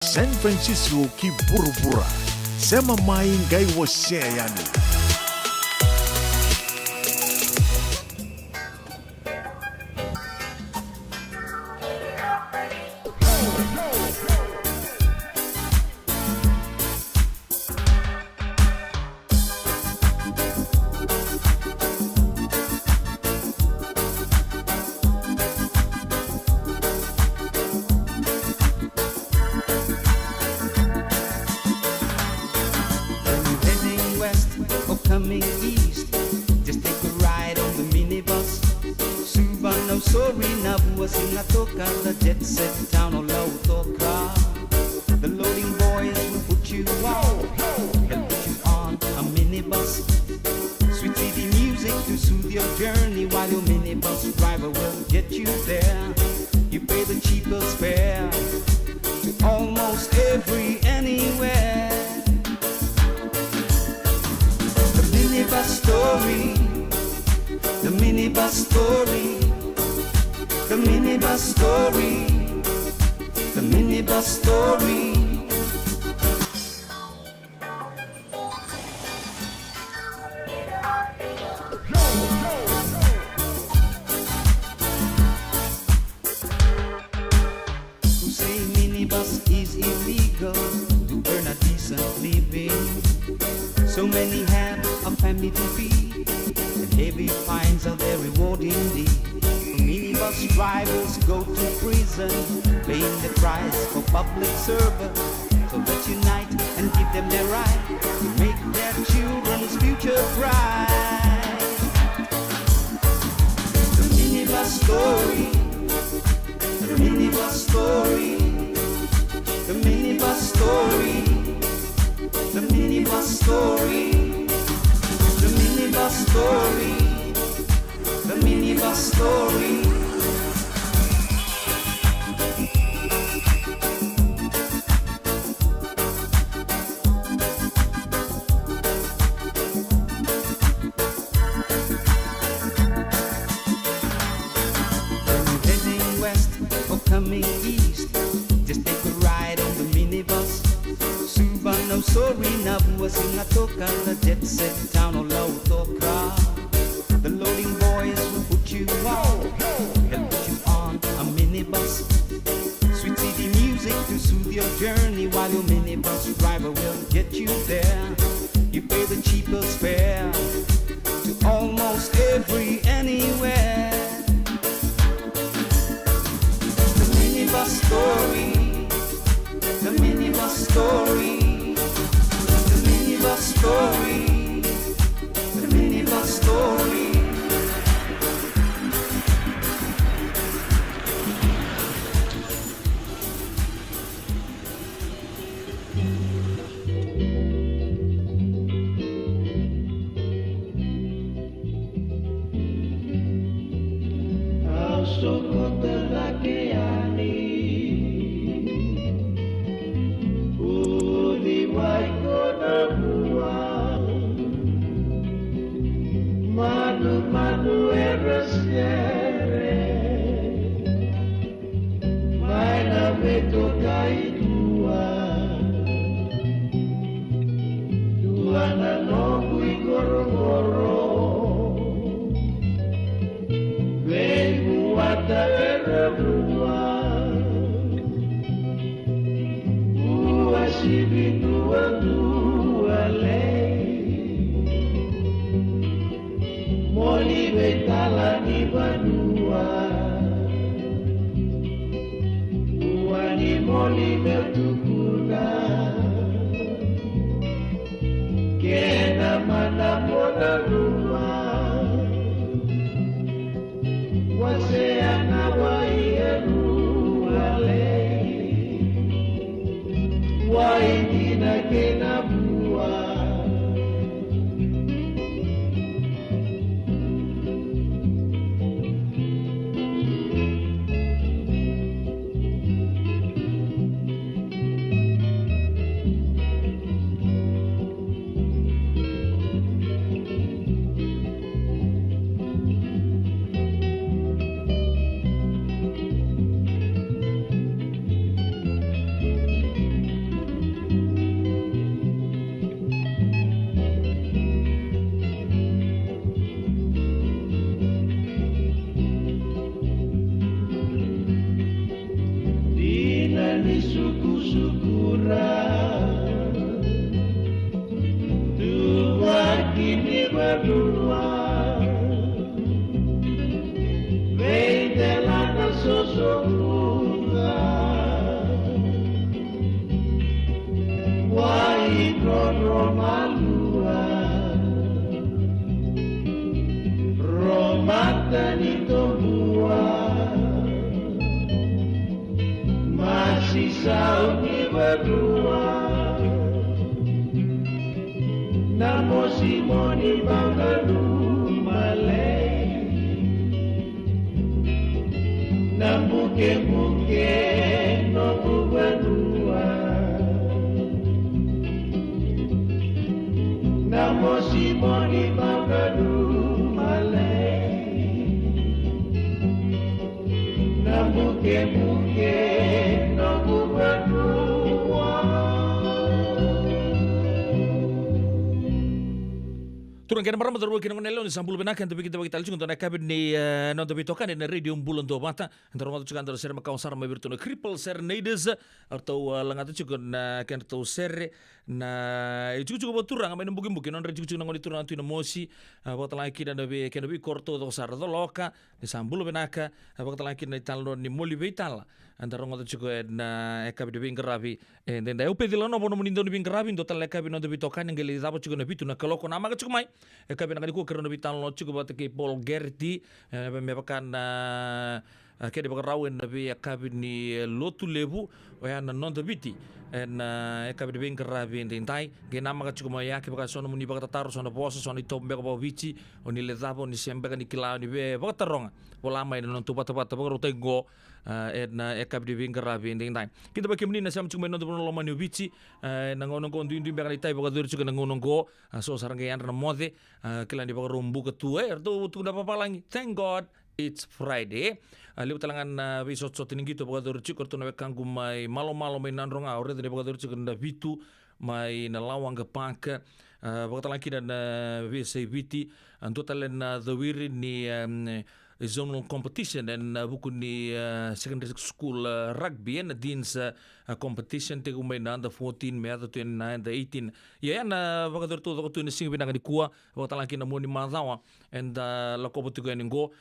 San Francisco ki buru-bura. Sema mai ngai wose yani. Coming east, just take a ride on the minibus. Subano sorry na buwasing atoka, the jet set town o lautoka. The loading boys will put you on, they'll put you on a minibus. Sweet city music to soothe your journey, while your minibus driver will get you there. You pay the cheapest fare to almost every anywhere. Minibus story, the minibus story, the minibus story, the minibus story. Who say minibus is illegal to earn a decent living? So many have a family to feed, and heavy fines are their reward indeed. Minibus drivers go to prison, paying the price for public service. So let's unite and give them their right to make their children's future bright. The minibus story, the minibus story, the minibus story. The minibus story, the minibus story, the minibus story. When you're heading west or coming east, just take a ride on the minibus. Subano sorry na buwasing atoka, the jet set town o lautoka. The loading boys will put you on, they'll put you on a minibus. Sweet city music to soothe your journey, while your minibus driver will get you there. You pay the cheapest fare to almost every anywhere. The minibus story, the minibus story, the minibus story, the minibus story. Madu eresiere, mai la vedo caidua, tua na nongui gorogoro, vengu ata eremua, ua sibi tua tua lei. Moli betala ni badua, uani moli betukuna, kena mana mona luma, waseana waienu alei, waidina kena bua. kusyukuran Tuhan kini berdua Vedelana sosokuka Wai Romalua Romatan itu masih sauni berdua Namo Simoni Bangadu Malay Nambuke-buke Nobu berdua Namo Simoni Bangadu Malay Nambuke-buke Nobu berdua Turun kena maram betul kena menelo ni sampul benak yang tapi kita bagi talcung untuk nak kabin ni nonton bitokan ni radio bulan dua mata antara waktu juga antara ser makau sar mai bertunu cripple serenades atau langat juga na kena tu ser na juga turang main bukin non juga nangoni turang tu mosi waktu lagi dan lebih kena lebih korto atau sar atau loka ni sampul benak waktu lagi ni talon ni moli vital antara waktu juga na kabin di bingkarabi dan dah upe dilano bono menindo di bingkarabi total kabin nonton bitokan yang geli dapat juga nabi tu nak keloko nama cukup mai kabin nak diku kerana bitan lo cukup buat ke Paul Gerti mepakan kaya di rawin nabi kabin ni lotu lebu wayan non terbiti en kabin di bingkar rabi entai ke nama ka cukup maya ke bakan sono muni bakan taruh sono bosa sono tombe ka bici oni lezapo ni sembe kan dikilau ni be bakan taronga pola mai non tu pata bakan rotego en kabin di bingkar rabi entai kita bagi menina sam cuma non tu lo mani bici nangono ko ndu bakan itai bakan dur cukup nangono ko so sarang yan na mode kailan di bakan rumbu ketua tu dapat palangi thank God it's Friday. Lihat talangan bisot ini gitu bagai dorci korto nawe kanggu mai malo mai nandrong aure dari bagai dorci kenda bitu mai nalawang ke pangke bagai talang kita na visi biti antu talen the wiri ni zonal competition dan buku ni secondary school rugby and deans competition te kumai na under 14 me under 29 under 18 ya na bagai dortu tu ni sing binang di kuah bagai talang kita mo ni mazawa and la ko butu gani go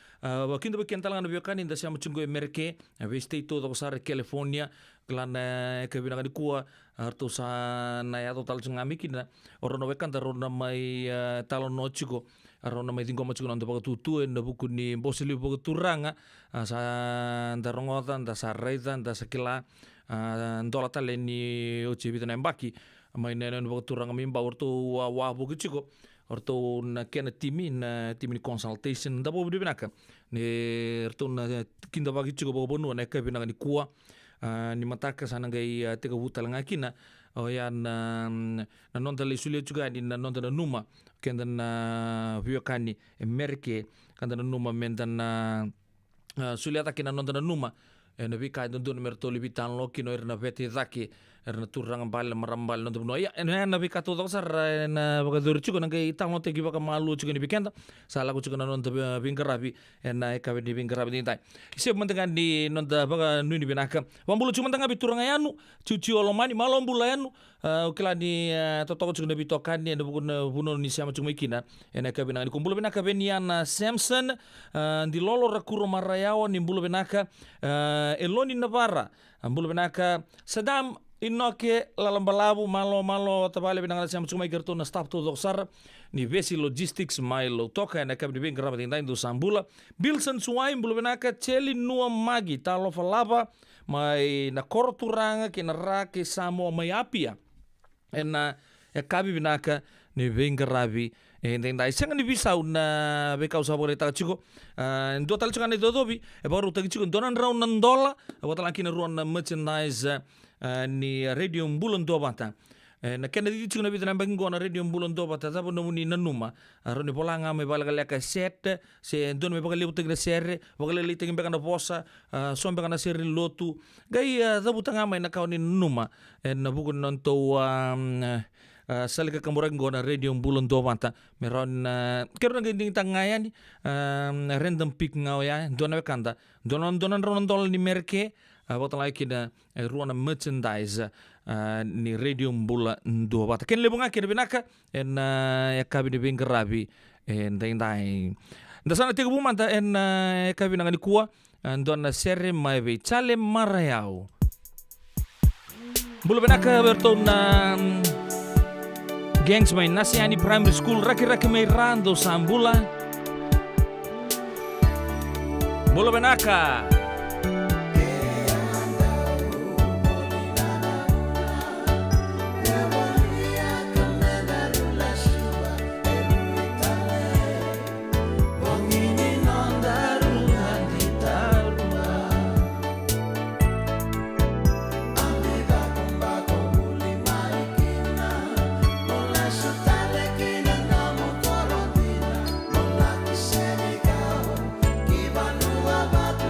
kinda bakian talang na biakan inda siya machungo Amerike state to sar California klan ke binang di kuah arto sa na ya total ngami kina oro no bekan taro na mai talon no chugo aro na mai dingo machugo nando baga tutu en buku ni bosili baga turanga sa ndarongotan da sa reitan da sakila ndola tale ni ochi bitana mbaki mai nenen baga turanga mimba orto wa buku chugo orto na kena timi ni consultation da bobu binaka ni orto na kinda bagi chugo baga bonu na ka binanga ni kuwa ni mataka sana gai tega huta langakina o yan na nonda le sulia juga ni na nonda na numa kenda na viokani Amerike kanda na numa menda na sulia taki na nonda na numa na vika don merto libitan lo kino erna vete zaki erna turang bal marambal no no ya na vika to sar na baga dur chugo na gai tamo te giba ka malu chugo ni bikenda sala ko chugo na nonda bingarabi na ka di bingarabi ni tai ise mendengan di nonda baga nuni binaka wambulu cuma tanga biturang ayanu cuci olomani malombula ayanu kila ni totoko chugo na bitokan ni na buno ni sama chugo ikina na ka binanga kumbulu binaka beniana Samson di lolo rakuro marayawa ni mbulu binaka Eloni Navarra ambulu binaka Saddam inoke lalambalabu malo tabale binanga siam cuma igerto na staff to doksar ni vesi logistics mailo toka na kabdi bin graba tinda indu sambula Bilson Suai ambulu binaka Cheli Nua Magi talo falaba mai na korturanga kinara ke samo mai apia ena kabi binaka ni bingarabi entendai senga ni bisa una beka usa bore ta chico ndo tal changa ni dodobi e baru ta chico donan round nandola wata lakina ruan merchandise ni radio bulan do bata na kena di chico na bidana bango na radio bulan do bata ta bono ni nanuma roni polanga me balaga leka set se don me bagalle utegre serre bagalle lite ngi bekana posa sombe kana serre lotu gai zabutanga mai na kawni numa na bugun non to salika kamurang gona radio bulan do mata meron kero nginding tangaya ni random pick ngao ya dona kanda donan ronan dol ni merke Bota lai kina ruana merchandise ni radio mbula ndua bata. Ken lebunga kina binaka en ya kabi ni bingarabi en dai. Ndasana tiga bumanta en kabi nangani kuwa ndona sere mai be chale marayau. Bula binaka berto na gangs mai Nasiani Primary School raki mai rando sambula. Bula binaka. Batu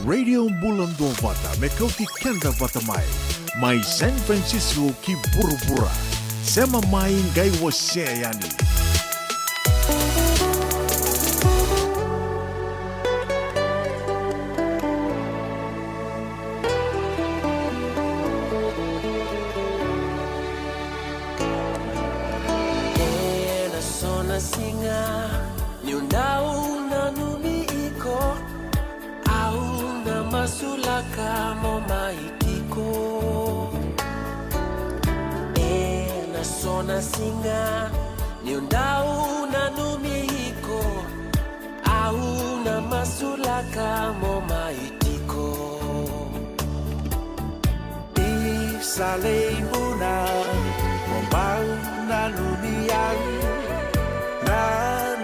Radio Bulando Vata mekauti kenda vata mai San Francisco ki burubura sema mai ngai wase yani. Singa ni undau na numiko au na masula kamo maitiko isale ibuna mombau na numiang na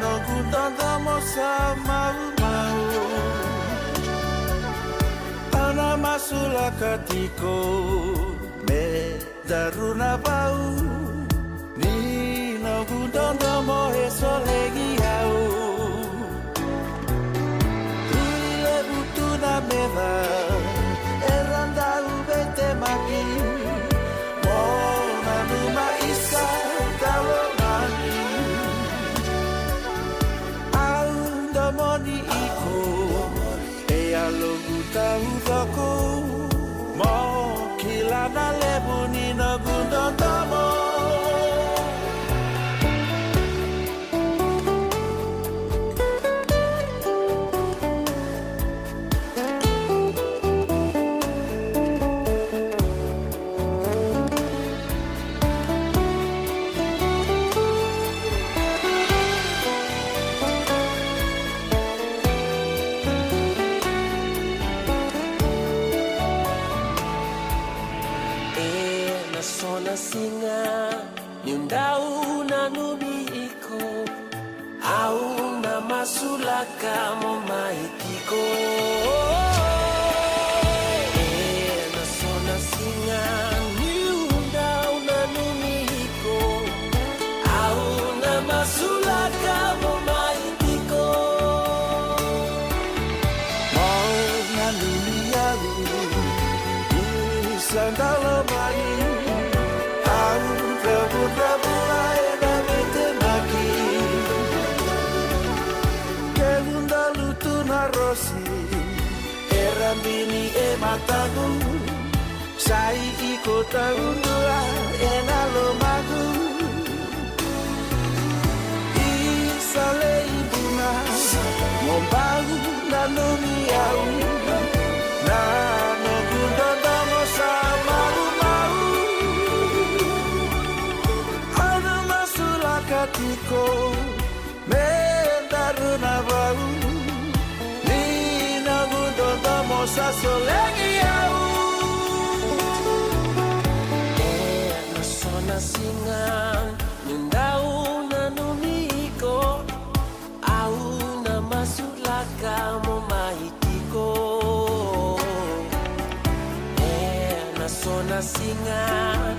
nogundanda mosa mau ana masula katiko me daruna bau Gudanda mohe solegi au Ile butu na meva Eranda ubete maki Mona numa isa talo mani Au domoni iko E alo guta udoko Mo kila na lebuni na gudanda mo singa ni undau na nubiiko au na masula kamo maitiko na sona singa ni undau na nubiiko au na masula kamo maitiko na nubiagu sandalo mani Erambini e matagu sai iko taundua enalo magu isale ibuna mombagu na nomiau na nogunda damo samaru mau ana masula katiko me daruna bau lengi au na sona singan nindau na numiko au na masulaka mo mahitiko na sona singan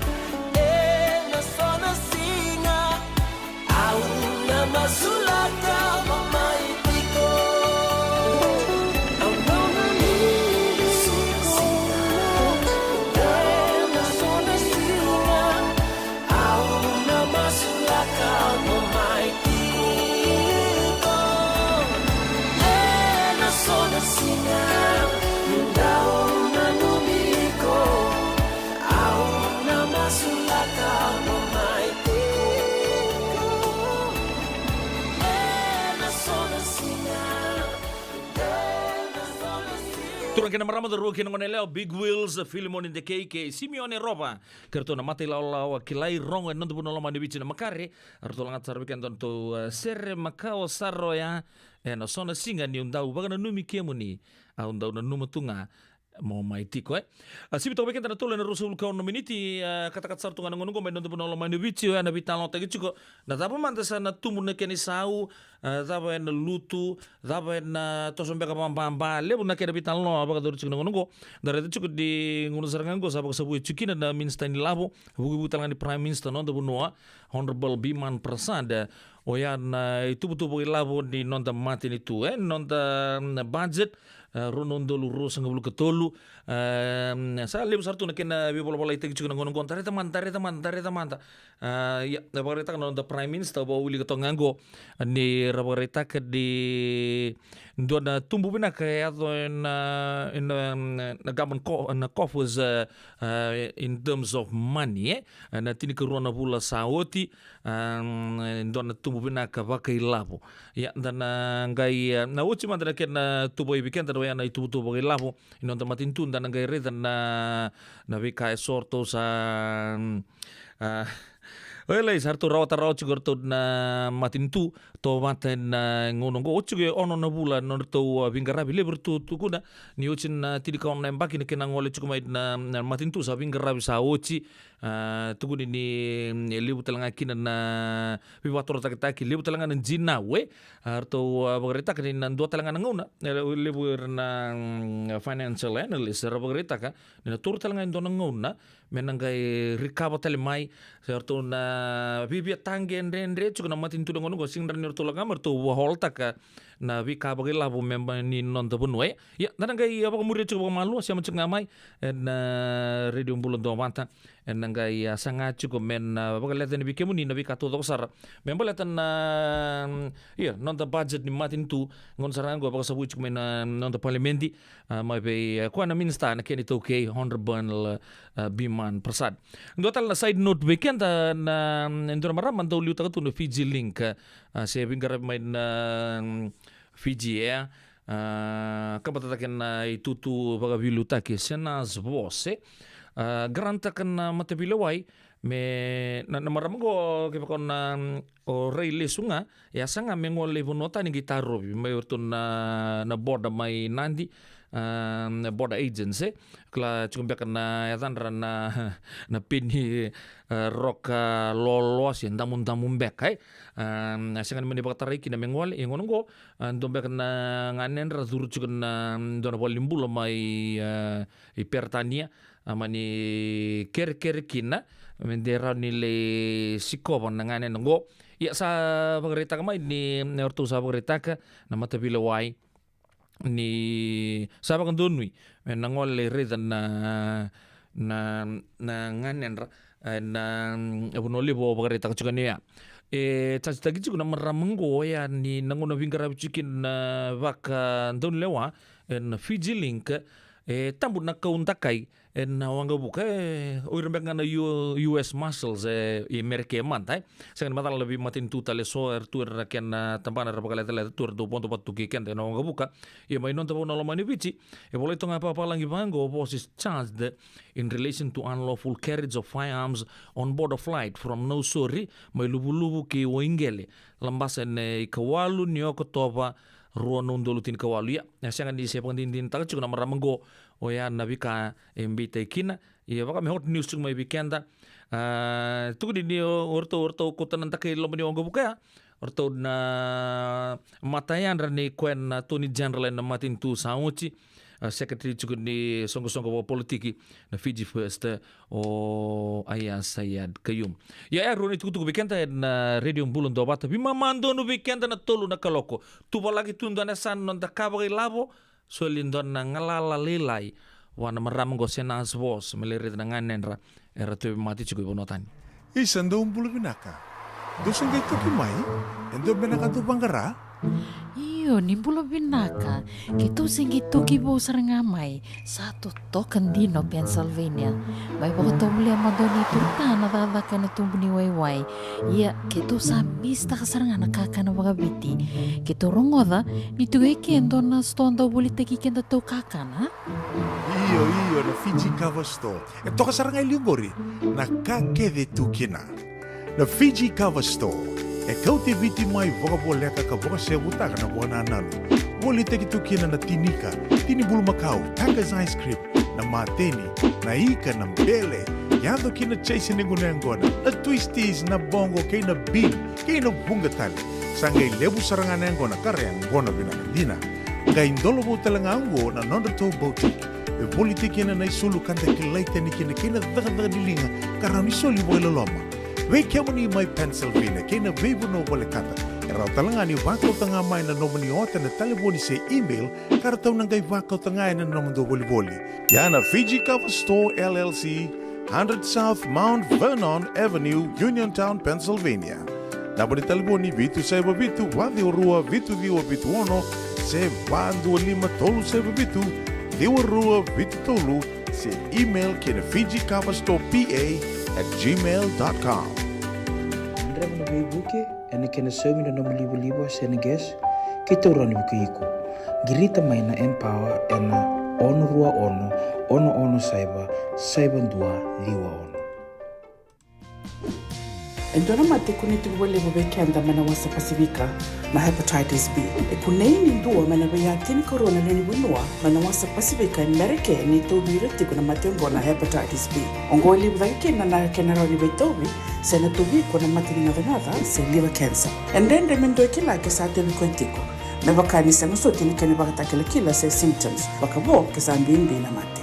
na sona singan au na masulaka mo mahitiko au na na sona singan au na masulaka mo mahitiko na sona singan nindao na numiko au na masulaka mo mahitiko na sona singan na sona singan Turang kena marama daru kena ngone leo Big Wheels Filimon in the KK Simeone Roba kerto na mati lau kilai rong en nonto puno lama dibici na makare arto langat sarbikan tonto serre makao sarro ya na sona singa ni undau baga na numi kiemu ni undau na numa tunga mo mai tiko sibi to beken tole na rusul ka no miniti kata-kata sartu ngana ngono mai nonto puno lama dibici na bitalo tagi chuko na tapa manta sana tumu na keni sau tapa na lutu tapa na tosombe ka pamba lebu na kena bitalo abaga doru chuko ngono dari itu cukup di ngono sarangan go sabak sabu chukina na minsta ni labo buku butangan di prime minister nonto bunua honorable Biman Prasad oyan itu betul bagi labo di nonto mati itu nonto budget ronon dolu ro sanga bulu ketolu sa lebu sartu na kena bi bola itu cukup ngono gon tare teman ya rabareta kan nonto prime minister bawa uli ketong nganggo ni rabareta ke di dona tumbu bina kaya atau in government coffers in terms of money na tini keruana pula saoti dona tumbu bina ka vakai lapo ya dan ngai na uci mandana ken tubo ibiken dan na itu tubo bagai lapo inon tamatin tun dan ngai re dan na vika sorto sa Wala sarto raw chigorto na matintu to maten ngono go ochuge ono na bula no to vingarabi lebertu tukuna ni ochin tidika on mbaki ne kena ngole chukuma na matintu sa vingarabi sa ochi tukuni ni libu talanga kina na vivator takitaki libu talanga na jina we arto bagreta kan na do talanga ngona libu na financial analyst bagreta ka na tur talanga ndo ngona menangai rikaba telemai serto na bibia tange ndre chukuna matintu ngono go singdar nirtulaga marto waholta ka na vika bagi labo memba ni non tabunwe ya nangai apa kemudian cukup malu siapa cek ngamai na radio bulan do mata nangai sangat cukup men bagi leten bikemu ni nabi katu tosar memba leten iya non ta budget ni matin tu ngon sarang go bagi sabu cukup men non ta parliamenti mai be ko na minsta na keni to okay honorable Biman Prasad total na side note weekend na ndora maram mantau liu takatu no Fiji link saya bingar main Fiji ya kapatataken na itutu pagabilu take senas vose garantakan matapilawai me na maramgo kipakon na o rei lesunga ya sanga mengole vonota ni gitaro me urtun na borda mai nandi border agency kla cukup na yatan na pini rock lolos yang tamun bek kai asangan meni bakatari kina mengwal ingon go dombe na nganen razur cukup na dona polimbul mai hipertania amani ker kina mendera nile sikoban nganen go ya sa pagreta kamai ni ortu sa pagreta ka na matabila wai ni sabang donui nangol le redan na nganen na abunoli bo bagari tak chukan ya tsa gichu na maramngo ya ni nangona vingara chicken vaka don lewa en Fiji link tambu na kauntakai na wanga buka oirembek ngana US muscles Amerika mantai sangan matal lebih matin tu tale so tur ken tampana rabakala tale tur do ponto patu ken na wanga buka ye mai non tapo no mani bici boleh to ngapa apa lagi bango was is charged in relation to unlawful carriage of firearms on board a flight from Nausori mai lubu ki Wingele lambasan Kawalu Nyoko Toba ruanun dolutin kawalu ya sangan di siapang din tak cukup nama ramenggo o ya na bika mbita kina ia baka me hot news chung mai bikenda tu di ni orto kotanan takai lo mani ongo buka orto na matayan rani kwen na Tony General na matin tu sauci secretary juga ni songko-songko politiki na Fiji First o Aya Sayad Kayum. Ya roni tuku bikenta na radio Bulan do bata bima mando no bikenta na tolu na kaloko. Tu lagi tunda na san non da kabari labo so lindon na ngalala lelai wana maram go senas vos meleri na nganenra era tu mati cukup bonotan. Isando Bulu Binaka. Dosen kay tuki mai, endo benaka tu banggara. Iyo, ni Bulu Binaka. Gitu singgi tuki bo sarangamay. Satu token dino Pennsylvania. May baka tumuli ang madoni turta na dadaka na tumbuni wayway. Iya, gitu sabis ta kasaranga nakaka na mga biti. Gitu rongoda, nitugay kendo na stonda ulit kikenda to kaka na. Iyo na Fiji Cover Store. Ito kasarangay liugori. Nakakede tukina. Na Fiji Cover Store. E kau te viti mai voka boleka ka voka se butaka na buana nanu. Woli te kitukina na tinika, tini bulu makau, Taka's Ice Cream, na mateni, na ika na mbele, yado kina chase ningu na ngona, na twisties na bongo kay na bean, kay na bungatali. Sangay lebu sarangan na ngona kare ang ngona binakadina. Ngay indolo mo talanga ango na nondato boutique. E woli te kina na isulu kanta kilaita ni kina daga nilinga, karang isoli mo ilaloma. Wei kemo ni mai Pennsylvania, kena vebu no wale kata. Erau talanga ni wakau tanga mai na nomani ota na taliboni se email, karatau nangai wakau tanga na nomando woli. Yana Fiji Cover Store LLC, 100 South Mount Vernon Avenue, Uniontown, Pennsylvania. Nabari taliboni vitu seba vitu, wadi orua vitu diwa vitu ono, se bandu lima tolu seba vitu, diwa rua vitu tolu, se email kena Fiji Cover Store PA@gmail.com. Andremo na buke ene kena somi na nomu libo seneges kita urani buku iko girita mai na empower ena ono rua ono saiba ndua liwa ono. Endona mate kuniti wale bubekenda mana wasa Pasifika na hepatitis B. Kuneini ndua mana bayatini corona leni bunua mana wasa Pasifika Amerika ni tobi reti kuna matengo na hepatitis B. Ongoli budaki na kenara ni betobi sena tobi kuna matini nada se liver cancer. Endende mendo kila kesate bikontiko. Na bakani sanga soti ni kene bakata kila se symptoms. Bakabo kesambi na mate.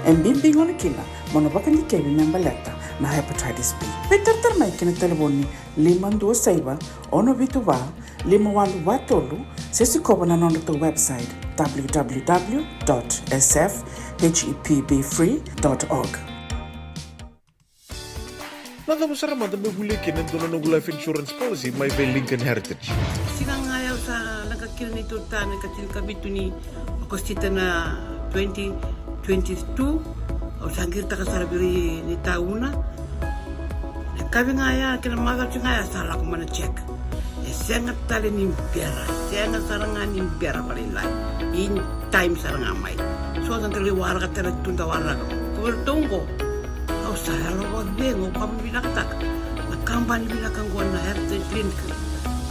Mbimbi ngone kila mono bakani kebi nambaleta na hepatitis B. Peter mai kena telefoni 526 ono vitu va 51 sisi kobo na nondo to website www.sfhepbfree.org. Nada masara mata bebulekin ang doon ng life insurance policy may Lincoln Heritage. Silang ayaw sa nagkakil ni Tuta, nagkatil kabito ni Akostita na 2022 o sangir ta kasarabiri ni tauna. Kami ngaya kena maga ngaya salah ko mana check. Sengat tali ni biara, sengat sarangan ni biara palilai. In time sarangan mai. So tantali warga tala tunda warga. Ko tunggu. Au saya lo wag bengo kami binaktak. Nakambani binakang ko na heritage clinic.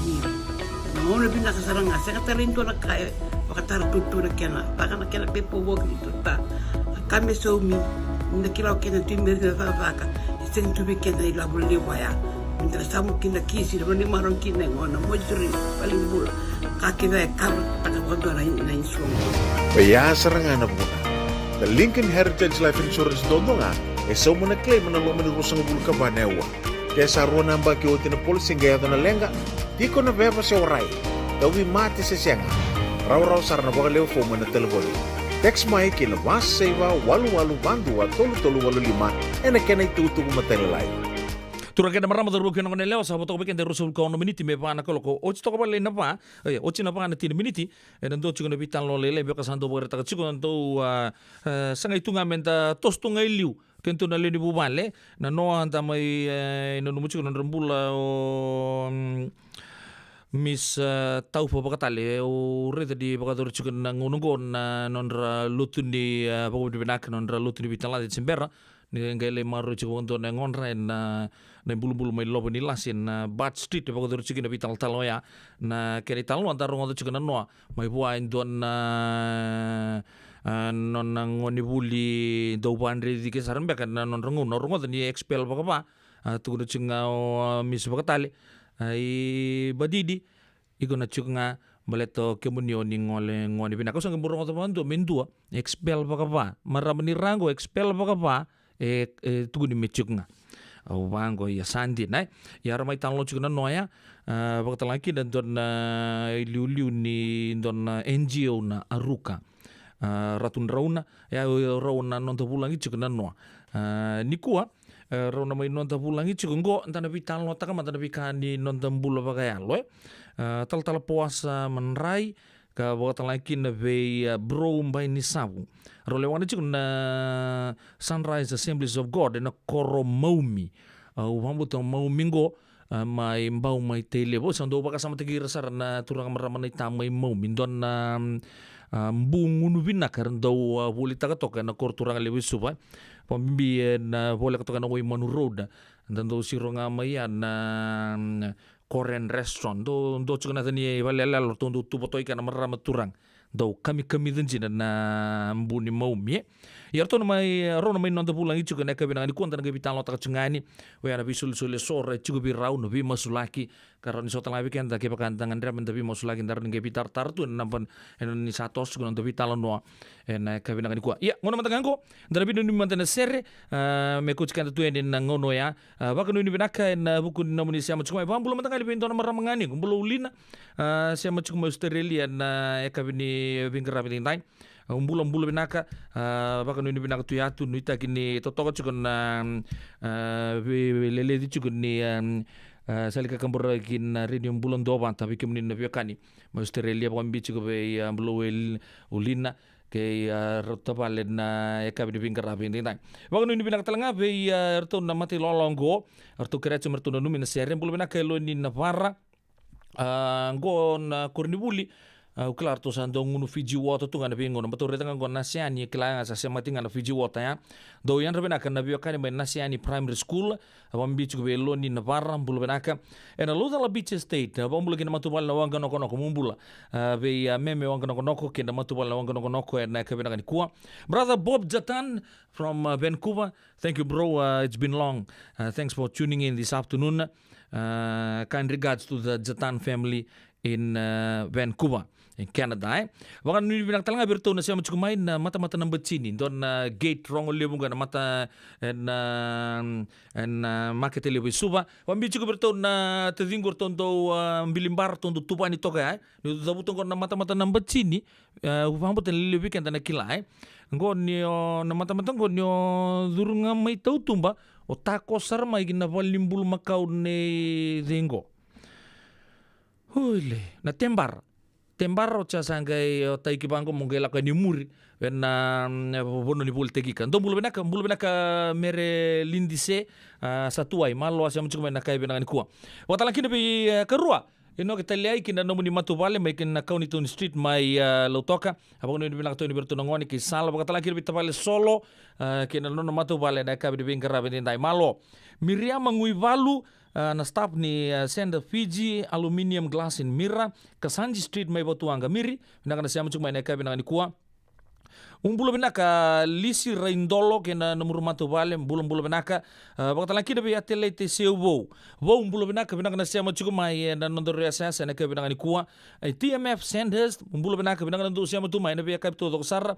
Ni. Naona binaka sarangan sengat tali into na kaya. Pakatar tutu na kena. Baka na kena pepo wog itu ta. Kami so mi nakilao kena timber na vaka. Sen tu bikin dari labu liwaya. Minta samu kina kisi, ni marong kina ngona mojuri paling bul. Kaki baik kamu pada waktu na insuang. Baya serangan na muna. The Lincoln Heritage Life Insurance dodonga so muna claim na lo manirusang bulu ka banewa. Kaya sa ruwa namba kiyotin na policy gaya na lenga, di ko na beba si oray. Dawi mati sa siyanga. Raw sarana baka leo fo na telefoni. Text mai kina was seva walu bandua tolu 85 ena kena itu matelai. Turang kena marama daru kena kena leo sahabat aku bikin dari rusul kau miniti me pa nakalo ko ochi to kabal na pa ochi na pa na tin miniti ena do chukuna bitan lo lele be kasando bore ta chukuna to sanga itunga menta tos tunga iliu kento na leni bubale na no anta mai no muchu na rambula o Miss tau po pakatali o reda di pakator chicken na ngunungon na nondra lutun di pagod binak nondra lutun di bitala di Simbera ni ngele maru chicken to na ngonra na bulu-bulu mai lobo ni lasin na Bat Street di pakator chicken na bital taloya na keri talo antar ngonto chicken na noa mai buain don na non ngoni buli do bandre di ke saran beka non rongo ni expel baka tu na chinga mis baka tali ai badidi iko na chinga baleto kemunio ni ngoni bina ko sang burong to bantu mendua expel baka maramani rango expel baka tu ni mechunga wango ya sandi nai ya ramai tanglo chukuna noya bakta laki dan don liu ni don NGO na aruka ratun rauna ya rauna non tabulangi chukuna noa nikua rauna mai non tabulangi chukungo antana vital no taka mantana vikani non tambula bagaya loe tal puasa menrai ka bakta laki na ve bro mbai ni sabu role wana chukuna Sunrise Assemblies of God na Koromomi wambutong maumingo mai mbau mai tele bo sando baka sama tegi rasar na turang maramana tamai mau mindon na mbungunu bina karan do boleh taka toka na kor turang lewi suba pambi na boleh katoka na wai manu road dan do sironga mai na Korean restaurant do chukuna tani balala lo tondo tubotoi kana marama turang do kami dan jina na mbuni mau mie yarto na mai ro na mai non pulang ichu kana kabina ni konta ngabi talo taka chungani we ana bisul sore chugo bi rau no bi masulaki karon so tala weekend ke pakan tangan dram tapi masulaki ndar ngabi tar tu nampan ni satos kun to vitalo no na kabina ni kwa ya ngono matangango ndar bi ni mantana serre me coach kan tu en na ngono ya baka ni binaka na buku na munisia machumai bambulo matangali bin dona maramangani kumbulo ulina sia machumai Australia na kabini bingkara bitintai umbulo binaka baka nuni binaka tuyatu nuita kini totoko chukun lele di chukun ni salika kambura kin radio bulan doban tapi kemudian na biakani Australia baka mbi chuko be umbulo ulina ke rotapale na ekabi bingkara bitintai baka nuni binaka talanga be erto na mati lolongo erto kerecho merto numi na serem bulo binaka lo ni Navarra ngon Kornibuli Uklar to sando ngunu Fiji water tu ngana bingo na betul retang ngon nasiani kila asa sema tingana Fiji water ya do yan rebena kan nabi akani mai nasiani primary school abam beach ko belo ni Navarra bulu benaka ena lo dala beach state abam bulu kina matubal na wanga no kono mumbula be meme wanga no kono kina matubal na wanga no kono ena kabena kan kuwa brother Bob Jatan from Vancouver, thank you bro, it's been long, thanks for tuning in this afternoon, kind regards to the Jatan family in Vancouver in Canada. Wakan ni binang talanga berto na siya machukumain na mata ng batsini don gate wrong ulit mong mata en market lewe suba. Wan bichu berto na tadingor tondo bilimbar tondo tupa ni toka ni zabutong ko na mata ng batsini upang butan lewe kan na kilay. Ngon niyo na mata ngo niyo durunga may tautumba o tako sarma iginawal limbul makaw ni dingo. Hule na tembar o cha sangai tai kibango mongela ka ni muri na bono ni bul tegika ndo bulu benaka mere lindise satuai malo asam chuma na kai benang kuwa watala kina bi kerua ino kita liai kina nomu ni matubale mai kina Kaunitun Street mai lotoka abang ni benang to ni bertunangoni ki sala bakatala kina bi tabale solo kina nono matubale na kai bi bingara benindai malo Miriam manguivalu na staff ni Sender Fiji Aluminium Glass in Mira Kasanji Street mai Botuanga Miri binaka na siya mchuk mai na binaka ni kuwa umbulo binaka lisi raindolo kena nomor matubale bulo binaka bakatala kina bi atelete seubo umbulo binaka na siya mchuk mai na nondor SS na binaka ni kuwa TMF Sandhurst umbulo binaka na ndo siya mtu mai na bi kapito doksar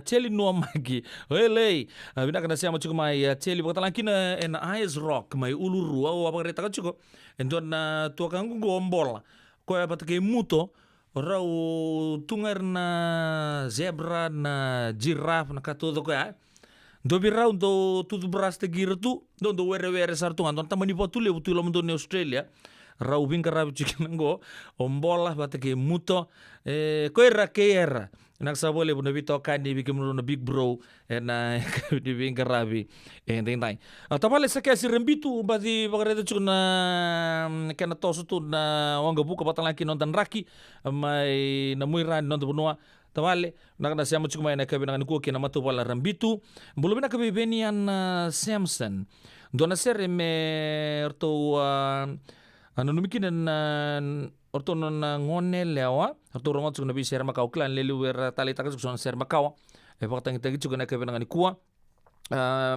Cheli no magi hele binaka na siya mchuk mai Cheli bakatala kina en Ice Rock mai uluru au abang reta kachuko endon na tuakangu gombola ko batake muto rau tungar na zebra na giraffe na katudo ka do birau do tudo braste girtu do were sartungan don tamani potule utula mundo ni Australia rau bingkara chikinango ombola batake muto koira keira nak sabole bu nabi tokan di bikin na big bro na di bingkara bi entai tapale sakasi rembitu badi bagare tu na kana tosu tu na wanga buka batalaki nontan raki mai na muiran nontan bunua tapale nak na siamu chukuma na kabinangan ko kina matubala rembitu bulu bina kabibenian Samson dona serre me to Nanumikin orto na ngone lewa orto rongot sugna bi ser Macau clan lelu wer tali takas sugna ser Macau pakatang tagi sugna ka benangani kuwa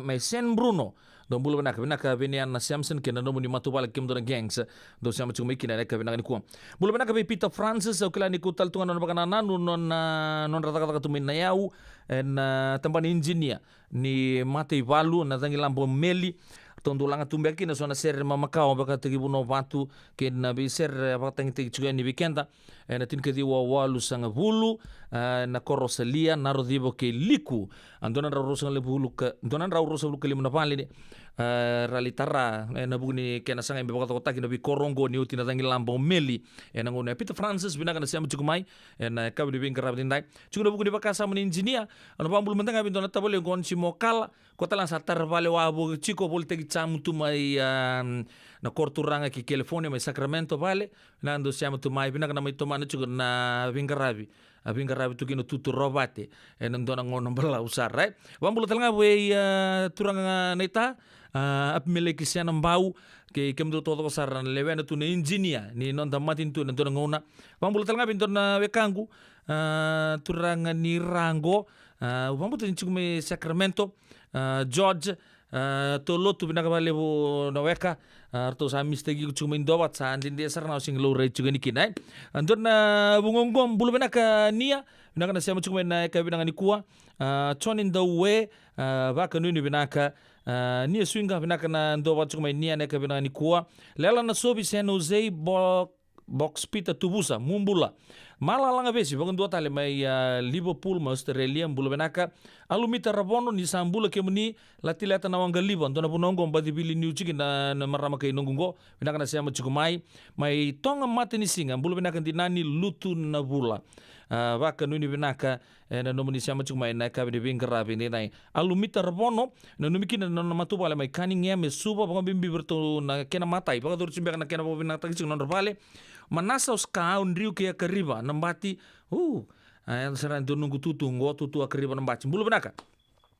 mai Sen Bruno don bulu benaka benian na Samson kena nomu ni matubal kim don gangs do sama cuma ikina ka benangani kuwa bulu benaka be Peter Francis au clan iku taltungan non bakana nanu non rata tumin na yau en tamban engineer ni Matei Valu na tangi lambo meli tondo langa tumbeki na sona ser Macau baka tegi buno batu ke na bi ser baka tangi juga ni weekenda na tin kedi walu sanga bulu na korosalia na rodibo ke liku andona ra rosa le bulu ke andona ra rosa bulu ke limna pali ni ralitara na bugni kena sanga be baka kota kina bi korongo ni utina tangi lambo meli na ngone Peter Francis bina kana siam cukumai na ka bi bin karab dindai cukup bugni baka sama engineer ana pambul mentanga bin dona tabole gon si mokal kota lang satar vale wabu chico poltegi chamu tu mai na korturanga ki California mai Sacramento vale nando siamo tu mai bina kana mai tomana chugo na vingarabi tu kino tutu robate nando na ngono bala usar right wambulu talanga we turanga neta apmele kisiana mbau ke kemdo todo sar levena tu na engineer ni non damatin tu nando ngona wambulu talanga bin na wekangu turanga ni rango wambulu tu chugo mai Sacramento George to lotu binaka balevo na weka to sa mistegi cuma indowat sa andin dia sarna sing low rate juga nikin andon na bungongom bulu binaka nia binaka na siamo cuma na ka binaka ni kuwa Chon in the way baka nuni binaka nia swinga binaka na indowat cuma nia na ka binaka ni kuwa lela na sobi San Jose box pita tubusa mumbula mala langa besi bangun dua tali mai Liverpool ma Australia bulu benaka alumita rabono ni sambula kemuni latilata na wanga Liban dona punongo mbadi bili ni uchiki na marama kai nongungo benaka na siama chikumai mai tonga mate ni singa bulu benaka dinani lutu na bula baka nuni benaka na nomuni siama chikumai na kabe bingarabi ni nai alumita rabono na numikina na matuba le mai Cunningham me suba bangun bimbi bertu na kena matai baka dur cimbeka na kena bobina tagi cing non vale manasa os kaun riu ke kariba nambati ayan seran tu nunggu tutu akariba nambati bulu benaka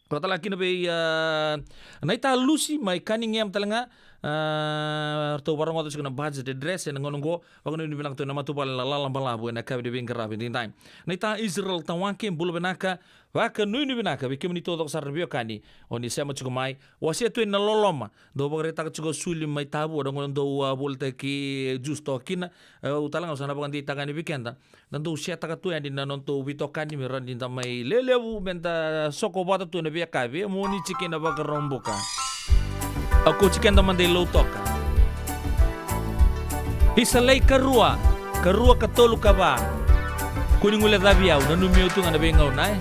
kota laki nabe naita lusi mai Cunningham talanga to barang waktu sekena budget dress yang ngongo waktu ni bilang tu nama tu balalang balabu na kabe de bingarabi ni time naita Israel tawake bulu benaka waka nui ni binaka bikin ni todo sar bio kani oni siamo chukumai wasia tu na loloma do bagreta chugo suli mai tabu do ngondo bolte ki justo kina utalanga usana bangan di tangani bikenda dan do sia taka tu andi na nonto bitokani miran di tamai lelewu benta soko bata tu na bia kabe moni chikena bagaromboka aku chikenda mande lo toka hisalai karua katolu kaba kuning ule dabiau nanu miu tu ngana bengau nai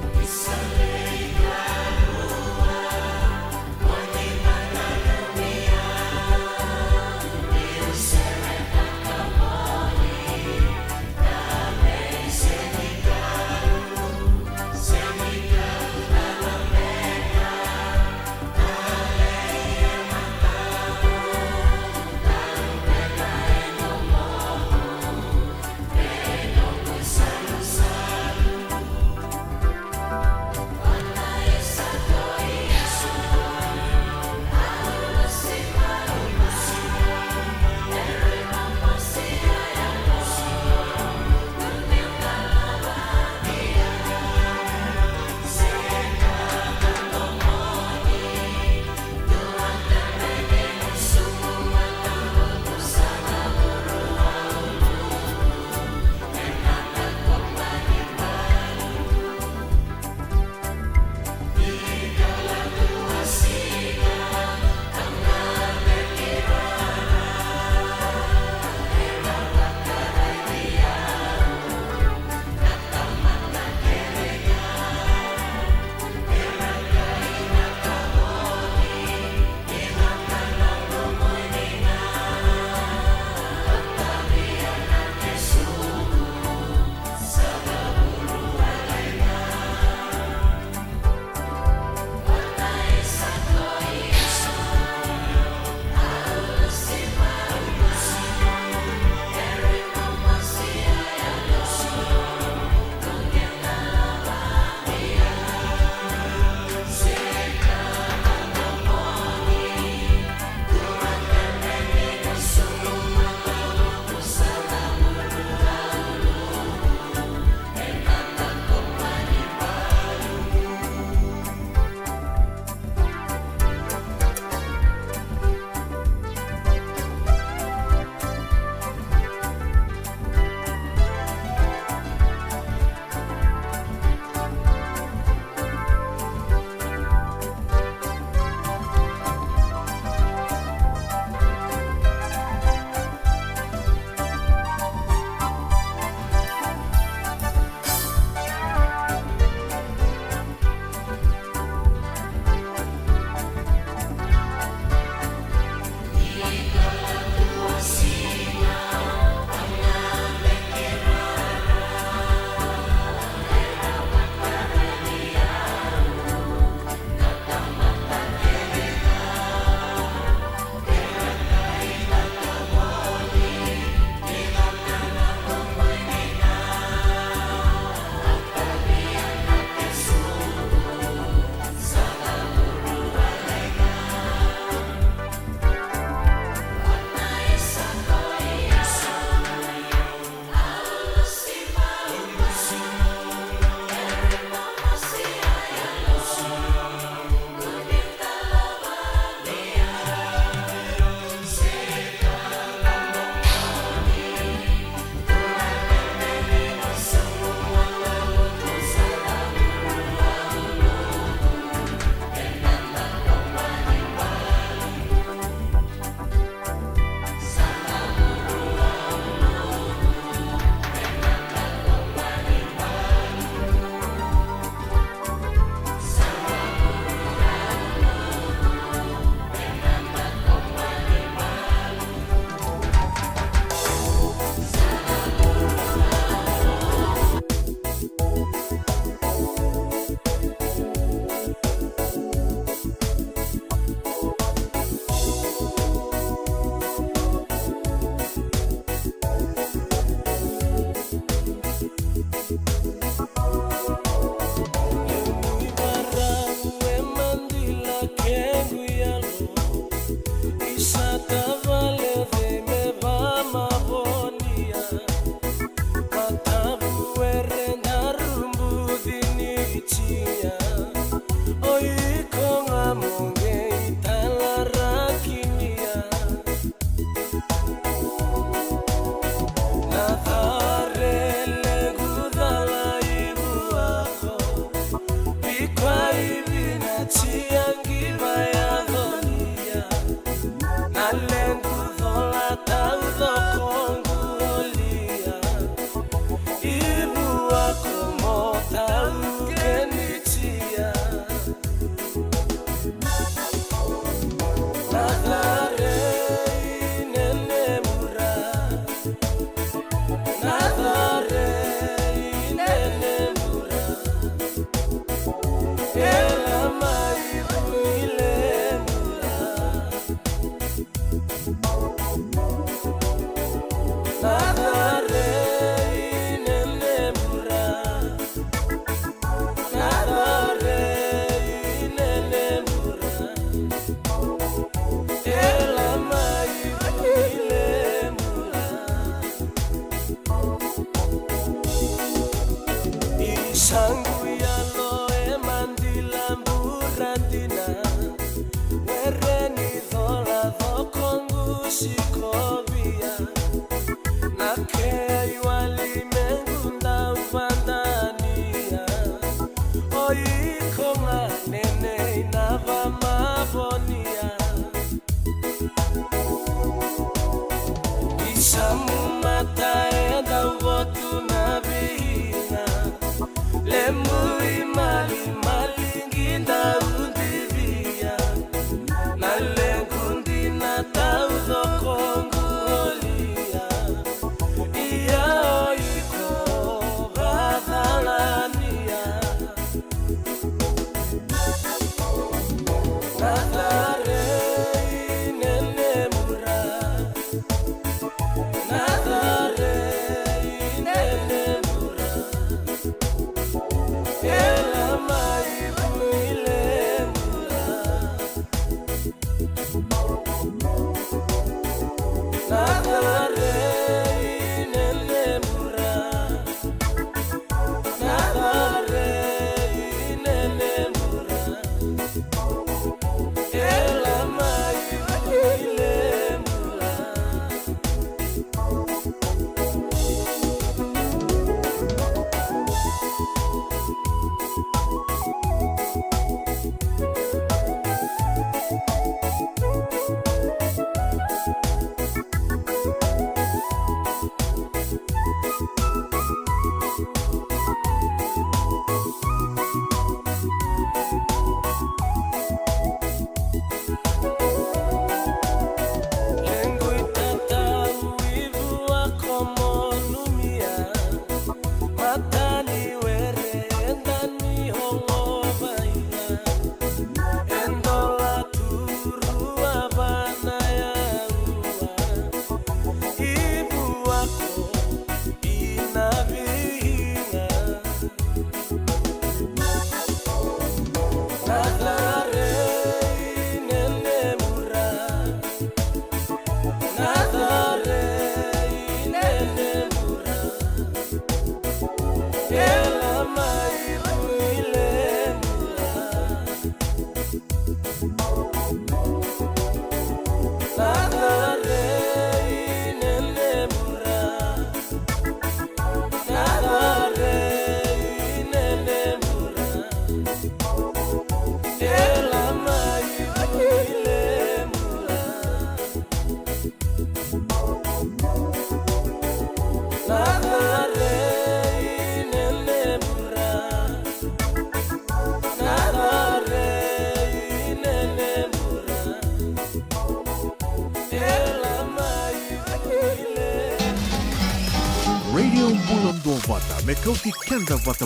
Vata me kau ti kenda vata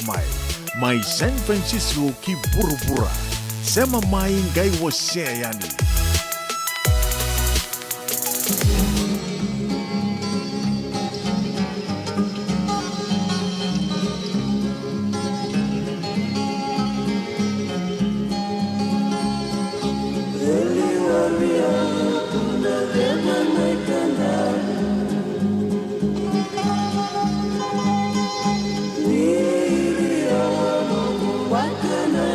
mai San Francisco ki burubura sema mai ngai wase yani Wakana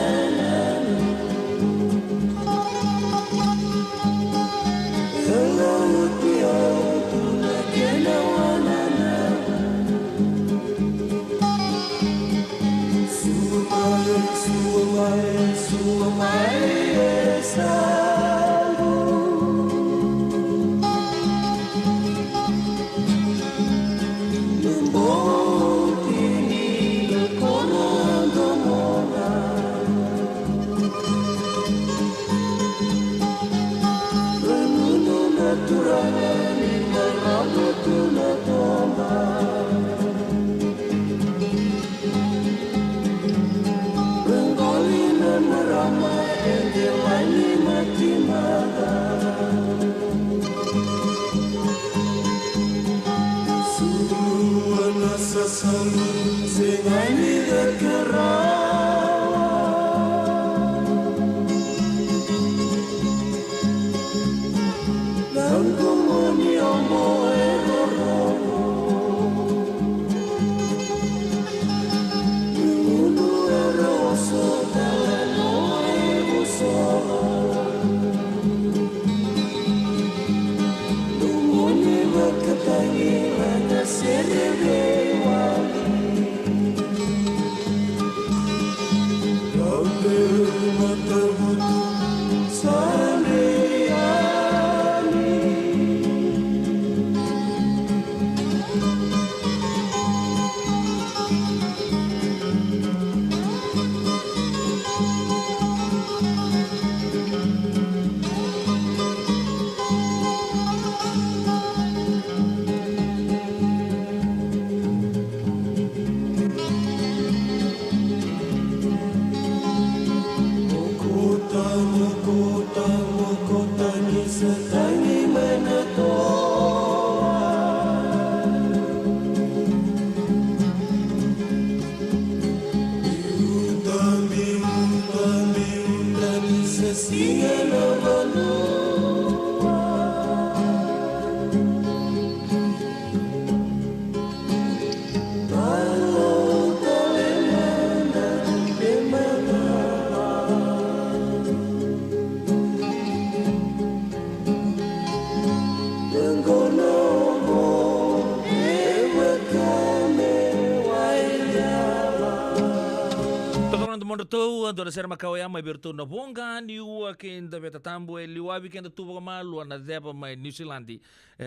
Dona ser makawaya mai bertu na bongan liwa kinda beta tambo e liwa weekend tu malu na deba mai New Zealand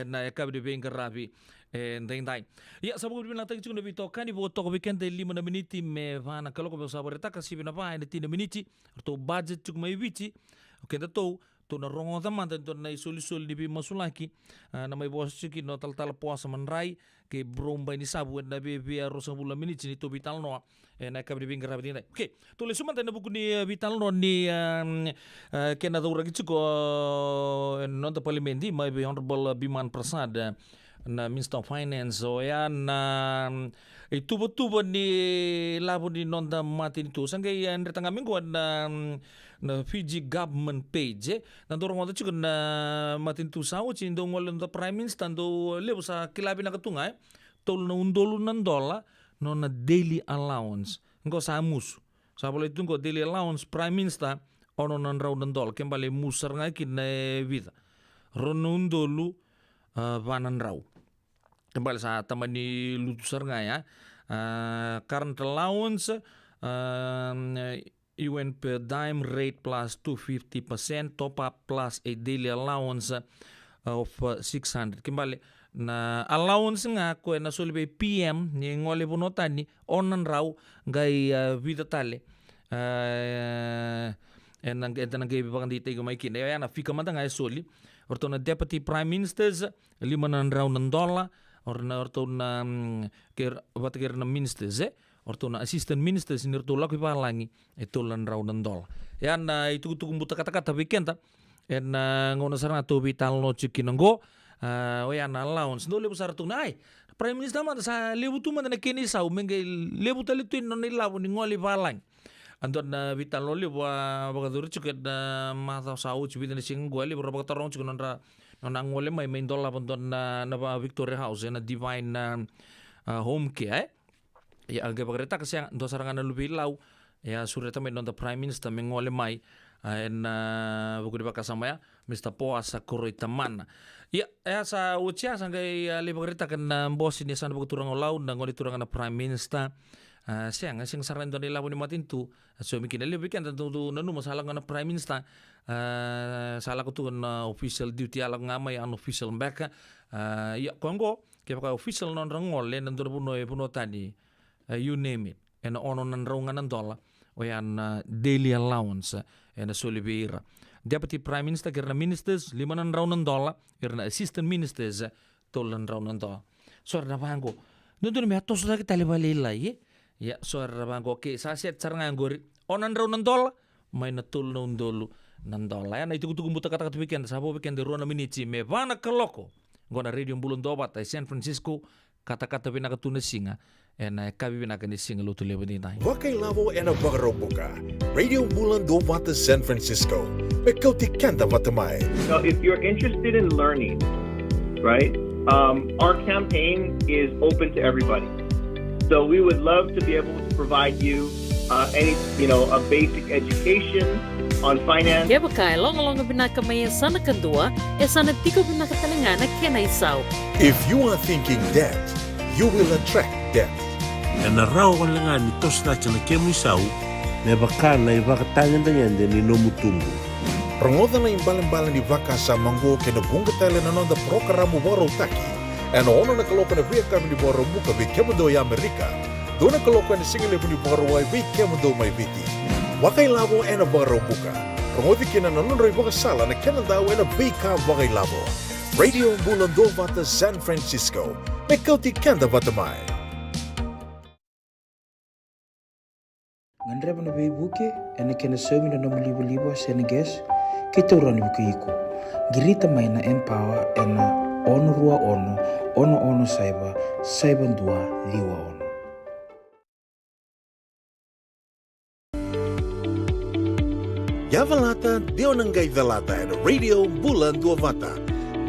na kabe de bem rapi ndai ya sabu bina tak chuna bito kani bo to weekend de 5 miniti me vana kalo ko sabu reta kasi bina pa ene 3 miniti to budget chuk mai vici kenda to na rongo taman to na isul di bi masulaki na mai bos chiki no tal puasa manrai ke bromba ini sabu na be rosa bula miniti ni to vital no na kabe de bem rapi ndai okay to le sumanta na buku ni vital no ni kena do ragi chuko non to parliamenti mai be honorable Biman Prasad na Minister of Finance o ya na itubo ni labo ni nonda matin itu sangay retanga minggu na Fiji government page nandorong wala chiko na matin tu sao chindo ngol na prime minister do lebo sa kilabi na katunga tol na $1 no na daily allowance ngo sa mus sa boleh tunggu daily allowance prime minister ono nan raw $1 kembali musar nga kin na vida ron $1 vanan raw kembali sa taman ni lutusar nga ya current allowance UN per dime rate plus 250% top up plus a daily allowance of 600 kembali na allowance nga ko na sulbe PM ni ngole bunotan ni onan raw gay vida tale en nang gay bang dite ko may kin ya na fika man nga soli orto na deputy prime ministers $5 or na orto na ker na ministers orto na assistant ministers ni orto laki palangi ito lan raw $1 yan na itu buta kata-kata weekend en ngono sarang to vital no chikinango yan allowance no lebu sartu nai prime minister man sa lebu tu man na kini sa umengay lebu talito no nilaw ni ngoli palang andon na vital no lebu bagadur chiket na mata sa uchi bidan sing ngoli bro bagatarong chikon na ngole may $1 pandon na Victoria House na Divine home care ya agak pagreta kasi do sarangan na lubilaw ya sureta may non the prime minister mengole mai en buku di kasama ya Mr. Poasa Koroitaman ya sa ucia sanggai pagreta kan bos ini sana buku turang olaw na ngoli turang na prime minister siyang saran do nila ni matin tu so mikin ali weekend tu nanu masalah na prime minister salah ko tu na official duty ala ngamay unofficial back ya kongo kaya ka official non rangol le nandur puno tani you name it en ono nan rawngan ng $1 o yan daily allowance en solibira deputy prime minister kirna ministers $5 kirna assistant ministers $2 so na bango nandun may atos lagi talibalila ya so na bango okay sa set sarang angori onan $1 mai na tolu na undolu nandola ya na itu kutuku buta kata weekend sabo weekend ruana minichi me vana kaloko gona radio Bulon Dobata San Francisco kata-kata pinaka tuna singa na kabi pinaka ni singa lutu lebo ni nai Wakailavo e na Wakaropuka, Radio Bulon Dobata San Francisco. Mekauti kanta vatamai. So if you're interested in learning, right, our campaign is open to everybody. So we would love to be able to provide you a basic education on finance. Kaya bakay, longa-longa binaka may sana kadua, sana tiko binaka talangana kena isaw. If you are thinking that, you will attract that. Na rao kan langan mitos na chana kemu isau, na baka na ibakatangan danyan din ni nomutumbu. Rongoda na imbalan-balan ni Vaka sa Mango kena bunga tala na nonda programo boro taki. Ano ono na kaloka na via kami ni boro buka vi kemudo ya Amerika. Doon na kaloka na singile po ni boro wai vi kemudo may viti. Wakailavo e na boro buka. Rongodi kina na nunroy baka sala na kena daw e na vika Wakailavo. Radio Bulon Dobata San Francisco. Mekauti kanda vatamai. Ngandre na buke ene kena semi na libo Senegas kita urani buku iku. Girita mai na empower ena ono rua ono saiba dua liwa ono. Yavalata dionangai velata ena Radio Bulon Dobata.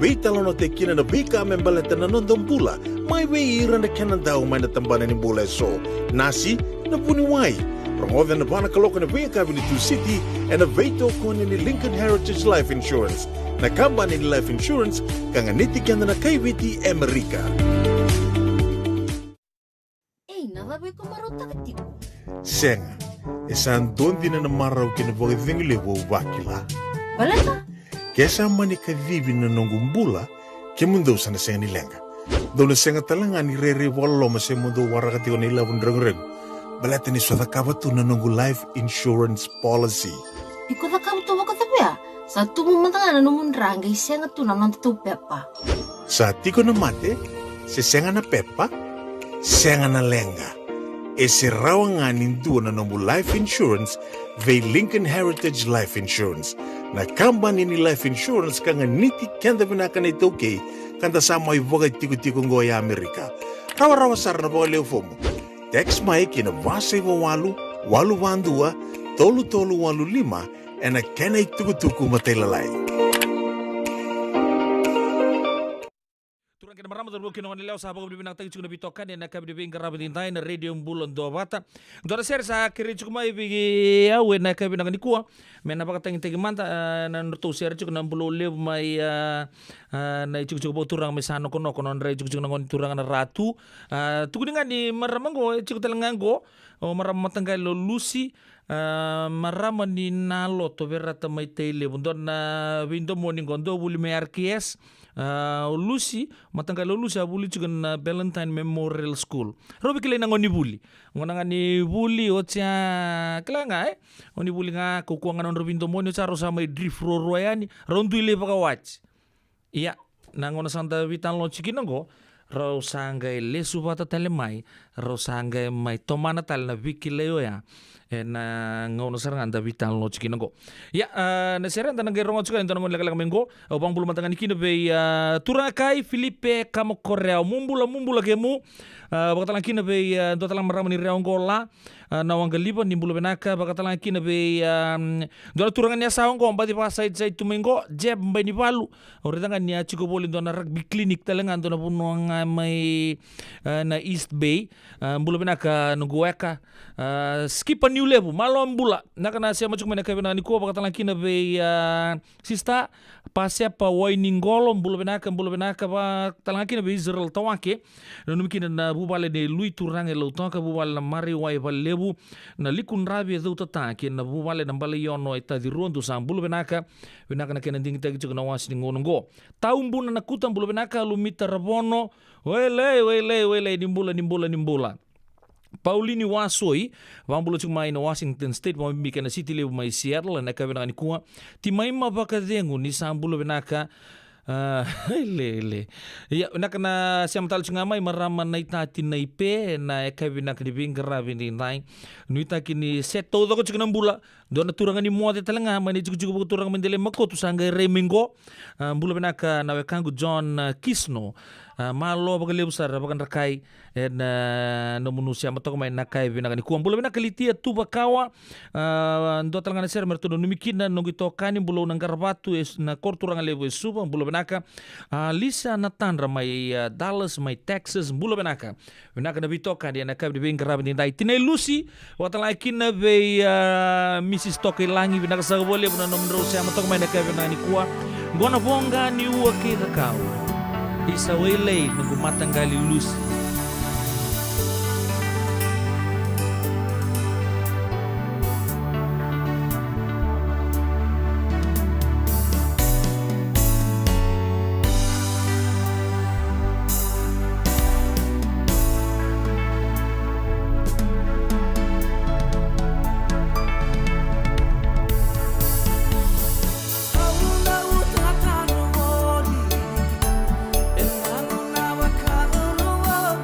Vita lono te kina na vika membaleta na nondong bula. Mai wei ira na kena daw mai na tambana ni bula so. Nasi na puni wai. Rongoda na bana kaloka na vika ni Tu City and na veito kone ni Lincoln Heritage Life Insurance. Na kamba ni Life Insurance kanga niti kanda na kaibiti Amerika. Navabe ko marota katiko. Senga, esan dondi na marau kina voga vingile wo wakila. Balaka? Kesa mani kadhibi na nongumbula ke mundo sana senga ni lenga. Dona senga talanga ni rere walo ma se mundo warakati ko nila reng. Balata ni swada kabatu na nongu life insurance policy. Iko na kam tuwa ka tapya. Sa tumumantanga na numundrangay senga tu na nantu pepa. Sa tiko na mate, se senga na pepa, senga na lenga. E se rawanganin dua na nongu life insurance ve Lincoln Heritage Life Insurance. Na kamba ni life insurance kanga niti kenda vinaka na itoke kanda sama ivoga tiko-tiko ngoya Amerika. Rawa-rawa sar na boga leo fomo. Text mai kina vase walu wandua tolu walu lima ena kena ituku matelalai. Turang kena marama terbuka kina wanilao sahabat kabdi binang tagi cukuna bitokan ena kabdi binang karabat intai na Radio Bulon Dobata. Dora ser sa kiri cukuma ibigi awe na kabdi binang nikua. Mena baka tangi manta na nurtu ser cukuna bulo leo mai na cuk turang mesano kono ndrai cuk nangon turang na ratu. Tuku dengan di maramango cuk telengango o maram matanggai lo lusi marama ni nalo to verata mai tele bundon na windo morning gondo buli me RKS lusi matanggai lo lusi abuli cuk na Valentine Memorial School. Robi kile nangon ni buli. Ngonanga ni buli ocha kelanga oni buli nga kukuangan on windo morning charo sama drift royani rondu ile baka watch. Iya, nangona santa vitan lo chikinango, rau sangai le subata talemai, rau sangai mai tomana tal na vikileo ya, na ngono sarang anda vitan lo chikinango. Ya, na seren tanang gerongo chuka ento nangon laka mengo, obang bulu matangan ikino be turakai Filipe kamo Korea mumbula kemu, bakatalang kina be dotalang marama ni reongola. Nawang galiban nimbulu benaka bakatalang kina be dona turangan niya sawang ko ambati pa side tumengo jeb mbay ni palu oritangan niya chiko bolin dona rugby clinic talangan dona puno nga may na East Bay mbulu benaka nuguweka skipa new level malo ambula naka na siya machuk menaka benaka ni ko bakatalang kina be sista pasya pa way ningolo mbulu benaka ba talangan kina be Israel tawake numikina na bubale de lui turang elo tonka bubale na mari way bale na likun rabi do tatake na bubale na bale yono ita di rondu sambulu benaka na kena ding tagi chuk na wasi ngongo taumbu na nakutan bulu benaka lumita rabono wele nimbula Paulini Wasoi, wambulu chuk mai na Washington State, wambika na city lebu mai Seattle, na kabina ni kuwa, ti mai mabaka dengu ni sambulu benaka Ile. Ya, nak na siam tal cungamai marama na itati na ipe na ekabi nak di bingra bini nai. Nuita kini seto do ko cikana bula. Do na turanga ni moate talanga mani cukup turanga mendele makotu sanga remingo. Bula benaka na wekangu John Kisno. Malo baga lebusar baga rakai na manusia matoko mai nakai binaka ni kuang bula benaka litia tu bakawa ndo talanga na ser mertu no numikina no gitokani bula nang garbatu na korturanga lebu suba bula benaka Lisa Natandra mai Dallas mai Texas bula benaka na bitoka dia nakai di bingra bini dai tinai Lucy watala kina be Mrs Toki langi binaka sa bole buna no mndro sia matoko mai nakai binaka ni kuwa gona bonga ni uwa ke kakao isa wele nunggu matanggali Lucy. Oh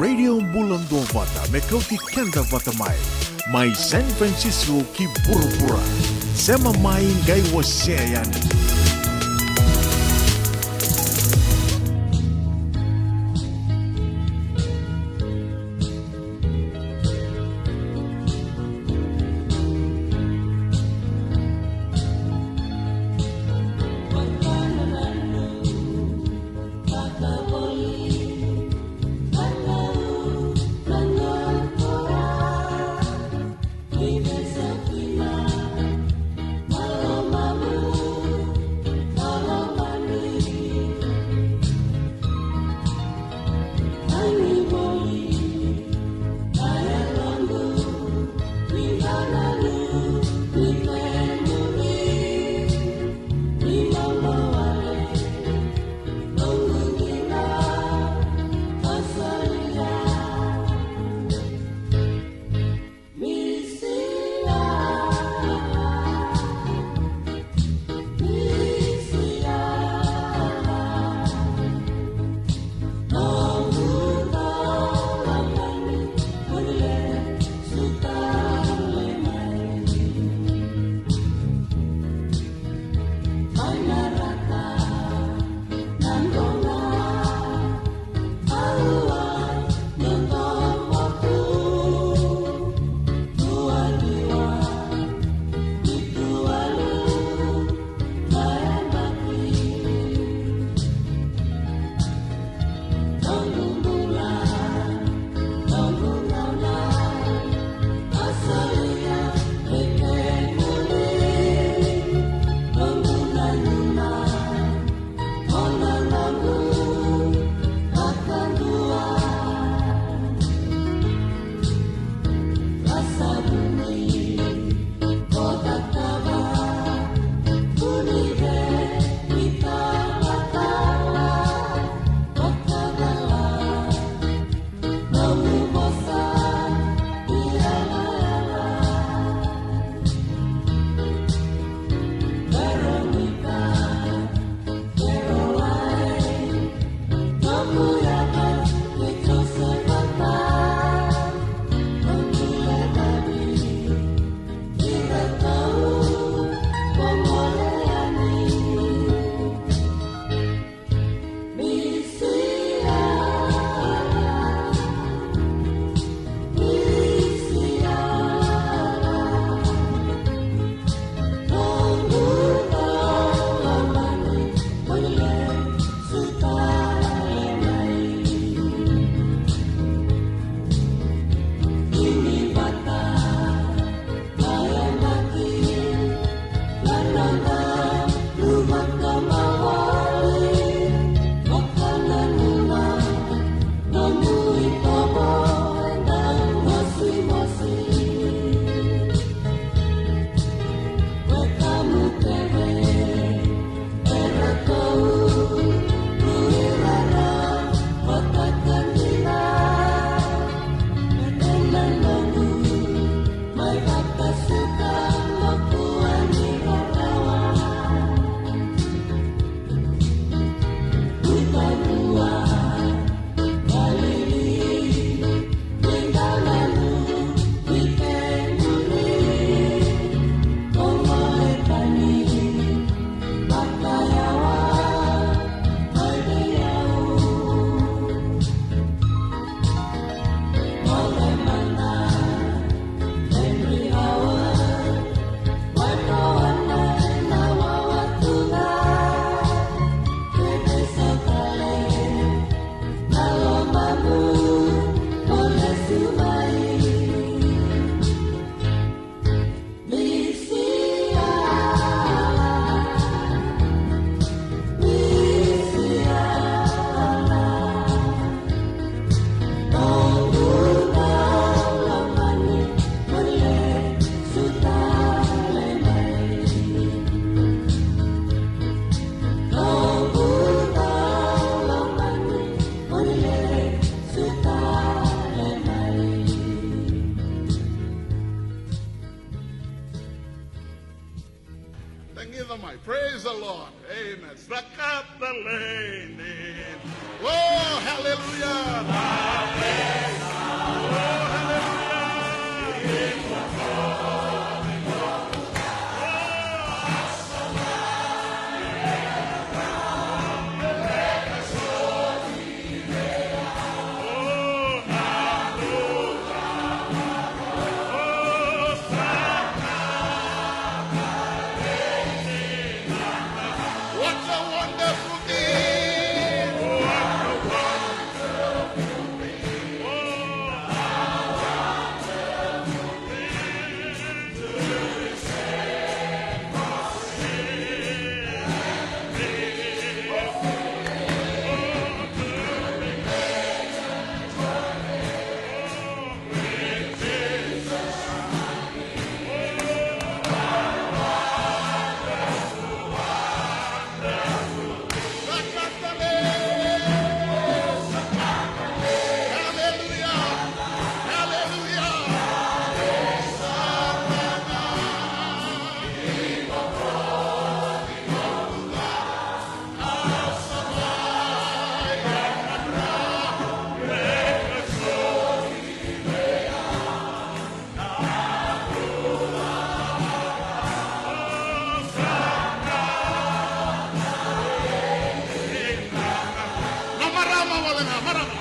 Radio Bulan Dua Vata, Mekauti Kenda Vata Mai San Francisco ki Burupura, Sema Mai Gai Waseayani. the mic. Praise the Lord. Amen. Sakatalene. Oh, hallelujah. Oh,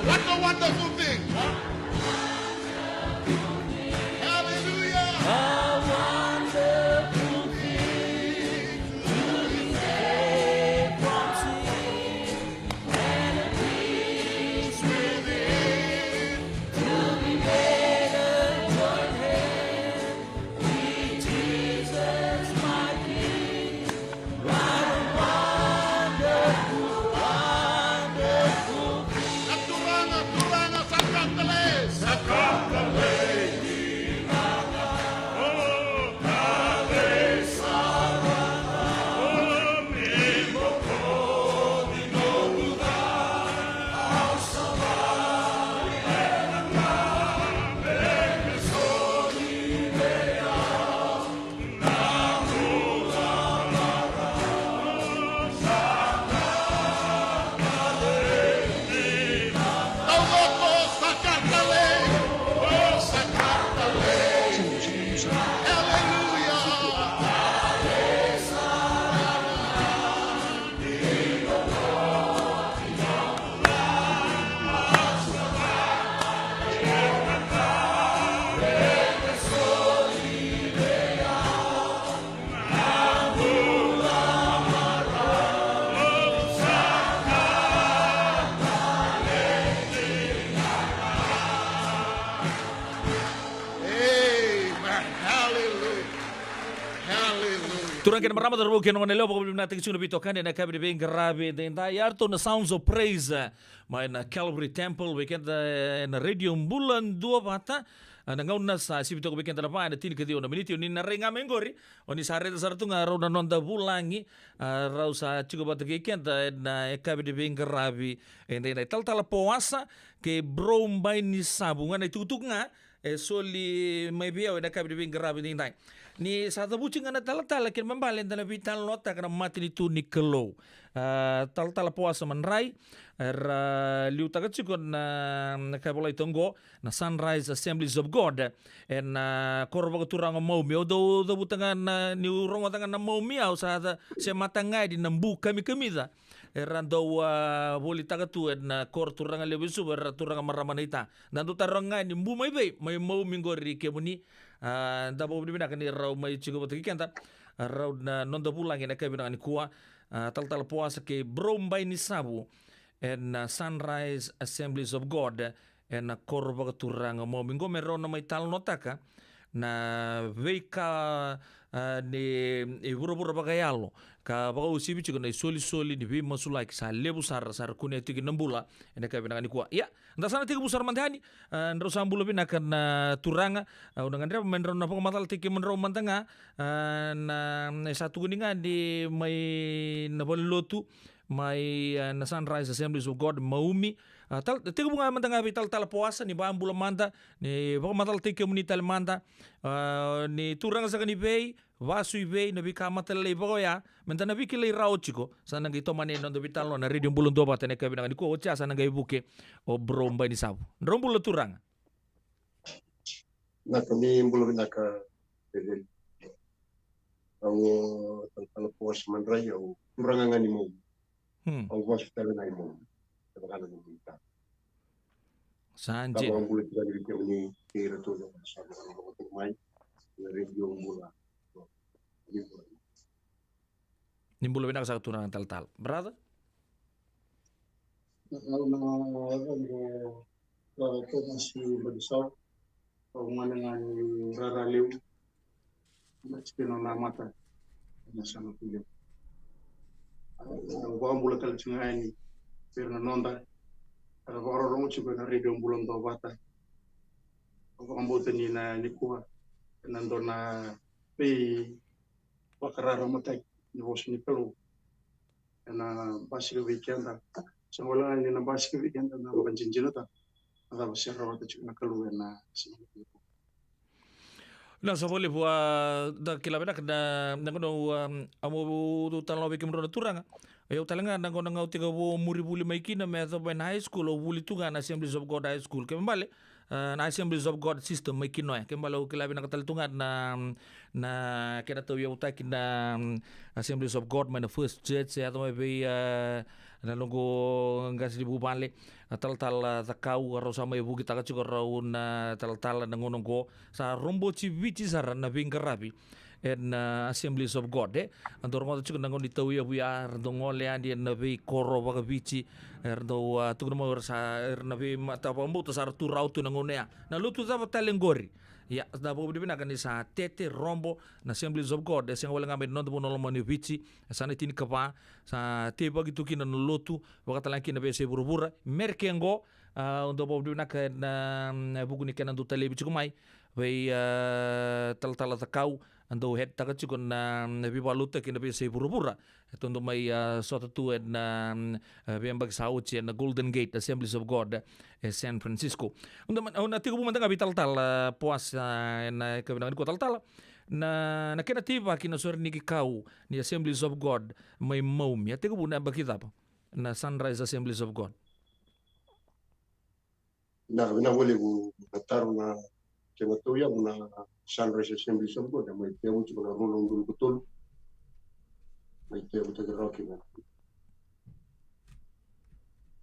what a wonderful thing. Hallelujah. A wonderful thing to be saved from sin and a peace within, to be made a joint hand with Jesus my King. What a wonderful, wonderful Turang kena marama terbuka kena menelo pokok bimna tek sunu bitokan na kabri bem grave denta yarto na Sounds of Praise mai na Calvary Temple weekend na radio bulan dua bata na ngauna sa sibito weekend na pa na tin kedio na miniti ni na renga mengori oni sare sartu ngaro na nonda bulangi rau sa chigo bata weekend na kabri bem grave na tal poasa ke brom bai ni sabunga na tutuk nga soli mai bia na kabri bem grave denta ni satu bucing ana tal kin membalen dana vital nota kana mati ni tu ni kelo tal puasa manrai liu takachikon na kabolai tongo na Sunrise Assemblies of God en korba turang mau mi do butangan ni rongo tangan na mau mi au sa se matangai di nambu kami da rando boli takatu en kor turang lebu su turang maramanita dan tu tarangai ni mbu mai mau mingori kemuni da bo bina kan rau mai chigo botiki kanta rau na nonda pulang ina kabina ni kuwa tal puasa ke brombai ni sabu en Sunrise Assemblies of God en korba turang mo mingo mero na mai tal notaka na veika ni buru bagayalo ka bago sibi chigo na soli ni bi masulai sa lebu sar kunia tigi nambula ina kabina ni kuwa ya nda sana tiga busar mantani ndro sambulo bina kan turanga undangan dia menro na pengamatal tiki menro mantanga na satu kuningan di mai na lotu mai na Sunrise Assemblies of God maumi Tal tiga bunga mantanga bi tal puasa ni ba ambula manta ni ba matal tike muni tal manta ni turang sa kani bei vasu bei na bi kamata le boya mentana bi kile rao chiko sana ngi to mane no bi tal no na radio bulun do batene ka binanga ni ko cha sana ngai buke o bromba ni sabu rombula turang na kami belum nak jadi ang tentang puas mandrai au turangan ni mo au hospital na mo tabakan ni kita Sanjit. Kalau boleh kita diri kami kira tu sama orang mai radio mula. Nimbulo binak sa turang tal brother Kalau na masih bersau mengenai rara liu macam na mata sama pilih. Gua mulai kalau cuma ini karena nonda kalau orang cuma na radio bulan dua bata. Gua ambil ni na nikua nando na pe wakarara mata ni bos ni pelu na basik weekend semula ni na basik weekend na banjin jinata ada basir rawat cuma keluar na na sa vole bua da kilabena na ngono amo tu talo be kimro turanga eu talanga na ngono ngau tiga bo muri buli maikina me so ben high school o buli tunga na Assemblies of God high school kembale na Assemblies of God system maikino ya kembale o kilabena katal tunga na kena to eu taki na Assemblies of God na first church ya to be na longo ngas di bubale tal takau ro sama ibu kita ka chuko ro na tal na ngono go sa rombo chi vichi sara na bingarabi en Assemblies of God andor mo chuko na ngono tau ya buya ndo le andi na be koro ba vichi erdo tu mo sa na be mata pambu to sar tu rautu na ngono ya na lutu za talengori ya da bo bina kan sa tete rombo na Assemblies of God sen wala ngambe non no mani vici sana tini kapa sa te bagi tu kina no lotu wakata lan kina be se burubura merkengo undo bo bina kan buku ni kan do telebi mai vai tal takau ando het taka chikon na bi baluta kina be se burubura tondo mai sota tu na bembag sauchi na Golden Gate Assemblies of God San Francisco na tigo bumanda ngabi tal puas na kabinangan ko tal na kena tiba kina sor ni kau ni Assemblies of God may maum ya tigo buna bakita pa na Sunrise Assemblies of God na boleh bu taruh na kena tu ya na Sunrise Assemblies of God mai teu cuma na rolong betul mai teu betul rocky na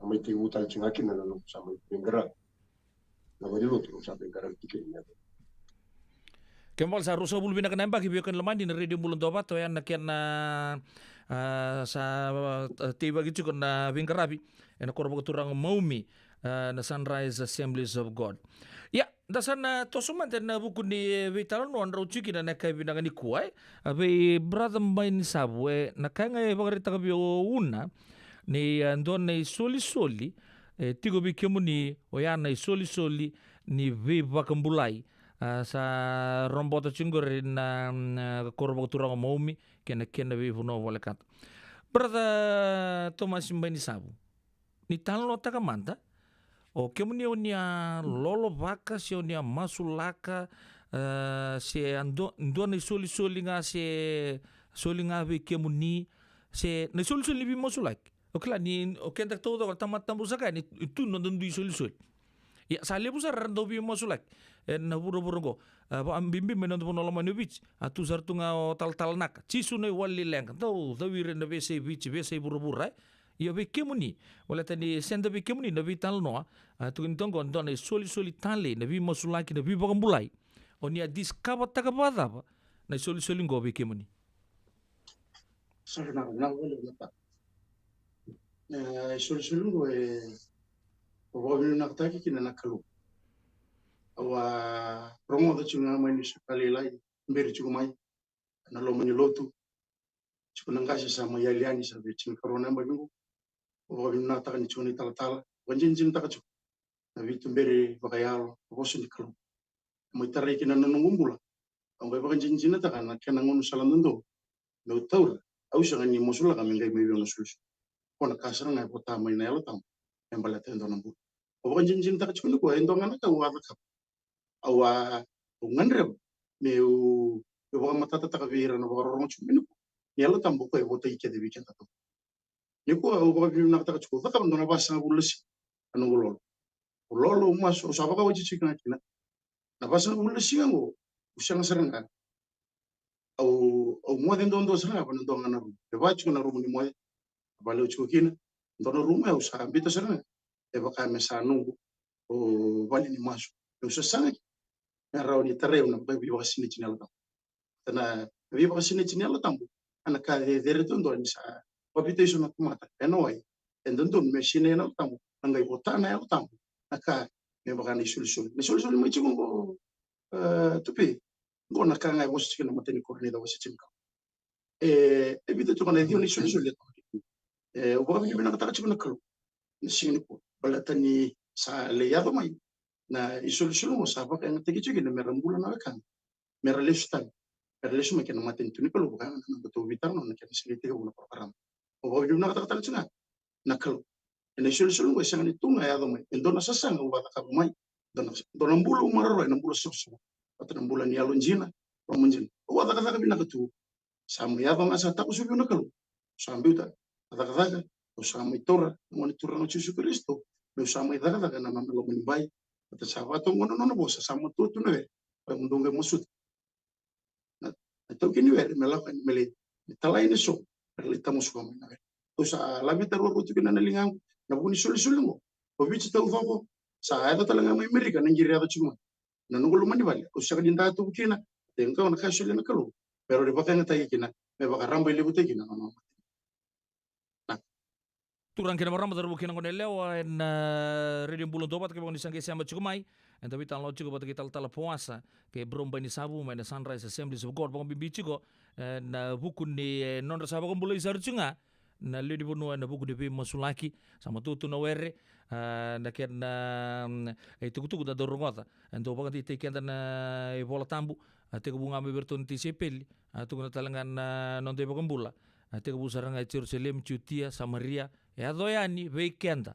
mai teu tal chingakin na lo sama penggerak na bari lo tu sama penggerak tiketnya Kembal sa rusa bulu bina kanamba ki biyokan lamandi na radio bulun doba to yan nakian na sa tiba gitu kon na bingkarabi na korbo turang maumi na Sunrise Assemblies of God. Ya, dasan na tosuman na buku ni vitalon no andro chiki na nakai binanga ni kuai. Abe brother main sabu na kanga e bagarita ka biyo una ni andon na soli tigo bi kemuni o yan na soli ni viva kambulai. Sa romboto chingor na korbo turang maumi kena vi vuno volekat. Brother Thomas Mbani sabu. Ni tanlo taka manta. O kemuni onia lolo vaca se onia masulaka se ando na soli nga se soli nga vi kemuni se na soli vi masulak. O kla ni o kenda todo tamat tambusaka ni tu no dundu soli. Ya sale busar rando bi masulak na buru go ambimbi menon puno lama ni beach atu sartunga o tal nak cisu ne wali leng tau dawire na bese beach bese buru ya be kemuni wala tani senda be kemuni na vital no tu ntongo ndone soli tale na bi masulaki na bi bagambulai onia discover takabada na soli ngo be kemuni sana na wala nata soli ngo Wabilu nakataki kina nakalu. Awa promo da chunga mai ni sekali lai mberi chumai na lo lotu. Chukuna ngasi sama yaliani sa bechin corona mbingu. Wabilu nakataki ni chuni tala wanjin takachu. Na vitu mberi bakayalo bosu ni kalu. Mai tarai kina nanungumbula. Ambai bakanjin nataka na kena ngonu salandundo. No taura. Au sanga ni mosula kami ngai mai biona sulus. Kona kasara ngai pota mai na yalo tam. yang bala tendo nambu o ba jinjin ta chukun ko endo ngana ka wa ka awa ngandre me u ba mata ta ka vira no ba ron chukun ko yalo tambu ko e bota ike de weekend to ni ko o ba bi na ta chukun ka ndo na ba sa bulsi anu lolo lolo mas o sa ba ka waji chikana kina na ba sa bulsi ngo usang seranga au mo den don do seranga ba ndo ngana ru e ba chukun na ru ni mo ba lo chukina ndo no ru me o sa ambito seranga e ba ka me sa nungu o vale ni maso eu sa sanga na rauni tareu na ba bi ba sini chinelo tana bi ba sini chinelo tambu ana ka de retundo ni sa papito iso na kumata enoi endondo me sine na tambu ngai botana ya tambu aka me ba ni solution me chingo tupi ngona ka ngai mo sikina mateni ko ni da wasi chinka evita to kana dio ni solution le o ba bi na ka chikuna kalu ni sini ko balatani sa le yado mai na isolution mo sa ba kan tegi chiki na merambula na kan meralestan meralesu me kan maten tuni kalau bukan na to vitar no na kan sini tega una program o ba bi na ka china na kalu na isolution mo sa ni tunga yado mai endona sasanga o ba ka mai dona mbulu mararo na mbulu soso atana mbula ni alonjina romunjin o ba ka bi na ka tu samu yado ngasa ta usubi na kalu sambuta ataka o samu itora mo ni turano Yesu Kristo me samu idaka na mama lo mbai ata sabato ngono no bosa samu tutu ne pa mundonge musut na to kini we me la mele talai ni so le tamos ko na o sa la vita ro tu kina na lingang na buni sulu mo o bichi to fo sa ata talanga mai Amerika na ngiria to chuma na ngolo mani bale o sa dinda to kina tenga na ka sulu na kalu pero de bakanga ta kina me baka rambo ile bute kina no Turang kena marama daru kena ngone lewa en radio bulon dobat ke bangni sangke sama cukumai en tapi tan lo cukup kita tala puasa ke bromba ni sabu main Sunrise Assembly of God bang bibici ko na buku ni non rasa bang bulai saru cunga na lidi bunu na buku di masulaki sama tutu na were na ken itu kutu da dorongota en to bang ti ken na bola tambu ate ko bunga me berton ti sepeli atu na talangan non de bang bula ate ko busaranga Jerusalem Jutia Samaria ya doyani weekenda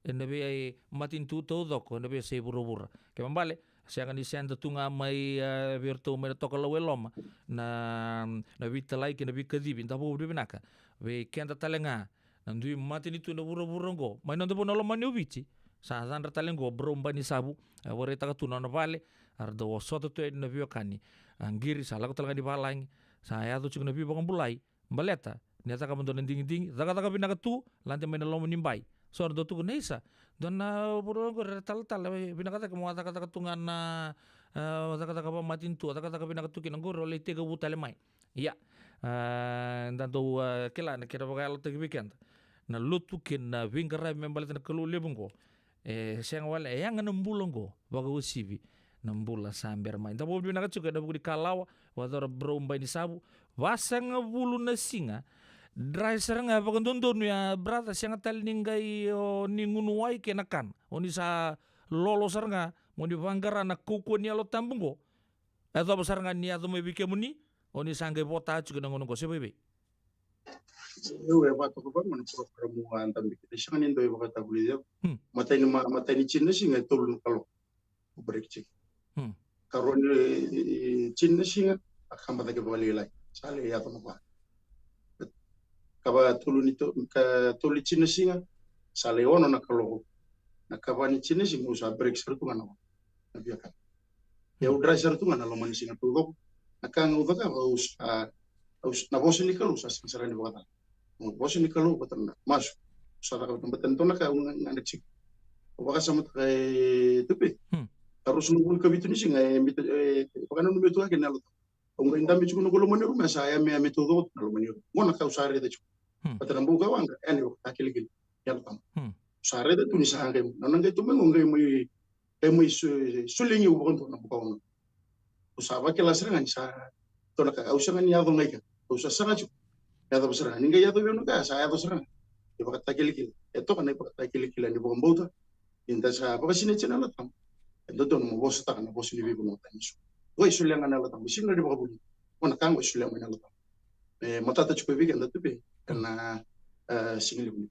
ene be matin tu todo ko ene be se burubura ke mambale sianga ni senda tunga mai virtu me toka laweloma na vita lai ke na bikadibi ndapo binaka weekenda talenga nandu matin itu na burubura ngo mai nando bono lo mani ubici sa sandra talengo bromba ni sabu wore taka tuna na vale ardo soto to na biokani angiri sala ko talanga di balang saya tu cuma nabi bang bulai baleta niata ka mendon ding taka binaka tu lantai main lo menimbai so ardo tu nesa dona buru ko tal binaka ka mo taka tungan na taka matin tu taka binaka tu kinanggo role tega butale mai iya dan tu kela na kira bakal tegi weekend na lutu kin na wingara membaleta na kalu lebungko siang wala yang nembulongko baga usibi nambula samber main tapi binaka juga ada buku di kalawa wador bromba ni sabu wasang bulu na singa dry seranga pagandondon ya brata siang tal ninggai ningunuai kenakan oni sa lolo seranga mo di vanggara na kuku ni alo tambungo atau besaranga ni atau me bike muni oni sangge bota juga nangono ko sebebe eu ba to ko man program mo antam bike siang ni ndo ba ta buli mata ni chinna singa tolun kalo break karon chinna singa akamba ta ke bali lai sale ya to ba kaba tulun itu ka tuli chinna singa sale ono na kalo na kaba ni chinna singa usa break sertu ngana na biakan ya udra sertu ngana lo man singa tugo akan udaka us na bosi ni kalu sa sarani bakata mo bosi ni kalu batana mas sa ka batan to na ka ngana chik baka sama kay tupi harus nunggu kabitu ni singa bakana no metu akin nalo onga indambi chuko no kolomani rumah saya me metodo kolomani ngona ka usare de chuko patran buga wanga ene ko takiligil yalla tam usare de tuni sange nanga to mengo ngai muy sulingi ubon to na buga usaba ke lasrengan sa to na ka usangan ya do ngai ka usasanga chuko ya do besar ninga ya do no ka saya do serang e baka takiligil eto kana baka takiligil ni buga mbota inta sa baka sine chena la tam endo don mo bosta kana bosi ni bibo no taniso Oi sulenga na latam singa di bakabuli ona kango sulenga na latam matata chuko weekend tupe kana singili buni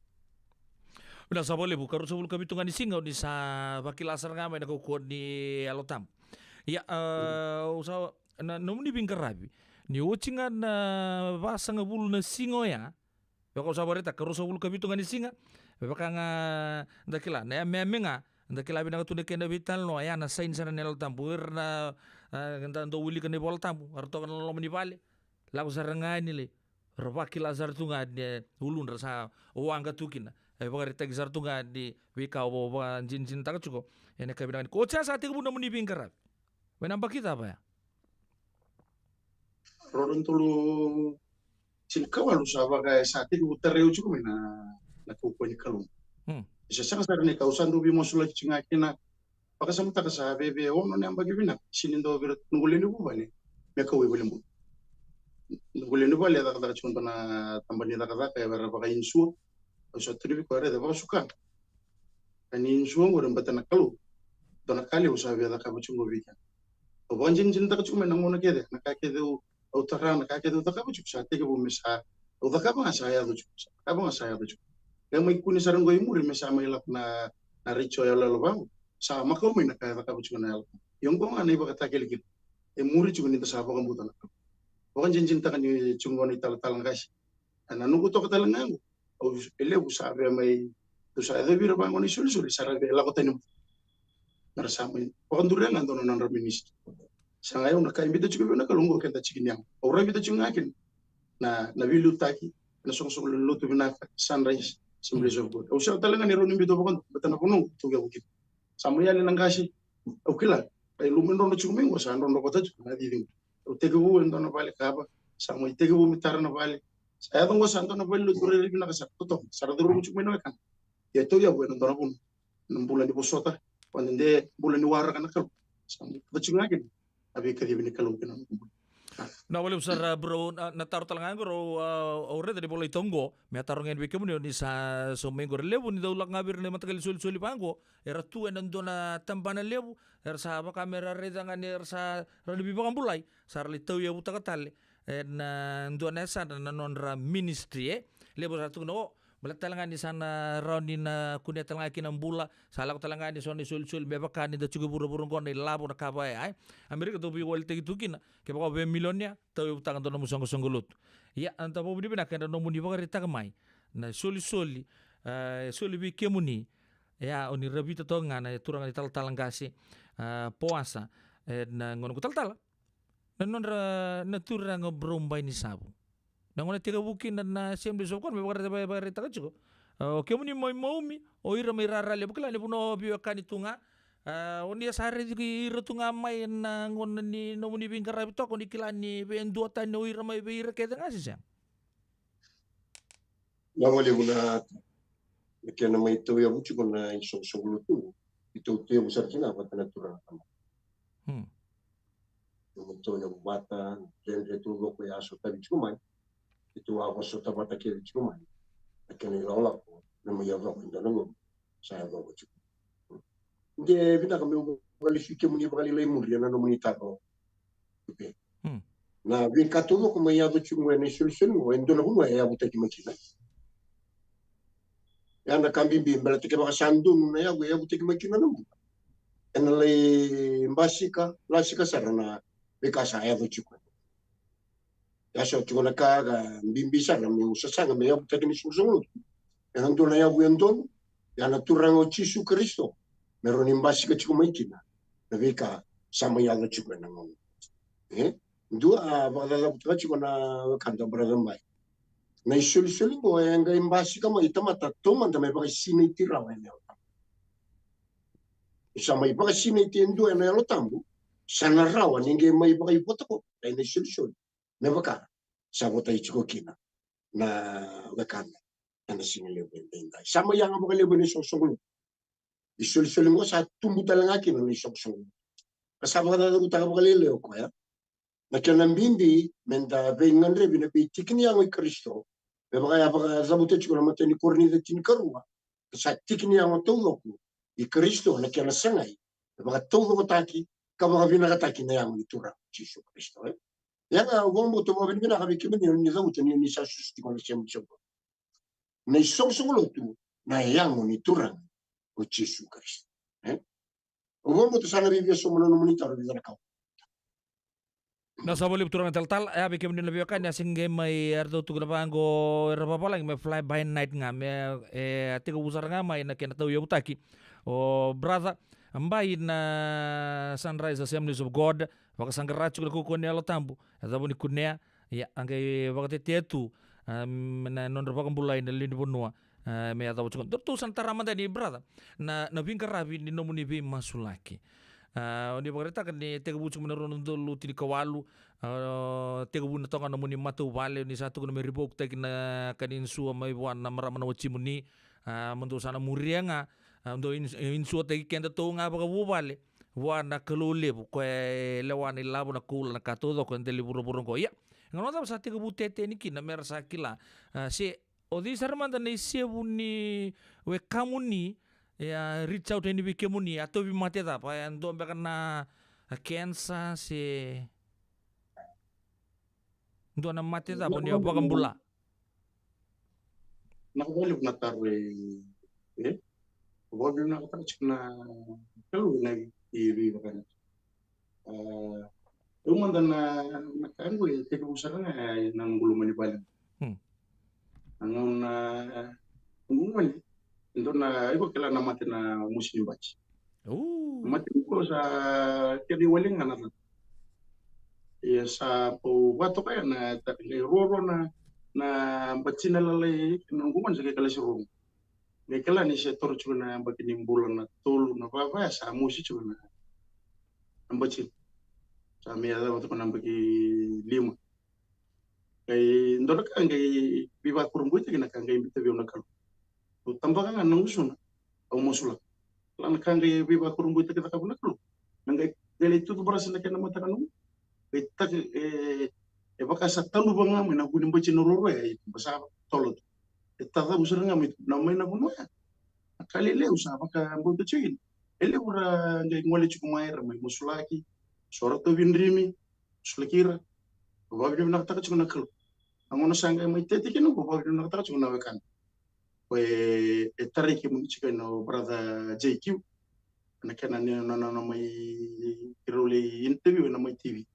Bina sa boleh bu, karu sa bulu kabitungan ni singaw ni sa bakilasar nga may nakukuha ni Alotam. Ya, usa na nomuni bingkarabi. Ni ucingan na basa nga bulu na singaw ya. Baka sa barita karu sa bulu kabitungan ni singa. Baka nga dakila na meme nga dakila bina katune kena vital no ya na sain sana ni Alotam. Buir na ganda ndo uli kan ni Alotam. Arto kan lo manipale. Lagu sarangan ni le. Rabakila zartunga ni ulun rasa uang katukin. Baka ritag zartunga di wika o ba jin taka cuko. Ene kabilang ko cha sa tiga bunda muni bingkarap. Wenamba kita apa ya? Rodon tulu sinkawalu saba kaya sa tiga butareu cuko mena na kuko ni kalung. Isa sanga sa ni kausan dubi mosula cingakina. Paka sama taka sa bebe ono ne ambagi bina sinindo birat nunguleni bu bale. Meka we bale mu. Nunguleni bale taka contoh na tambani taka kaya bara baka insu. Usa tribi ko re baka suka. Ani insu ngorem batana kalu. Dona kali usa bia taka bucungo bika. O bonjin jin taka cuma nangono kede nakake do utara nakake do taka bucuk sa tiga bu misa. O taka ba saya do cuk. Taka ba saya do cuk. Yang mai kuni sarang goi muri mesa mai lap na richo ya lalu bang. Sama kau mai nakaya taka bucuk na yal. Yang kau ngani baka takeli kit. E muri cuk ni tasapa kambutan. Bukan jin taka ni cungo ni tal-talang kasi. Ana nuku to katalangan. O ele usabe mai tu sa de bira bang oni suri sarabe la kota ni narasama bukan durian antono nan raminis sanga yung naka-imbita juga na kalunggo kenta chikinyang ora imbita juga ngakin na nabilu taki na song luto bina sunrise Assemblies of God o siya talaga ni ron imbito bukan batan ako nung tuga bukit sama yali nang kasi o kila ay lumendo no chumeng o sa ron no kota juga na diding o tega bu endo na balik kaba sama itega bu mitara na balik saya tunggu santo na balik luto rin na kasap toto saraduro mo chumeng no kan ya to ya bueno ndo na pun 6 bulan di Posota quando inde bulan ni wara kana kal bacing lagi abi kadi bini kalau kena na wala usar bro na taro talangan bro ore dari boleh tonggo me taro ngen wike mun ni sa so mengo lebu ni daulak ngabir ni matagal suli pango era tu enando na tambana lebu era sa ba kamera redangan era sa rani bibang bulai sarli tau ya buta katale na ndo na sa na nonra ministry lebu satu no Balat talangan di sana round na kunya talangan kinang bula salah ko talangan di soni sul bebaka ni da juga buru-buru kon ni labo na kabay ay Amerika to bi wal tegi tukin ke baka be milionnya taw utangan to na musang songgulut ya anta po bi binaka no muni baka rita kamay na soli bi kemuni ya oni rabita to ngana turang di talang kasi puasa na ngono ko tal na non na turang brombay ni sabu Nangona tiga bukin dan na Assemblies of God me bakar bayar taka cuko. Oke muni maumi o ira mai rara le bukla ni puno biwa kani tunga. Oni sare di ira tunga mai na ngona ni no muni bingkara bito ko ni kilani be endo tan o ira mai be ira keda ngasi siya. Nawali muna kaya na may ito yung ko na isong luto. Ito yung usar sila pati naturang kama. Yung ito yung bata, dahil ito ko yung aso tabi kumay. Itu ako sa tapat kiri cuma, akhirnya lolak, namanya orang itu nunggu, saya bawa cukup. Dia bina kami kali fikir muni kali lain mudi, anak muni tako. Nah, bingkat tu aku maya tu cuma ni solusi, endo nak buat ya buat macam mana? Yang nak kami berarti kita sandung, ya buat macam mana? Yang lain lasika sarana, bekas saya tu cukup. Yaso chukuna kaga bimbisa na mi usasanga me yabu tadi misungsungu yang ndo na yabu yandon yana turango Yesu Kristo meroni mbasi ka chukuma ikina na vika sama yaga chukuna ngon ndua bagala butka chukuna kanda brother mai na isuli ngo yanga mbasi kama itamata toma ndame baka sine tirawa ne sama ibaka sine tiendo na yalo tambu sana rawa ninge mai baka ipotako na isuli Nebaka sabota ichiko kina na wakana na singile bendai sama yang apa kali beni sosong isul ngo sa tumbu talanga kina ni sosong kasama kada utang apa kali leo ko ya na kana mbindi menda bengan re bina bi tikni yang Kristo bebaka ya baka sabota ichiko na mateni korni de tin karua sa tikni yang tolo ku i Kristo na kana sangai bebaka tolo ko taki kabaka bina kataki na yang itura Yesu Kristo Yang gombo to mabin bina kabi kimin ni zawu tani ni sa susti kon sem chobo. Na isong song lotu na yang monitorang o Jesu Kristo. Ubo mo to sana bibia so mo no monitor bibia ka. Na sa boleh turang tal ya bikin din lebih kan ya singge mai ardo tu graba anggo erapa lang mai fly by night nga me tiga busar nga mai na kena tau yobutaki o brother ambai na Sunrise Assemblies of God waka sanggara chukul ko ne alo tambu azabo ni kunea ya angai wakati tetu na non ropa kambulai na lini bonua me azabo chukul tu santara manda ni brother na vingkaravi ni nomuni vi masulaki Oni pagreta kan ni tega bucu meneron dulu tidi kawalu tega buna tonga namuni matu vale ni satu kan meribok tegi na kanin sua mai wan na mara mana waci muni mendo sana murianga ndo insua tegi kenda to nga baka vale wana kelole ko lewani labu na kula na katodo ko ndeli buru ko ya ngono ta sa tega butete ni kina mersa kila se odi sarmanda ni se buni we kamuni ya reach out ini bikin muni atau bimate apa yang do kena cancer si do na mate apa ni apa kambula nak boleh nak taruh boleh nak taruh cina kalau lagi TV kan rumah dan nak kan gue tiga usaha nang belum menibalik nangon ngumani Ito na iba kila na mati na Muslim batch. Mati ko sa kaya waling nga na. Sa po wato kaya na roro na batsi na lalay nungguman sa kaya si roro. May kala ni siya torcho na bakining bulan na tolo na baba sa musi chulo na ang batsi. Sa may ada wato ko na baki lima. Kay ndora ka ngay bibat kurumbuit kaya nakangay bitabiyo na kalo. Tambah kan nang usuna au musula lan kan ge biba kurumbu kita kabuna kru nang gele itu berasa nak nama takanu betak baka sa tanu banga mena kunim bachi nororo ya basa tolot tada usura ngam namai na kuno ya kali le usa baka mboto chin ele ura ngai ngole chukumai ramai musulaki sorato vindrimi sulakira babbi nak taka chukuna kru angono sanga mai tete kinu babbi nak taka chukuna wekan tariki mun chika no brother JQ na kana ni no mai kiruli interview na mai TV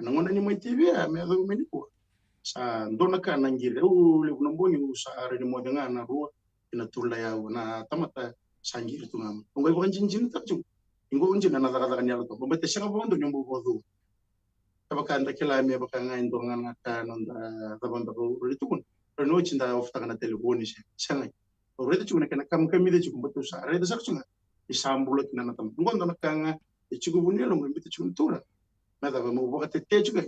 na ngona ni mai TV ya me do meni ko sa ndona kana ngire le kunomboni sa are ni modenga na ruwa ina tulla ya na tamata sangir tu ngam ngai ko jinjin ta chu ingo unjin na daga nyalo to mbete sanga bondo nyombo bodu tabaka anda kila me baka ngai ndonga ngaka nonda tabanda ko ritukun no chinda ofta kana telefoni sanga orede chuna kana kam kamide chukum betu sa rede sak chuna isambula kina na tam ngondo nakanga ichugu bunelo ngambite chun tura nada ba mo bakate te chuga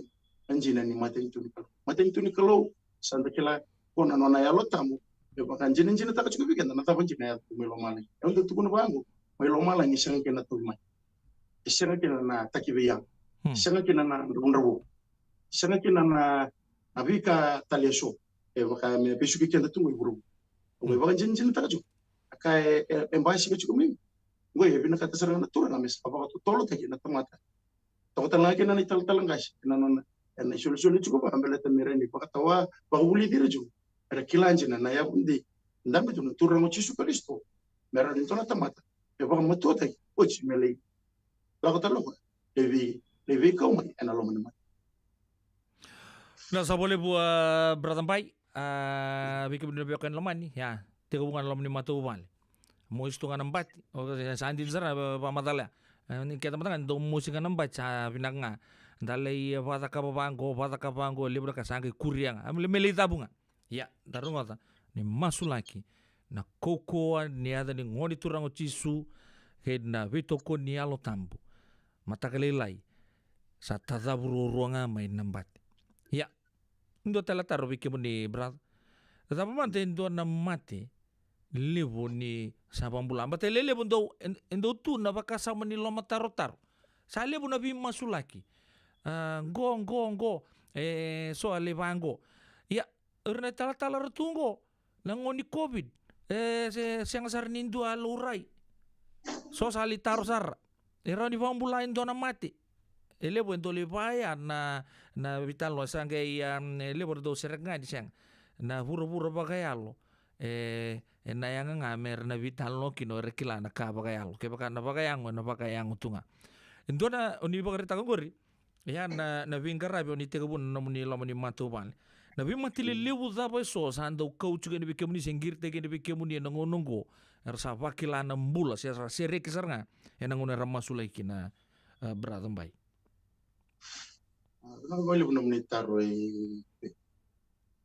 anjina ni maten tuni kalau sanda kila kona nona ya lotamu be bakan jinin jinin ta chugu bigenda na taban jina ya melo mala ndo tukuna bangu melo mala ni sanga kina tulma isanga kina na takibe yang isanga kina na ndundawo isanga kina na abika taliaso baka me pesuki kenda tungu buru ngoi baka jinjin ta ju kai embassy ke chukumi ngoi bina kata sarang na tura na mes apa to tolo ta kina tamata to ta lagi na ital talangas na non na solution chuko ba ambele ta mereni baka tawa ba uli dire ju ada kilanje na ya bundi ndambe tu tura ngo chisu Kristo mera din tona tamata baka mato ta ochi mele la kota lo levi ko mai ana lo mana na sa boleh buat beratampai bikin benda biakan lemah ni ya tiga bunga lemah ni matu bal mau istungan empat sandin sana pamatala ni kita matakan do musikan empat sa pinanga dalai pada kapango libra kasangki kuriang amle melita bunga ya darung ata ni masulaki na koko ni ada ni ngoni turang cisu hedna vitoko ni alo tambu matakalilai sa tadaburu ruanga mai nambat ya ndo tala taro bikin ni berat tetapi mante ndo na mate levo ni sabang bulan bate lele bundo endo tu na baka sama ni loma taro sa levo na bi masulaki go so ale bango ya urna tala retungo langoni covid siang sar nindu alurai so sali taro sar era ni bambula ndo na mate ele bo ndo le baya na vital lo sange ya le bo do seranga di sang na buru bagayalo na yang nga mer na vital no kino rekila na ka bagayalo ke baka na bagayang tunga endo na oni bagarita ko gori yan na vingara bi oni tega bun na muni lamani matubal na bi matili lewu zaba so sando coach ke ni kemuni sengir te ke ni kemuni na ngonongo ersa wakila na mbula se sere kisarnga enanguna ramasula ikina bradam bai na vale buna munitaro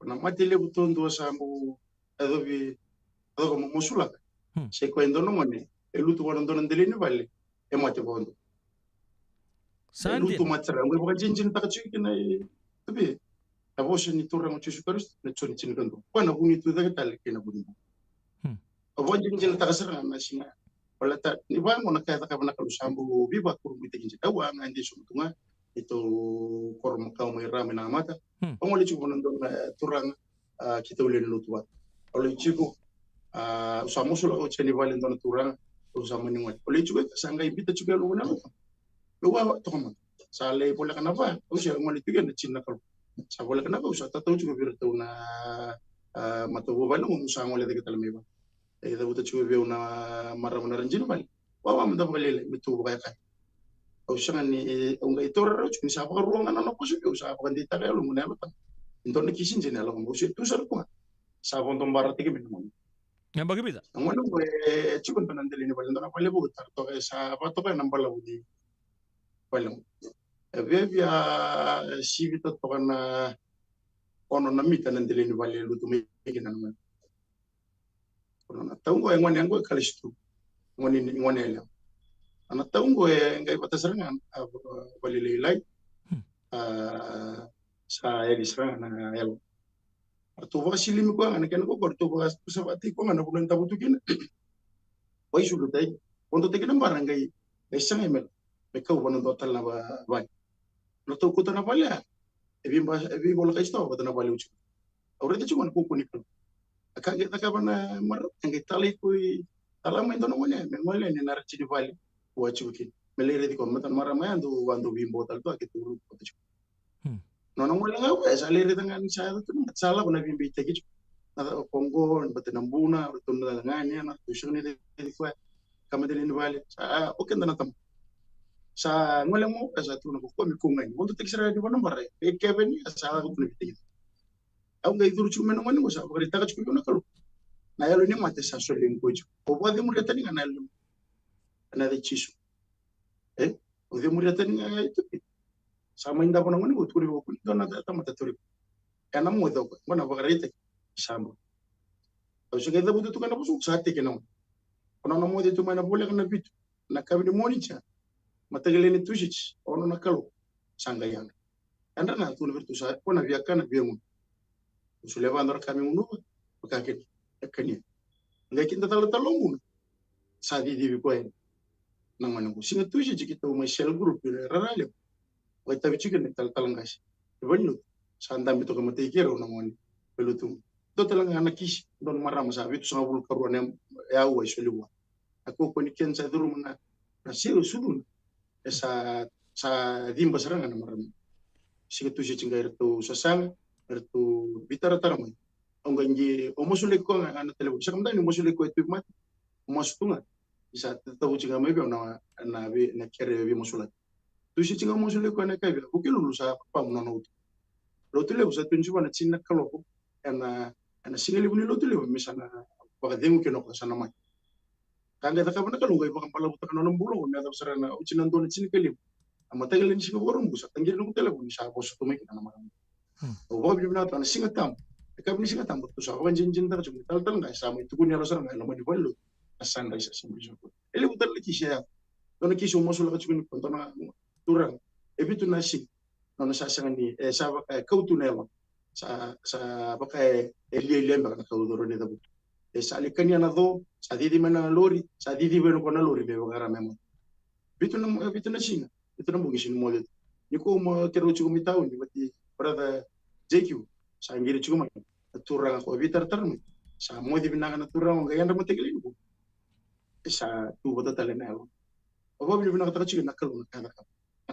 na matili butondo sambu adobe como musula se quando non mone e luto quando non dele ne vale e mate bondo e luto matra ngi boka jinjin ta kachi kina tabe a voce ni torra mo chisu karis ne choni chin kando pana buni tu daga tal kina buni a voce jinjin ta kasara na singa wala ta ni ba mo na kaya ta kabana kalu sambu biba kuru mite jinjin dawa ngandi sumutunga itu kormo kau mai rame na mata pangoli chubo ndo turang kita ulen lutua oleh chico usamos lo cheni vale ndo turang usamos ni ngoi oleh chico sanga ibita chico lo na lo wa to kama sale pola kana ba usia ngoli tiga na chinna kalo sa pola kana ba usa tatu chico virtu na mato vale mo usamo le de tal meba e da buta chico be una marra una ranjino vale wa manda vale mitu ba ka usia ni unga itor chico sa pa ruang na no posi usa pa ndita ka lo mo na lo ta indone kisin jena lo mo usia tu sar ko sa fondom barat ke minum yang bagi bisa ngwana gue chukun panandeli ni balendo na pale bu tar to sa pa to ka nambala budi pale via sivita to kana ono na mita nandeli ni bale lu to mi kina na ono na taungo ngwana ngo kalistu ngwana ele ana taungo ngai patasarangan bale lelai sa elisra na elo tu va silimi ko ana ken ko korto ba sabati ko ana bulan tabu tu kina wai sulu tai untuk tekin barangai esang emel meka ubano total na ba no to kutana pala ebi bola kaisto ba na pala uchu ahorita cuma ko kunikal aka bana mar ngai tali ko talama ndo no mole ni nar chini vale wachu kin melere di ko matan marama ando bimbo tal to akitu ko no wala nga sa lere dengan saya tu salah pun nabi bita gitu na Kongo batinambuna betul na nganya na tuition ni kwa kama din vale sa okay na natam sa ngole mo sa tu na ko mi kungai mo tu tiksara di bona mare e kevin sa ko ni bita au ngai duru chume no mani mo sa ko rita ka chume na kalu na yalo ni mate sa so len ko o bo de mo reta ni na yalo na de chisu o de mo reta ni itu sama inda bona ngoni uturi ko ni dona ta mata turi kana mo do ko bona bagarite sama o se queda butu kana busu sate kena ona no mo de tu mana bole kana bitu na kabini monicha matagele ni tushich ono na kalo sanga yang anda na tu virtu sa bona via kana biengu usu levando kami uno bakake ekani ngai kinta talo talongu sa di ko na mana ko singa tushich kita uma shell group rarale wai tabi chicken tal talangas ibanu sandam itu kamate kero na moni pelutum do talanga nakis don maram sa bitu sa bul karone ya wa sheliwa ako ko ni ken sa duru na siru sudun esa sa dimba seranga na maram sigetu si chingair tu sasang ertu bitara taramai onganji omosule ko na telebu sakam dani omosule ko itu mat mostunga isa tabu chinga mai na kere bi mosulat tu si chinga mosule ko na kai ko kilo sa pa mo na uti lo tule usa tunju na chinna kaloko ana singali buni lo tule misana baka demu ke no sana mai kanga ta kabana kalunga baka pala buta kana nambulo ko na sarana uchinan don chin kelim ama tagalin si ko borom busa tangir no telefon sa ko so tumay kana maram o bo bi na to na singatam kabni singatam to sa ko jinjin ta chung tal ngai sa mai tukun ya sarana no mani ballo asan rai sa simul ko ele buta le kisya don kisyo mosul ka chung ko na turang ebitu nasi no sa sangani sa kautunelo sa baka elie baka kaudoro ne dabu sa likania na do sa didi mana lori sa didi beno kona lori be bagara memo bitu na singa bitu na bugisin mo det niko mo kero chugo mitao ni bati brother JQ sa ngiri chugo ma turang ko bitar tarmi sa mo di binaka na turang ngayanda mo tegelin ko sa tu bota talena o bi binaka ta chugo nakalo nakana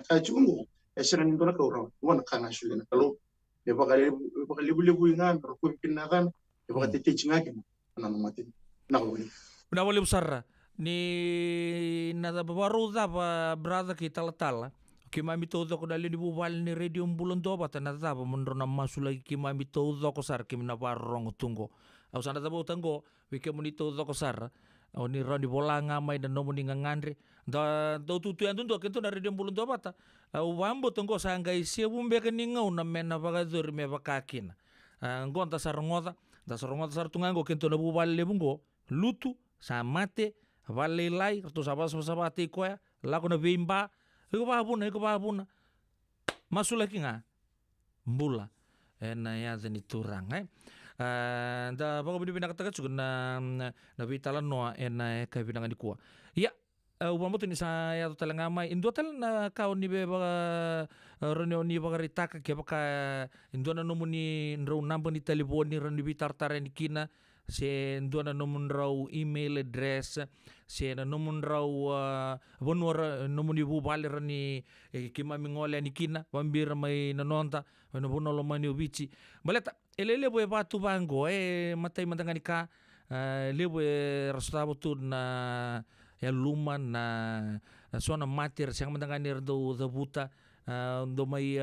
ka chugo mo esera ni dona kaura wana kana shule na kalo e baka lebu nga ko pinagan e baka tete chinga ke mati na wali Na wale usara ni na baru pa brother kita latala. Kimami todo ko dali ni bubal ni radio bulan doba ta na taba munro na masula kimami todo ko sar kim na parong tungo. Au sana tabo tango wike muni todo ko sar. Au ni roni bolanga mai dan nomu ni ngangandre. Da do tutu yang tundu kento na radio bulan doba ta. Au wambo tango sangga isi bumbe ke ni ngau na mena bagadur me bakakin. Ngonta sar ngota da sar ngota sar tungango kento na bubal le bungo lutu sa mate vale lai to sabas te koya lago na vimba iko pa buna masula kinga mbula na ya zeni turang da bago bini binakata juga na vitala noa na ka binangan di kuwa ya ubambo tu ni sa ya to talangamai indo tal na kaon ni be ba ronyo ni ba ritaka ke baka indo na numuni nro namba ni telefon ni ron di bitar ni kina se ndo na nomun raw email address se na nomun raw bonora nomun ibu baler ni kimami ngole ni kina pambira mai nanonta no bonolo mani ubici baleta elele boy batu bango matai mantangani ka lebo rastabo tu na ya luman na sona mater siang mantangani do buta do mai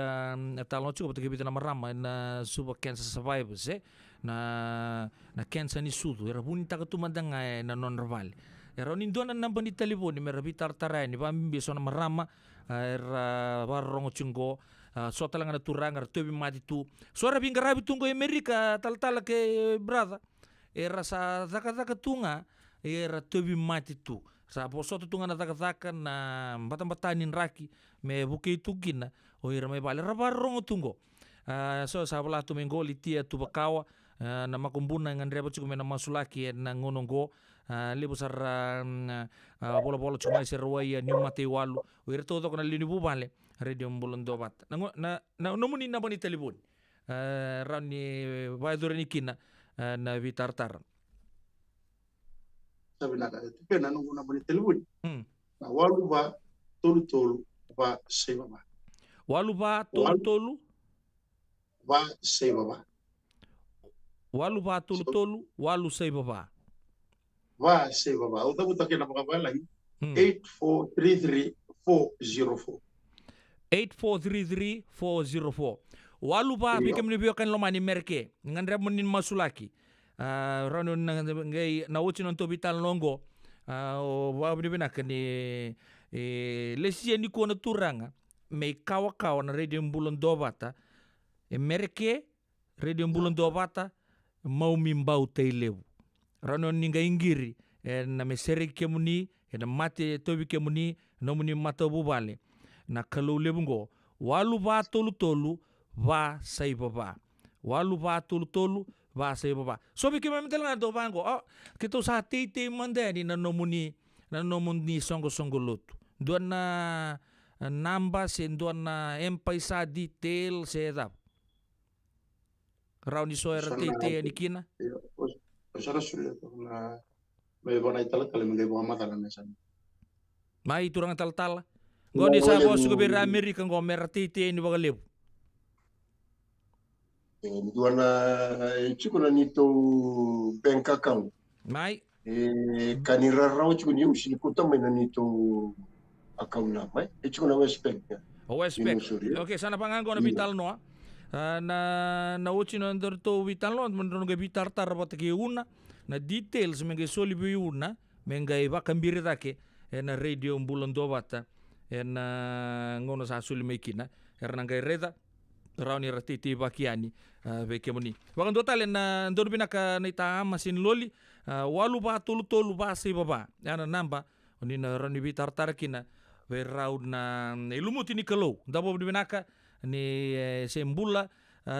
talon chuko pati kibita na marama na suba cancer survivors na cancer ni sudu era bunita ka tumandanga na non revale era nindo na namba ni telefoni mera bitar tarai ni bambi sona marama era warong chungo so talanga na turanga tobi mati tu suara bingarabi tungo Amerika tal ke brother era sa zaka tunga era tobi mati tu sa poso tunga na zaka na batang-batanin raki me buke itu gina o era me bale rabarong tungo so sa bala tu mengoli tia tu bakawa na makumbuna ngan reba cukup mena masulaki na ngonongo libu sar bola cuma serwaya ni mate walu o era todo kana lini bubale radio bulan dobat na nomuni na bani telefon rani vaidore ni kina na vitartar sabi na ka pena nungu na bani telefon na walu ba tolu ba seba ba walu ba tolu ba seba ba walu ba tolu walu seba ba ba seba ba o tabu takena makabala 8433404 8433404 walu ba bikem ni biokan lomani merke ngandre munin masulaki rano ngai na uchi non to vital longo wa bina kani lesia ni ko na turanga me kawa na radio bulan dobata merke radio bulan dobata mau mimbau teilebu rano ninga ingiri na meseri kemuni na mate tobi kemuni no muni mata bubale na kalau lebungo walu ba tolu va sai baba walu ba tolu va sai baba so bi kema metel na do bango kito sa tete mandani na nomuni songo lutu do na namba sen do na empaisa detail se da rauni so era tete ni kina Sara sulit na may bonay talat kali mga mga mata na san mai turang tal ngoni sa bos ko bir Amerika ngo mertite ni bagalib Dua na chuko na nito bank account. Mai. Kanira raw chuko ni usi ko tamay na nito account na mai. Chuko na West Bank. West Bank. Okay, sana pangango na vital no. Na uchi no andor to vital no mandro ga vitar tar batke una na details menge soli bi una menga iba kambiri take na radio bulan dobata ngono sa suli mekina erna ga reda rauni ratiti bakiani veke moni wakan total na ndor binaka nita masin loli walu ba tolu ba si baba ana namba oni na rani bitar tarakina we raud na ilumuti ni kalau dabo binaka ni sembula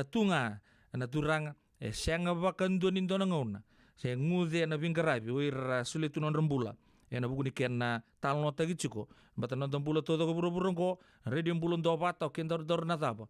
tunga na turanga senga bakan donin donangona se ngude na bingarabi we suletunon rembula na buguni kenna talno tagi chiko bata non tambula todo ko buru ko radio bulun do bata ken dor na taba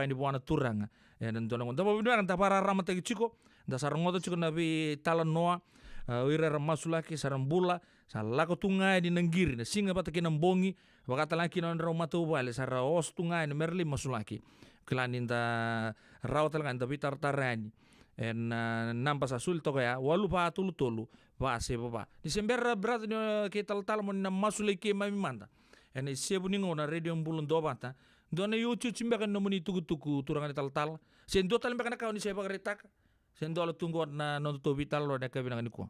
ini buana turanga en donang dabo binang ta para rama tagi chiko da sarangoto chiko na bi talan noa wira masulaki sarambula salako tungai di nanggiri na singa bata kinambongi wakata laki non romatu bale sara os tungai na merli masulaki klanin da raw talaga da bitar tarani En nampa sa sul to kaya walu pa tulu pa se pa. Ni sembera berat ni ke tal mo na masule ke mamimanda. En sebu ni ngona radio bulon do bata. Dona YouTube cimbe kan nomuni tuku turangan tal. Sen do tal mbaka na ni seba retak. Sen do tunggu na non to vital lo na kabina ni ko.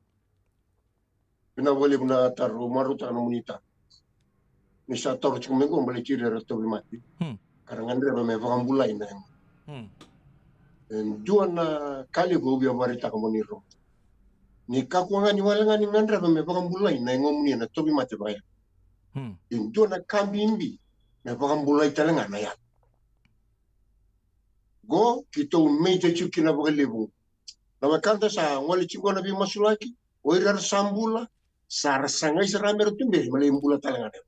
Pina boleh guna taruh maruta nomunita. Ni sa taruh cuma mengo boleh ciri reto mati. Karangan dia me vagambulai na. Juan kali go bia barita kamoni ro. Ni kakuanga ni walanga ni ngandra me vagambulai na ngomni na tobi mate baya. Juan kambi imbi me vagambulai talanga na ya. Go kita meja cukina bagalebu. Na makanta sa ngwali chingona bi masulaki. Oirar sambula sar sangai seramer tumbe malembula talanga na.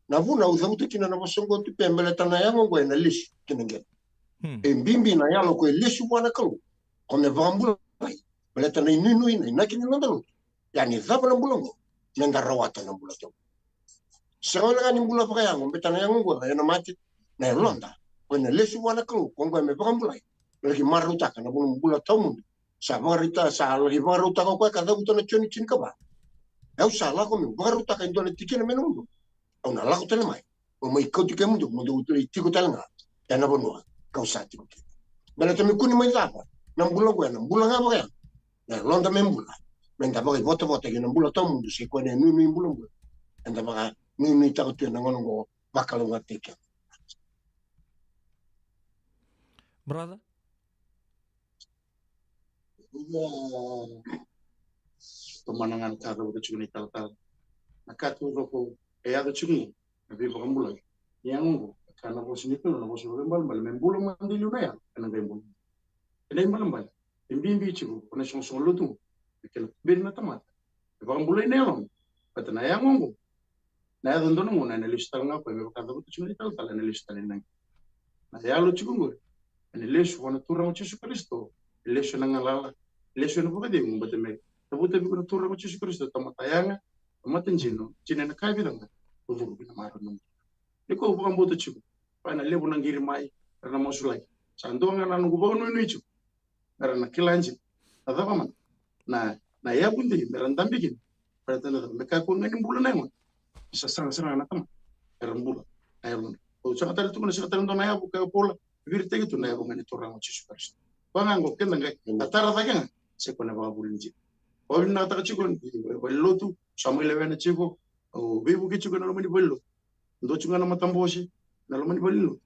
Na vuna uzamutu kina na masongo tu pembele tanayango go na lish kinenge. Mbimbi na yalo ko lish wana kalu. Kone vambula bai. Bele tanai nui na kini nondalu. Yani zapa na bulongo. Nenda rawata na bula to. Sekolah kan bula pakayango betanayango go na mati na londa. Kone lish wana kalu kongo me vambula. Lagi maruta kana bula tamu. Sa marita sa lagi maruta ko kada utana choni chin ka ba. Eu sala ko me maruta ka indone tikina menundo. Ona laku tele mai. O mai kau tike mundu tiko talanga. Ya na bonua. Kau sa tiko tike. Bela temi kuni mai lapa. Nambula gue, nambula ngapa kaya. Na londa membula. Menda bagai voto-voto ke nambula tau mundu. Si kone nui mbula mbula. Enda bagai nui tako tuya nangonongo bakal ngatike. Brother? Pemandangan kado ke cuni tal-tal. Nakatu roko ada cumi, tapi bukan mulai. Yang ungu, karena bos ini tuh, bos itu lembal, membulu mandi lu naya, karena dia membulu. Ini lembal, bimbi ciku, karena song lu tuh, kalau ben mata mata, bukan mulai nelong, kata naya ungu, naya tentu nunggu, naya listal ngapa, mereka kata itu cuma tal, naya listal ini. Naya lu ciku gue, ini lesu, karena turun macam Yesus Kristus, lesu nangalala, lesu nubuka dia ngumbat mereka, tapi karena turun macam Yesus Kristus, tamat tayangnya. Matin jino, jina na kabi danga, uvu bina maro nung. Iko bukan boto chiku, pa na lebu nangiri mai, karena masulai. Santo nga na nungu bukan nui chiku, karena kilanji. Tata paman, na ya bundi, merantam bikin. Pada tanda mereka ko ngani bulan na bisa serang na tama, karena bulan. Ayah bulan. O sa katali tu mana sa katali na ya buka pola, virte gitu na ya bukan itu orang macam super. Pangango kena ngai, atara taga nga, sekona bawa bulan jik. Kalau nak tak cikgu, bello tu, sama level cikgu, bebu ke cikgu nama ni bello, untuk cikgu nama tambosi, nama ni bello.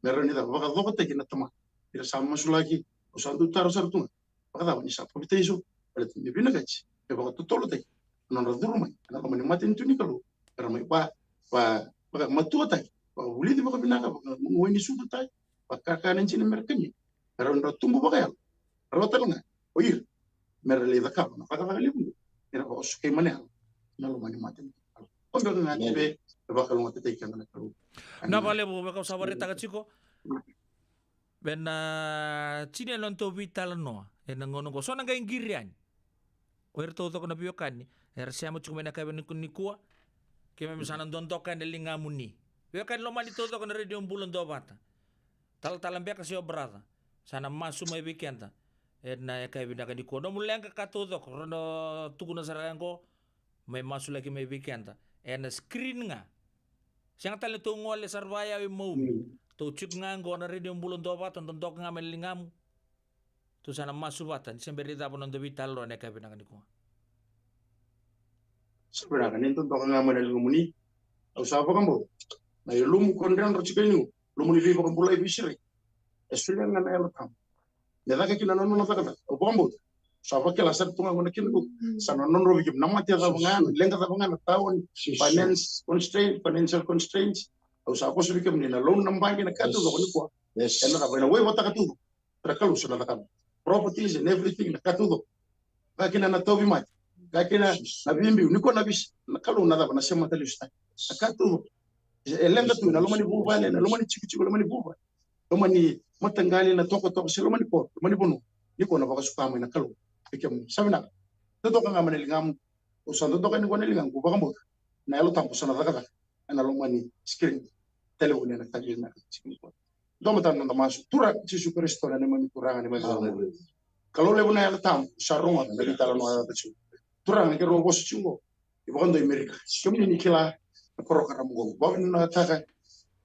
Mereka ni tak, bagai dokter kita teman, kita sama masuk lagi, usaha tu taruh tu, bagai apa ni siapa kita isu, pada tu ni bina gaji, bagai tu tolu tak, non radu rumah, nama ni mati tu ni kalau, kerana bagai matu tak, bagai buli tu bagai bina apa, menguai ni sudah tak, bagai kanan cina mereka ni, kerana tumbuh bagai, kalau terlengah, oir. Mereka kap, nak pakai libu, mereka os kayak mana? Nalu mana mati. Oh betul nanti be, bakal mati tak ikan nak tahu. Na vale bo bakal sabar tak ciko. Ben Cina lonto vital no, ngono ko. So nang kain girian. Oir to ko na biokan ni. Siamo cuma nak kain ni kuah. Kaya misalnya dontokan dari ngamuni. Biokan lo mali to ko na radio bulan do bata. Tal-talan biak kasi obrata. Sana masuk may bikenta. Na kay binaka di ko no mulai ka katodo ko no tukuna sarang ko may masuk lagi may weekend na screen nga siyang tala to ngol sarvaya mo to chuk nga ngo na radio bulon do pa tondok nga melingam to sana masubatan siyempre dapat non do vital ro na kay binaka di ko sebenarnya itu tondok nga melingumuni usapa kambo na lumu kondran ro chikenu lumu ni vivo kambo lai bishiri esulia nga na elokam Nada que kina nono nata kata, o bombo. Sapa kela ser tunga guna kina bu. Sana nono bikim nama tia tabangan, lenga tabangan tahun financial constraints. O sapa su bikim nina loan nambang kina katu do kuni kwa. Yes. Ena ka bena we wata katu. Terkalu sudah takam. Properties and everything na katu do. Kakina na tobi mat. Kakina na bimbi uniko na bis. Nakalu nada bana sema tali usta. Katu do. Lenga tu na lomani buba na lomani chiku lomani buba. Lomani matanggali na toko sila mani bono niko na baka suka na kalu ikem sabi na to ka nga manilingam usan to ka ni ko nilingam ko baka mo na elo tampo sana daga na lo mani screen telephone na tagil na screen ko do matan na masu tura ci Yesus Kristo na mani turanga ni mani Kalau lebu na tam sarunga na kita no ada tu. Turang ke robo chungo. Ibu do Amerika. Kami ni kila program go. Bawa na taka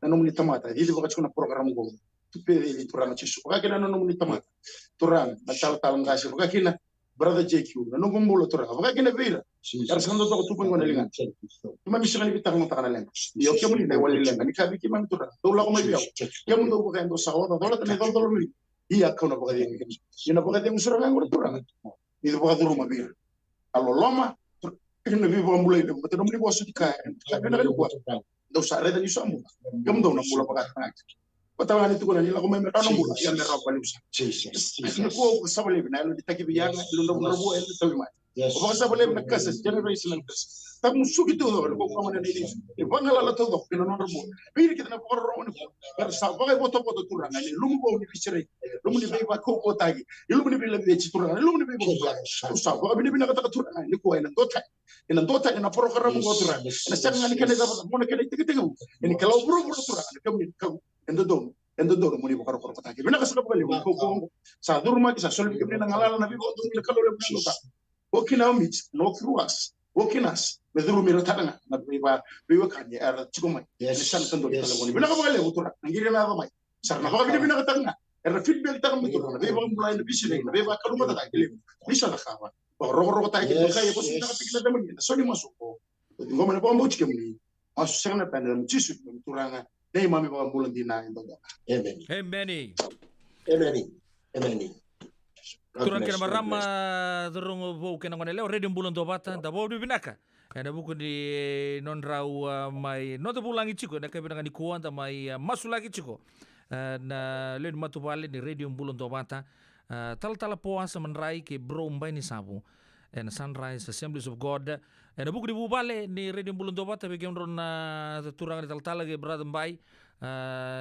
na nomni tamata. Jadi bawa chuna program go. Tu pede di turang chisu. Bawa kena na nomni tamata. Turang na tal ngasi. Bawa kena brother JQ. Na nombo mulo turang. Bawa kena beira. Kar sando to tu pengon lingan. Cuma bisa kan kita ngomong tangan leng. Yo kemu ni wali leng. Ni kabi kiman turang. Tuh lagu mai biau. Kemu do bukan do sahota. Dola tane dol ni. Iya kau na baga yang ini. Ina baga yang surang ngor turang. Itu baga tu rumah bir. Kalau lama kena bi baga mulai dem. Betul mulai bos dikaya. Tapi nak buat. Do sare dan isu amu. Kamu do na mula baga tang. Patawan itu kan ni lagu mai merano mula. Yang merah balik usah. Ini ko sabale bina. Lalu ditaki biang. Lalu nabo el tahu mai. Baga sabale bina kasas. Generation kasas. Tak musuh gitu loh. Kalau kamu ada ini. Ibu ngalah tu dok. Kena nabo. Bir kita nak orang ni. Kalau baga foto turang. Ini lumbo ni bicara. Lumu ni beba koko tagi. Lumu ni bela beci turang. Lumu ni beba koko. Usah. Baga bini bina kata turang. Ini kuai nan dota. Ini dota ini program mo turang. Ini sangat ni kena dapat. Mo nak kena tiga. Ini kalau buru turang. Kamu endo do mo ni bokaro ko tagi. Bina kasala bali koko. Sa durma kisa solvi ke bina ngalala na bibo tu ni kalau le bina. Okina mit no kruas. Okinas. Meduru mira tadanga na beba kan ya ara chikomai. Ni san kando ni kalau bina ka bali turang. Ngiri na ba mai. Sarna baga bina katanga. Era feedback tak betul. Nabi bang mulai lebih sini. Nabi bang kalau mata tak kirim. Bisa tak kawan. Rogo tak kirim. Kaya bos kita pikir ada mana. So ni masuk. Tunggu mana bang bocik kemuni. Masuk sangat pandai. Cisu turangan. Nih mami bang bulan dina itu. Amen. Turang kena marama dorong bau kena ngone leo radio bulan dobata. Da bau di binaka. Ada buku di non rau mai. Non bulan iciko. Nak kena ngani kuan ta mai masuk lagi ciko. Na len matu bale ni radio bulan dobata tal puasa menrai ke bromba ni sabu and Sunrise Assemblies of God and buku di bubale ni radio bulan dobata be kemron na turang ni tal ke brother bai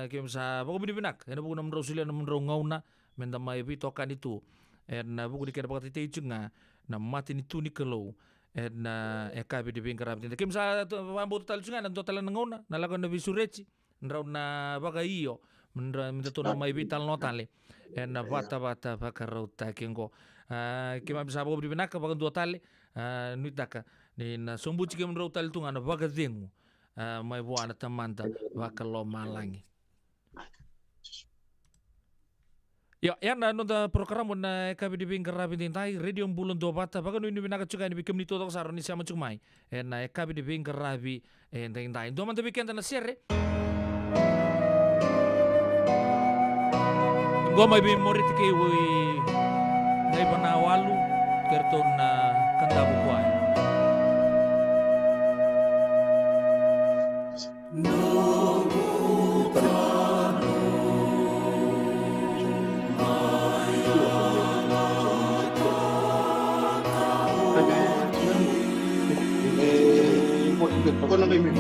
kem sa buku bini binak and buku nam rosulia nam ngauna menda mai bitokan itu and buku di kena bakati tejunga na mati ni tuni kelo and eka be di bingkarab ni kem sa ambo tal junga na total ngauna na lagon na bisureci ndraw na baga iyo minta tu nama vital notale en bata bakarauta kengo kima bisa bawa di benaka bagan dua tali nuitaka ni na sombuci kema rautal tu ngana baga dengu mai buana tamanta bakalo malangi ya na nonta program na kabi di bingkarabi tintai radio bulan dua bata bagan nu benaka cukai ni bikem ni totok saroni sama cumai en na kabi di bingkarabi en tintai dua manta biken na sere Gua may bimorit kay ngay panawalu kerton na kanta bukuan. Ako na kayo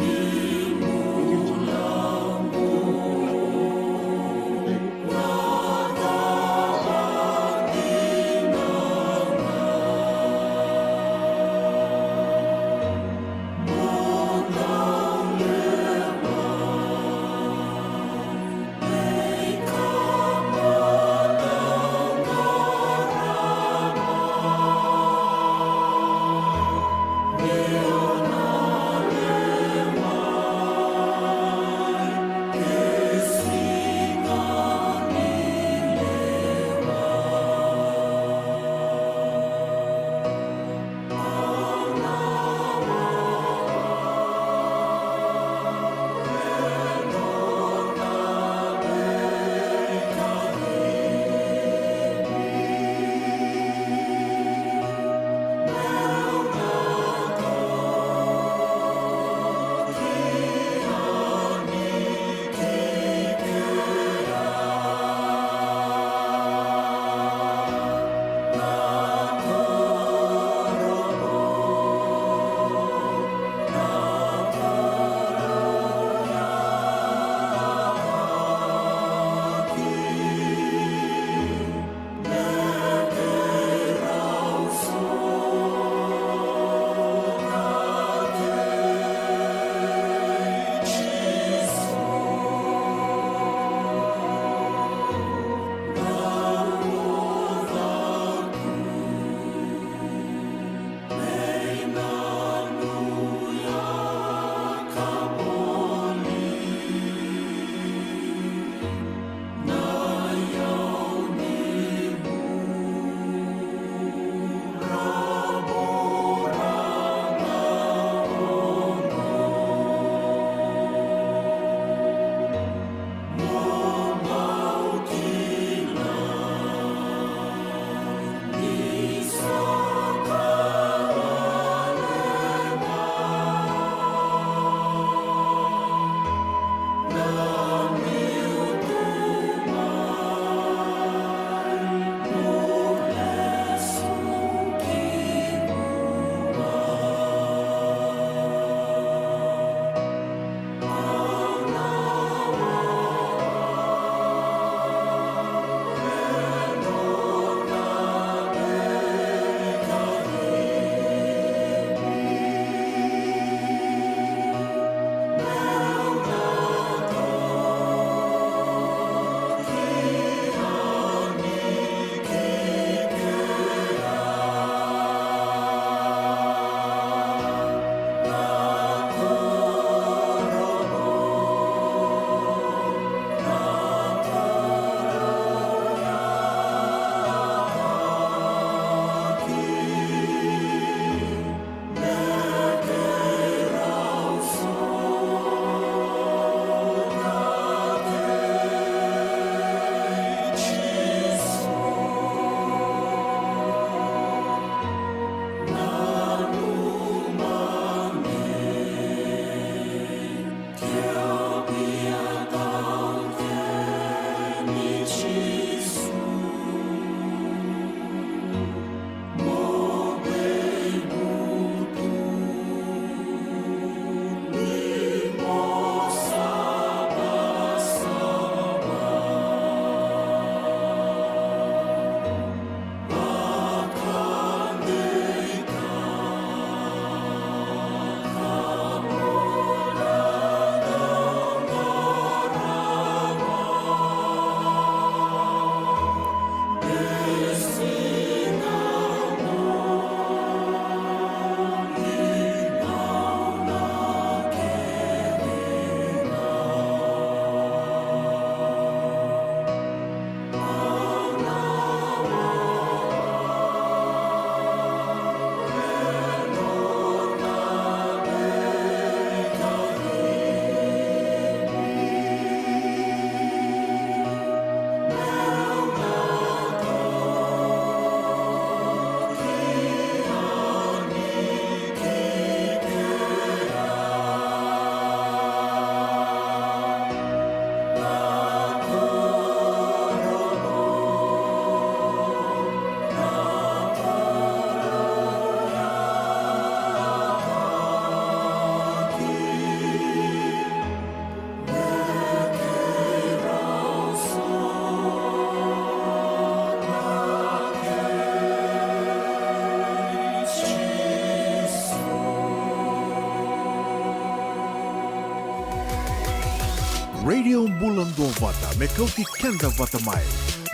bulan 2 vata me kau ti kenda vata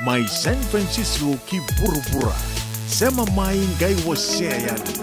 mai San Francisco ki burubura sema mai ngai wasea yani.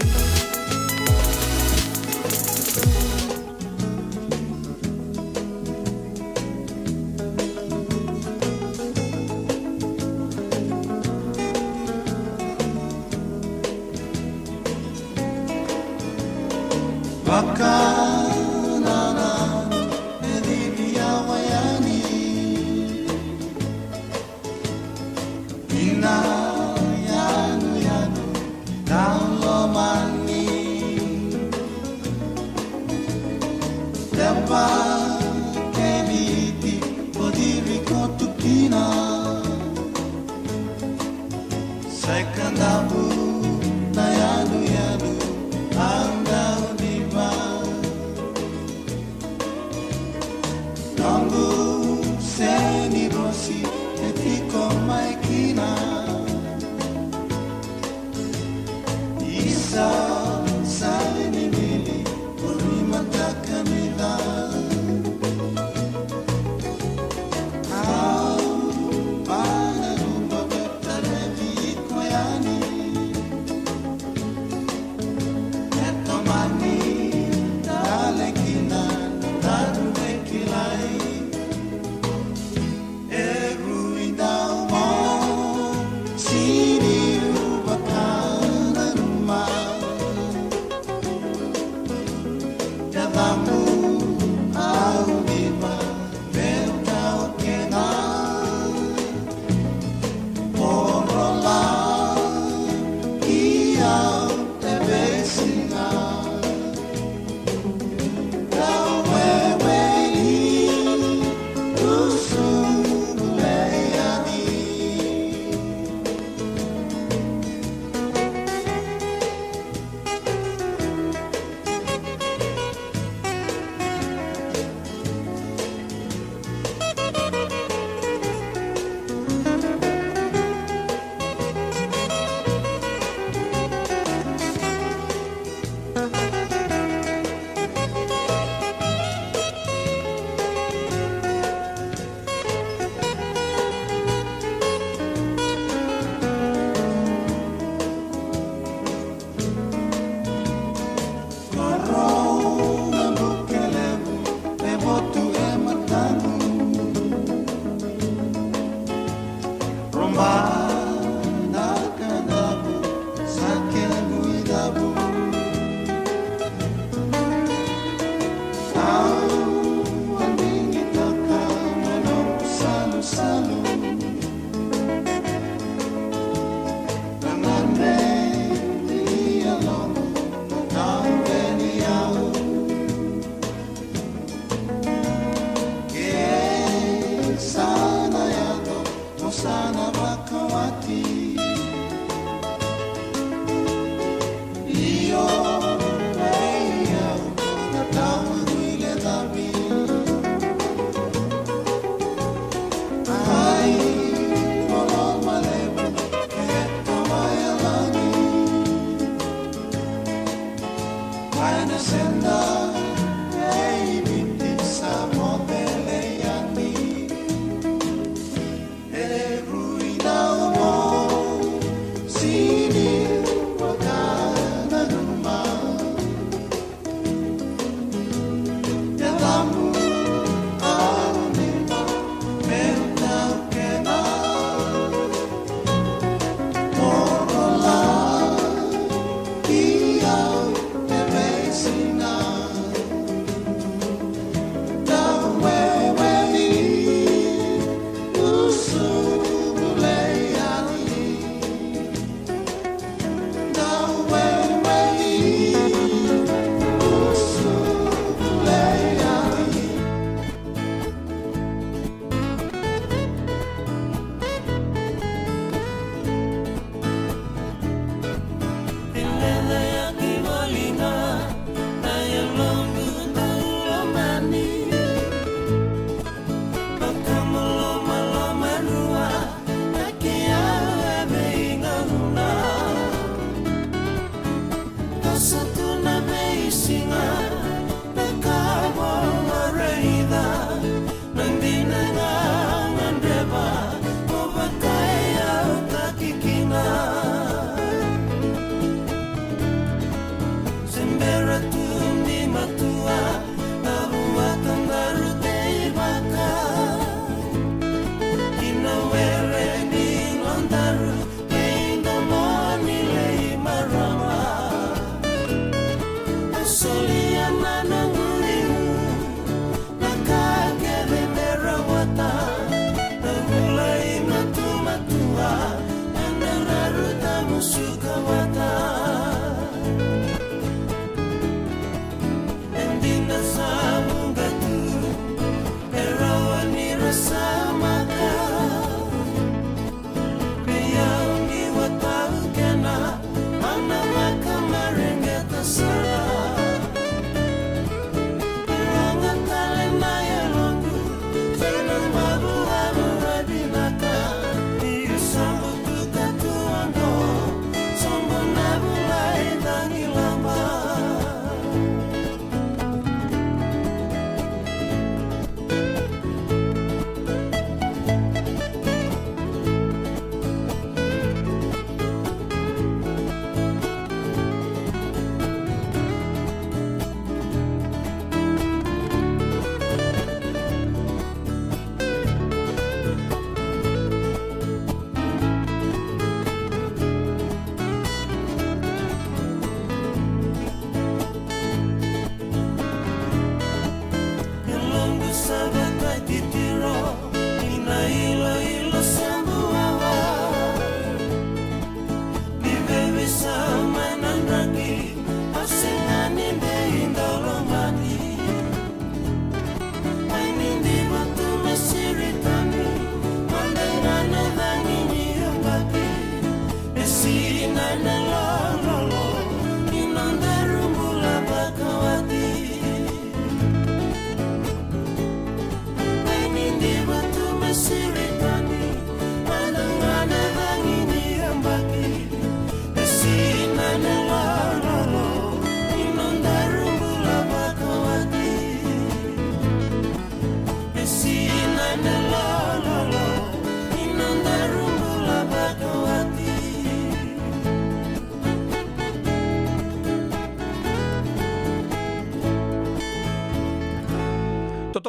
Ai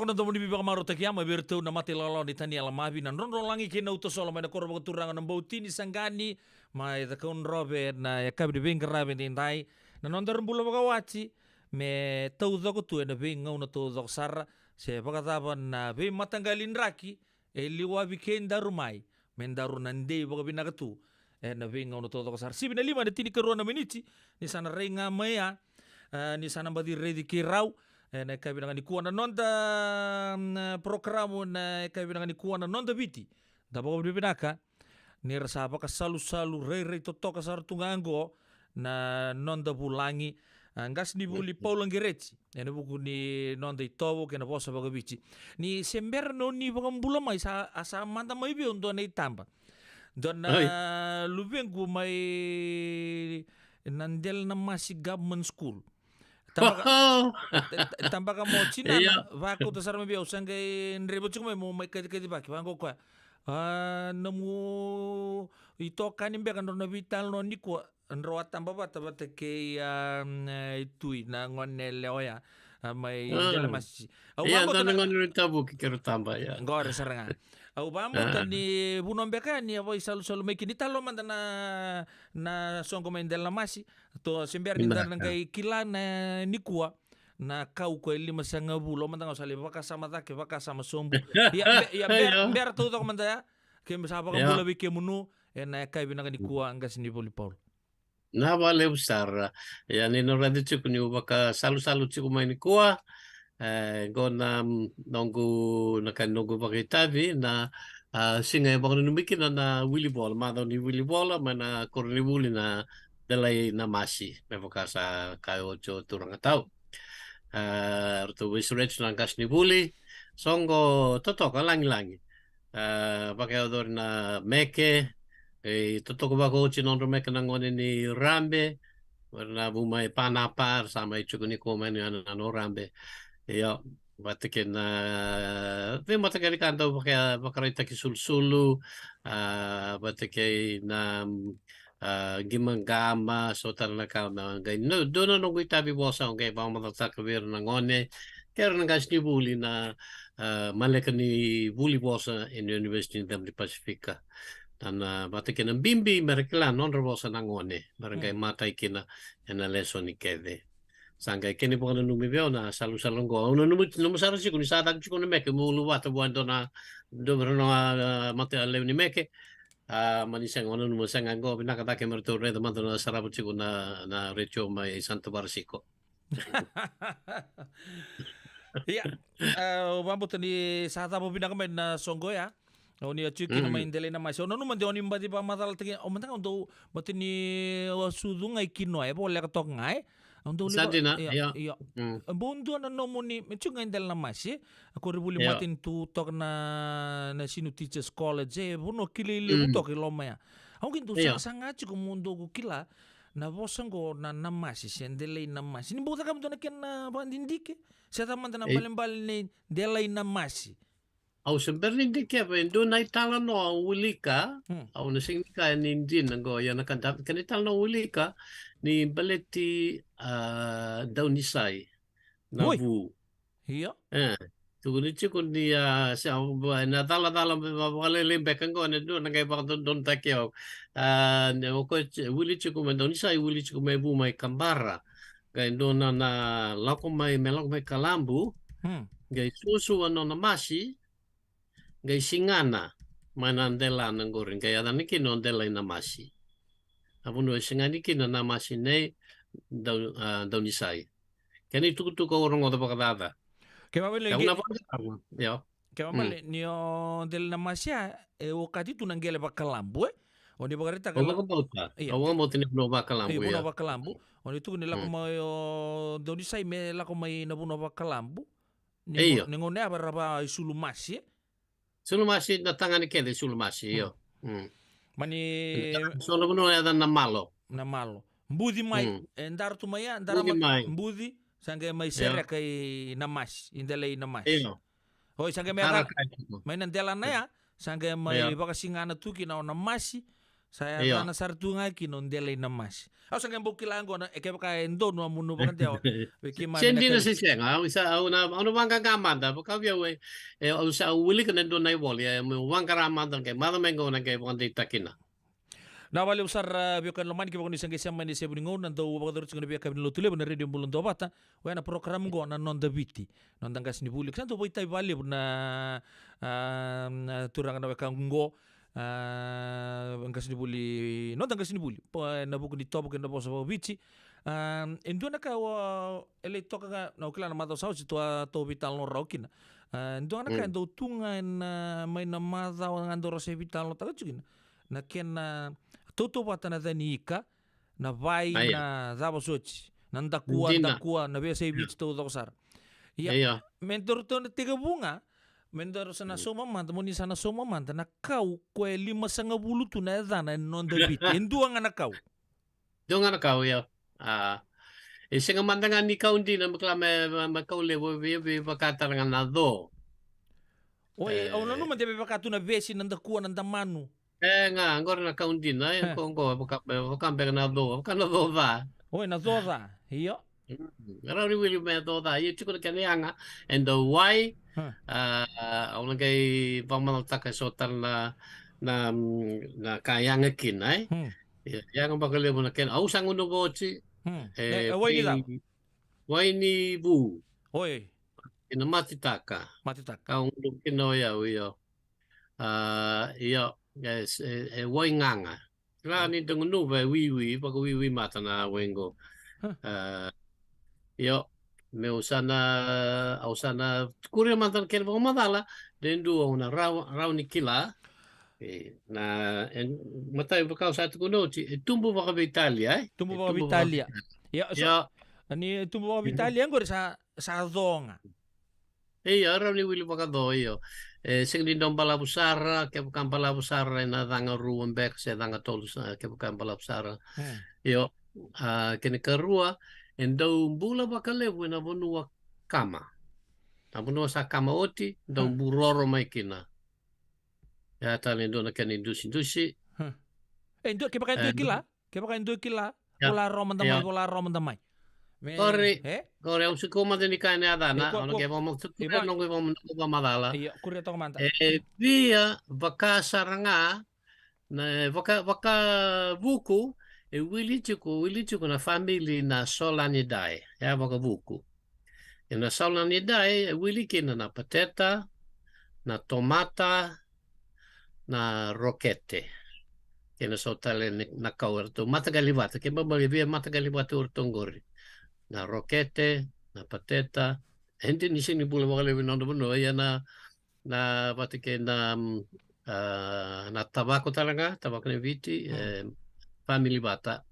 na tomoni biba kamaro takiama bertau na mati lalo ni tani ala mabi na rondo langi kena utosola mai na korba turanga na bautini sangani mai da kaun robe na ya kabi bing rabe ndai na nonda rumbula bagawati me tau doko tu na bing ngau na tau doko sara se bagataba na be matanggalin raki e liwa bikenda rumai mendaru nande baga binagatu na bing ngau na tau doko sara sibi na 5 na tini karuan na miniti ni sana renga maya ni sana badi ready kirau na kabi na ni kuana nonda programo na kabi na ni kuana nonda biti da baga binaka ni rasa ka salu-salu rei totoka sartungango na nonda bulangi ngas ni buli paulang gereci ene buku ni nonda itowo kena bosa baga bici ni sember no ni baga mbula mai asa manda mai bi ondo na itamba dona lubengu mai nandel na masi government school tambaka mo china va ko to sarme bi osanga nrebo chukme mo mai kadi baki bango kwa namu ito kanin beka no vital no niko nro atamba bata ke itui na ngone leoya mai dela masi iya dan ngone tabu kikero tamba ya ngore seranga au bambo tani bunon beka ni avo salu mekini talo manda na songo mai dela masi to sember ni dar ngai kila na nikua na kau ko 5 bulo manda ngau sali baka sama take baka sama sombu ya ber tu to manda ya ke masapa ka bulo bike munu na kai binaka ni kuwa anga sini poli paul na vale usar ya ni no radio chiku ni baka salu chiku mai ni kuwa gona nongu na kan nongu bakitavi na singa baka ni bikin na Willy Ball ma ni Willy Ball mana korni buli na dalai na masi me baka sa kayo cho turang tau Rto wisrech langkas ni buli songo totoka langi pakai odor na meke totoko bako chinon meke nangone ni rambe warna bumai panapar sama ichuku ni komen ano rambe yo batiken na te matakari kanto pakai taki sulsulu batiken na gimangama so tarana ka na gai no dono no guitabi bosa ngai ba mata kabir na ngone ker na gas ni buli na maleka ni buli bosa in University of the Pacifica dan batike na bimbi merkla non bosa na ngone barangay matay kina na lesson ni kede sangay kini po na numibyo na salu go no numusara si kun sadag si kun meke mulu wata buando na dobro na mate alew ni meke manisang ano numusang anggo pinakatake merture teman na sarabut si kun na recho may Santo Barsico. Iya, mambo tani sa tapo pinakamen na songgo ya. Oni achuki na maindele na masyo. No man oni mbadi pa matal tagi. O man tang matini sudung ay kinoy po lek tok ngai. Sadi na, iya. Bondo na nomoni mechung indel na masye. Ako ribuli matin tu tok na sinu teachers college. Bono kilili utok iloma ya. Ako kintu sa ngachi kumundo ko kila. Na bosango na namasi sendele namasi. Ni bota kam to na ken bandindike. Sa taman na balimbal ni delay namasi. Au semberindike pa ndo na itala no ulika. Au na singka ni din ngo ya nakanta kanitala no ulika ni baleti daunisai na bu. Iya. Tuguni chikun ni sa na tala wale lembekan ko na do na kay pa don takyo. Ne ko wili chiku daunisai wili chiku may bu may kambara. Kaya doon na lako may kalambu, gay susu ano na masi, gay singana, manandela ng goring, kaya dani kinondela na masi. Apo no singani na masi ne daw nisay. Kaya itukutu ko orong oto pakadada. Kaya mabili, kaya mabili, niyo del na masi wakati tu nanggele pa kalambu O di bagarita kalau Awa mo tinipuno ba kalambu ya. Ipuno ba kalambu. O itu nila ko may doni say me la ko may napuno ba kalambu. Ningone ba sulumasi. Sulumasi na tangani kede sulumasi yo. Mani so napuno ya na malo. Na malo. Mbudi mai ndar tu maya ndar mbudi sangge may sere kay namas indalay namas. Hoy sangge may nandela na ya sangge may baka singana tuki na namasi. Saya Iya. rana sartunga kinon dele namas. Au sang embo kilango na eke ka endo no amuno bakan teo. Wiki ma Sendi na si Senga, isa una wanga kamanda, baka via we, usa uli ka nendo na iboli, wanga ramanda ke mada mengo na ke wanda itakina. Na wale usar biokan loman ki bakon isang kisam mani sebu ningon nanto bakador tsunga biaka bin lotule bana radio bulon do bata wana program go na non da biti non dangas ni bulik santo boy tai wale na turangan na weka ngo angkas ni buli non dangas ni buli na buku di topo na bosa bici endo na ka ele toka na ukila na mato sao si tua to vital no raukina endo na ka endo tunga mai na mada ngando rose vital no taga chugina na kena toto bata na danika na vai na dava sochi na ndakua na besa ibits to dokosar ya mentor to na tiga bunga mentor sana soma manta moni sana soma manta na kau kwe 5 tu na dana non debit endua nga na kau Doon nga na kau ya isa nga mandangan ni kau hindi na makau lewo bakata nga na do oye au no man debe bakatu na besi nandakua nandamanu nga, agora na kaundin na, yung kongko, bukan na do, bukan na do da. Oi, na do da, iyo. Raw ni William na do da, yung chiko na kanyanga, and the why, ako na kay pamanalta kay sotan na kayanga kin, ay. Yang ang bakali mo na kin, au sang uno bochi, why ni daw? Why ni bu? Oi. Ina matitaka. Matitaka. Kaung kinoya, iyo. Iyo. Yes, wai nganga. Kala ni tong nuwe wiwi, pag wiwi mata na wengo. Yo, me usana kuria mantan ken mo madala, den duo na raw ni kila. Na matay bakaw sa tukuno, tumbo ba ka Italia, Tumbo ba ka Italia. Ya, ani tumbo ba ka Italia ngor sa zonga. Araw ni Willy Bacado iyo. Sing lindong balabusara, ke bukan balabusara na danga ruang bek se danga tolus ke bukan balabusara. Iyo, kini kerua endo bula bakalebu na bonua kama. Na bonua sa kama oti, ndo buroro mai kina. Ya tali ndo na kani dusi. Endo ke pakai kila? Ke pakai kila? Bola roman damai. Kore au sikoma deni kaine adana, ono ke vamo tukure no ke vamo no madala. Iya, kuria to manta. Via vaka saranga na vaka buku wili chuku na family na Solanidai, ya vaka buku. Na Solanidai wili kina na pateta, na tomata, na rokete. Kena sotale na kawerto mata galivata, ke babali via mata galivata urtongori. Na rokete, na pateta, hindi ni sini bula makalewi nondo bono ya na patike na tabako talaga, tabako na viti, family bata,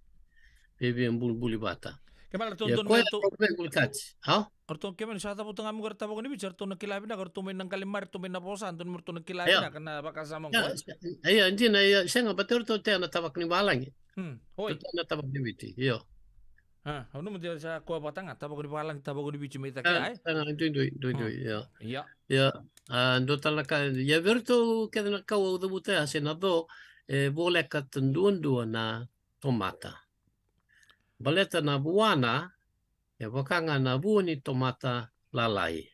bibi ang buli bata. Kemal Ya ko to bulkats. Ha? Orto kemal sa tapo tanga mo tabako ni bicar to na kilabi na orto may nang kalimar to may naposan to na kilabi na kana baka sama ko. Ay hindi na siya nga batur to te na tabak ni balang. Oi. Na tabak ni viti. Yo. Ano mo dia sa kuha batang tabako ni balang tabako ni bici meta kaya ay. Dui. Ya. Iya. Ya. Ando talaga ya verto que na kawo do buta senado boleh katundun na tomata. Baleta na buana ya bakanga na buoni tomata lalai.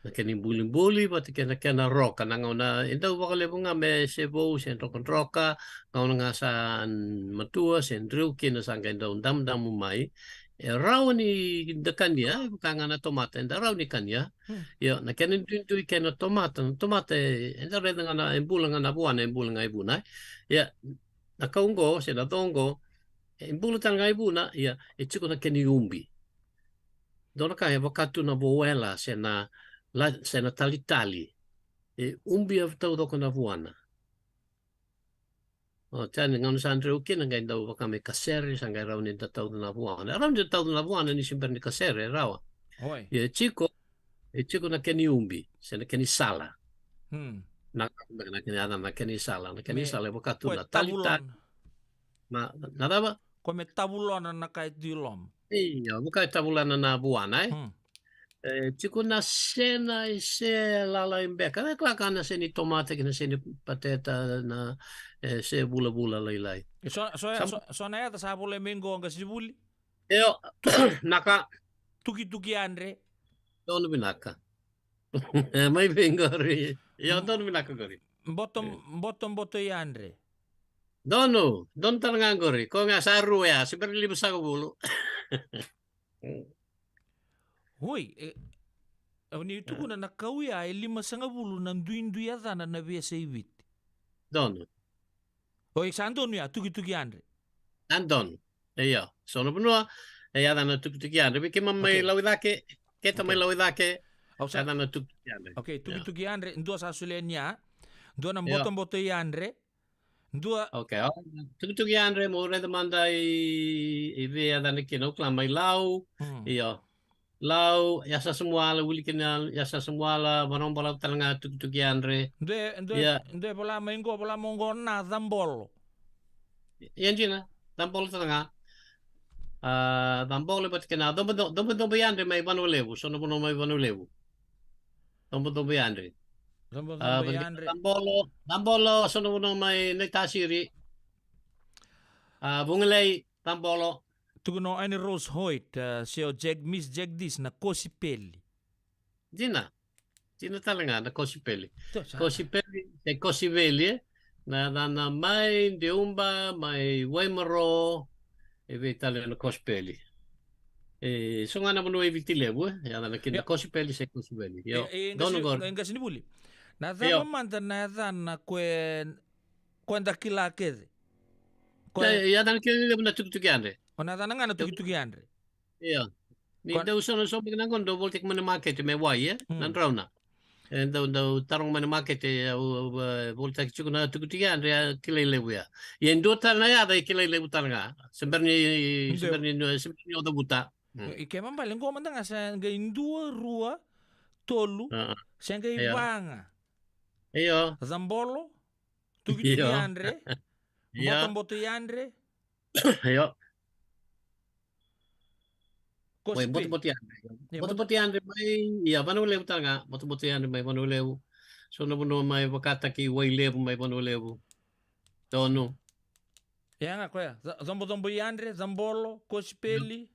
Na kani buli pati kena roka na ngona enda bakale bunga me sebo sen roka ngona nga sa matua sen druki na sangga enda dam mai raw ni dekan dia bakanga na tomata enda raw ni kanya ya na kani tu kena tomata enda reda na embulanga na buana embulanga ibuna ya na kaungo sen dongo embulutan nga ibuna ya ichiko na kani umbi dona kaya wakatu na boela sena tali umbi av tau doko na vuana. Tani ngam sandre ukin ngai dau wakame kasere sangai raw ni tau na vuana. Raw ni tau na vuana ni simper ni kasere rawa. Ya chiko na keni umbi, sena keni sala. Na keni ada na keni sala wakatu na tali. Na nada Kome tabulon na kait dilom. Iya, bukan tabulan na buana Tiku na sena se lala imbeka. Klaka na se ni tomate na se ni pateta na se bula-bula lailai. So na yata sa pula minggo ang kasibuli. Yo, naka. Tuki-tuki Andre. Dono binaka. May bingori. Yo, dono binaka gori. Bottom Andre. Dono, don talaga gori. Ko nga sa ruya, siyempre libas ako bulo. Hoy, ni itu kuna nakawia 5,000 ng duin-duin yata na nabiya sa ibit. Dono. Hoy, saan doon ya? Tuki-tuki Andre. Andon. Iyo. Sono punua. Yada na tuki-tuki Andre. Biki may lawidake. Kita may lawidake. Yada na tuki-tuki Andre. Okay, tuki-tuki Andre. Ndua sa sulenya. Ndua ng bottom-bottom Andre. Ndua. Okay. Tuki-tuki Andre mo red manda i yada na kino klamay law. Iyo. Lau yasa semua la wuli kenal yasa semua la barang bala talanga tuk Andre. Ndue bola mengo bola mongo na zambolo. Yan jina zambolo talanga. Zambolo bat kenal dombo Andre mai banu lewu sono bono mai banu lewu. Dombo Andre. Zambolo sono bono mai netasiri. Bungelei zambolo. Tuguno ani Rose Hoyt, seo Miss Jagdis na Kosipeli. Dina talaga na Kosipeli. Kosipeli na may Deumba, may Waimaro, talaga na Kosipeli. So nga naman ay vitilebu, yan na kin Kosipeli sa Kosipeli. Dono gor. Enga sinibuli. Na zama manda na na kwenda kila keze. Ya dan kin na tuki Andre. Ona tananga na tuki Andre. Iya. Ni daw sono so bignan kondo voltik man market me wai nan rauna. En daw tarong man market voltik chuko na tuki Andre kilele buya. Yen do tal na ya dai kilele butaranga. Sebenarnya oda buta. Ike man balen ko man tanga sa ngayon 2 rua tolu. Sa ngayon banga. Iyo. Zambolo. Tuki Andre. Bottom Andre. Iyo. Boti Andre may iya panulew talaga. Boti Andre may panulew. So nabuno may wakata ki wailew may panulew. Dono. Ya nga kuya. Zombo Andre, Zambolo, Kospeli.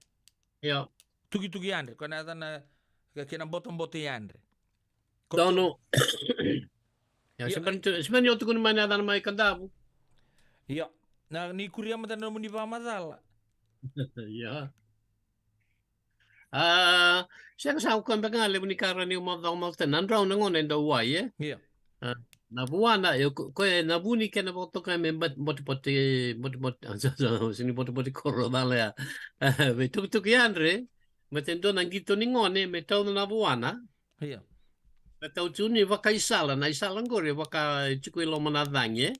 Iya. Tuki Andre. Kuna na kina boti Andre. Dono. Ya sebenarnya tukun mana ada may kandabu. Iya. Na ni kuria mata na muni pa masala. Iya. Siya kasama ko ang pangalim ni Kara ni umang tanan raw na ngon enda uway Iya. Nabuana ko nabuni ka na boto ka me boti sini boti koro dale ya. Me tuk Andre metendo nang gito ni ngone me tau na nabuana. Iya. Tau tuni waka isala na isala ngore waka chikuilo manadanye.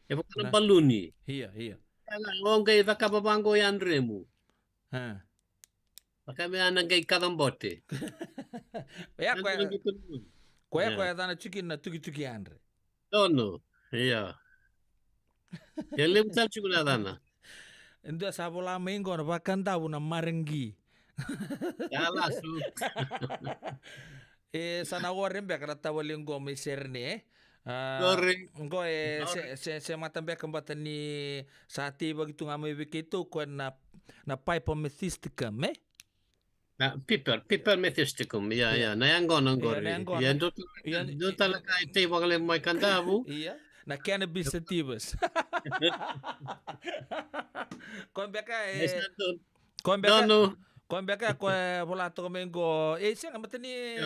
Waka baluni. Iya. Ngongay waka babango ya Andre mu. Kami anak gay kadambote. Kuya dana chicken na tuki Andre. Dono. Iya. Yang lebih tal chicken dana. Endo sabola mengo na bakanda una marengi. Ya lasu. Sana warren be kada tawalingo me serne. Ngo se matambe kambata ni sati begitu ngame begitu ko na pipe methisticum Na piper methisticum ya na yang gonon gori ya do talaga ite bagale may kandabu iya na cannabis sativas Kombeka ko volato mengo siya matani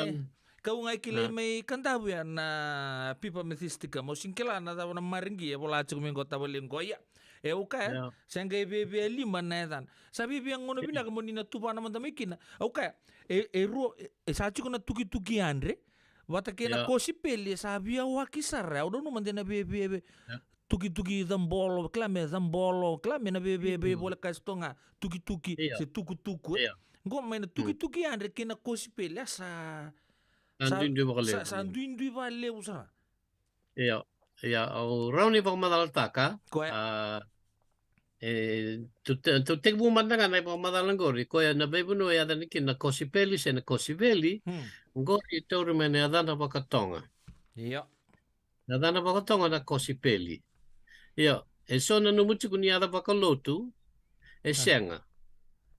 kau ngai kile may kandabu ya na piper methisticum mo singkila na na maringi volato mengo tawalingo ya okay sangay bebe lima na yan sabi biyang ngono bina kamo ni natupa naman damikin okay sachi ko na tuki Andre wata kena Kosipeli sabi ya wakisara udah naman din na bebe tuki Zambolo klame na bebe boleh kasto nga tuki si tuku ngo may na tuki Andre kena Kosipeli sa anduin ba lew sa iya raw ni bang madaltaka tu tek bumandangan na pamadalang gori ko na bebuno ya dan kin na kosipeli se na kosiveli gori tori mene adana pakatonga Iya. adana pakatonga na kosipeli yo e sona no mutu kuni ada pakalotu e senga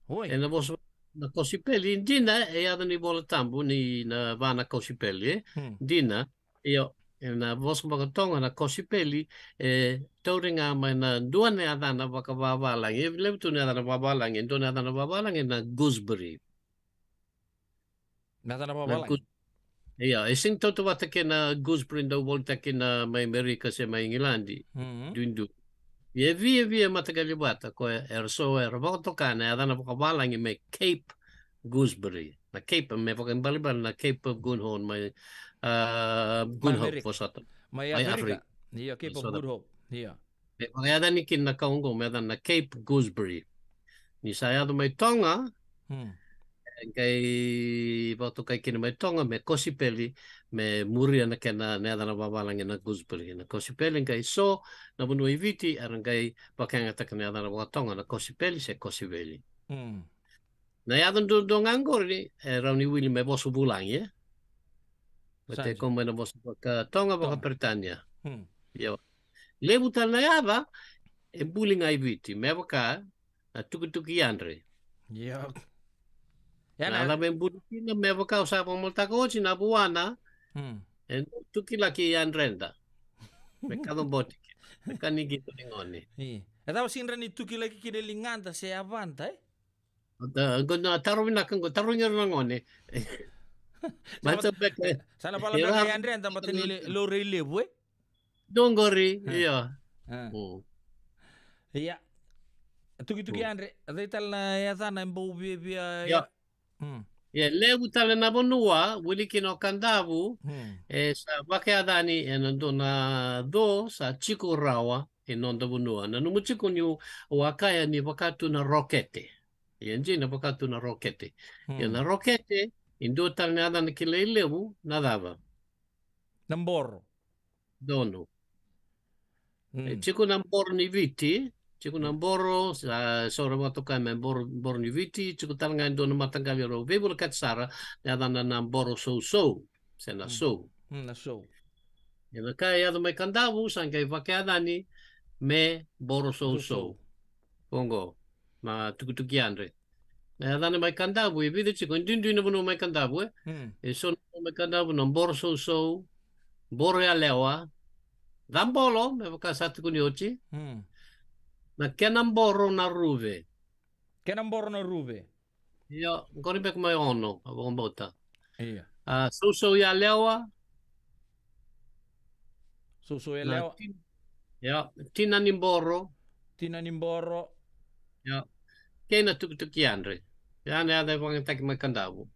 e na bos na kosipeli dina e ada ni bola tambu ni na vana kosipeli dina yo na bos pakatonga na kosipeli tori nga mai na dua ne adana pakababalang e lebu ne adana babalang e dona adana babalang e na gooseberry na adana babalang iya sing toto wata ke na gooseberry da volta ke na mai Amerika se mai Ingilandi dundu e via matagali bata ko erso roboto kana adana pakabalang e mai Cape gooseberry na Cape me pakambaliban na Cape of Good Hope mai Good Hope posata mai Afrika iya Cape of Good Hope iya Kaya ada ni kin na kaungo me ada na Cape gooseberry ni saya do mai tonga kay waktu kay kin mai tonga me kosipeli me muri na kena ne ada na babalang na gooseberry na kosipeli kay so na bunu iviti aran kay pakanga tak ne ada na tonga na kosipeli se kosiveli na ya do ngangor ni rauni wili me bosu bulang ya Mate como na bosu ka tonga baka Britania yo lebu na yaba e buling ai viti me baka na tuki andre ya na la ben buti na me baka usapa molta coach na buana en tuki la ki andrenda me kado boti me kanigi to ngoni eta sinra ni tuki la ki linganta se avanta gonna tarumina kango tarunya ngoni Mata beke sana pala ka andrenda mateni lo relevo Dongori, iya. Iya. Tuki andre, ada tal na ya sana mbo bia. Ya. Ya, lebu tal na bonua, wili kino kandavu, sa bakeadani na do sa chiku rawa nonda bonua. Na numu chiku ni wakaya ni wakatu na rokete. Yenji na wakatu na rokete. Ya na rokete, indo tal na adana kile lebu, nadava. Namboro. Dono. Chiku namboro ni viti, chiku namboro sa sora matoka me boro ni viti, chiku talanga dono matanggali ro vebul katsara, ya dana namboro so sena so. Na so. Ya kaya do me kandavu sangai vakeadani me boro so. Pongo ma tukutuki andre. Ya dana me kandavu e vidi chiku ndindu no bono me kandavu e so me kandavu namboro so boro ya lewa. Dambolo, me vaka satu kuniochi. Na kenamboro na ruve. Kenamboro na ruve. Io, ancora per come ono, a bombota. Iya. So ya lewa. So ya lewa. Ja, tina nimboro. Tina nimboro. Ja. Kena tuki andre. Ja, ne ada wang tak me kandavu.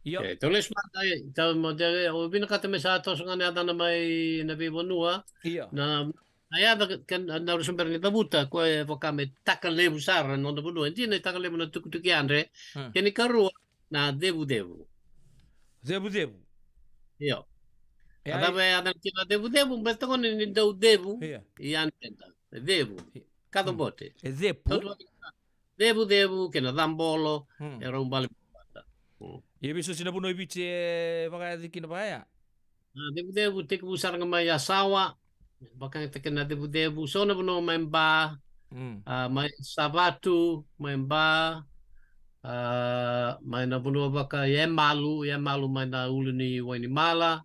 Yo. Tulis mata tahu model ubin kata mesato sungan ada nama nabi bonua. Iya. Na ayah kan ada sumber ni tabuta ko vokame takkan lebu sar non da bonua. Ini takkan lebu na tuki andre. Kini karu na debu. Debu. Iya. Ada be ada kila debu beto kon ni debu. Iya. Ian tenta. Debu. Cada bote. Debu kena dambolo era un bale. Ia biso sina puno ibici baka dikin ba ya. Debu tek busar ngama ya sawa. Baka tek na debu so na puno memba. Mai sabatu memba. Mai na puno baka malu mai na uluni wani mala.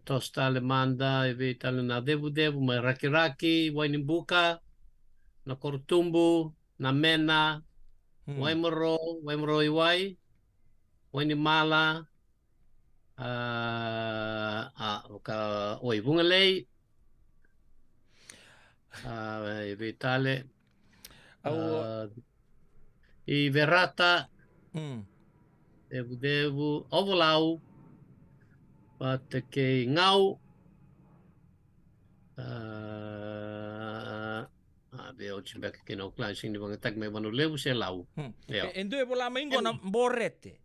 Tosta lemanda evita na debu mai raki wani buka. Na kortumbu na mena. Waimoro iwai, waini mala, bungalei, vitale, i verata, debu, ovolau, pateke ngau, veo cimbek que no claro sin van attack me van lebu se lau. Endo e bola maingo na borrete.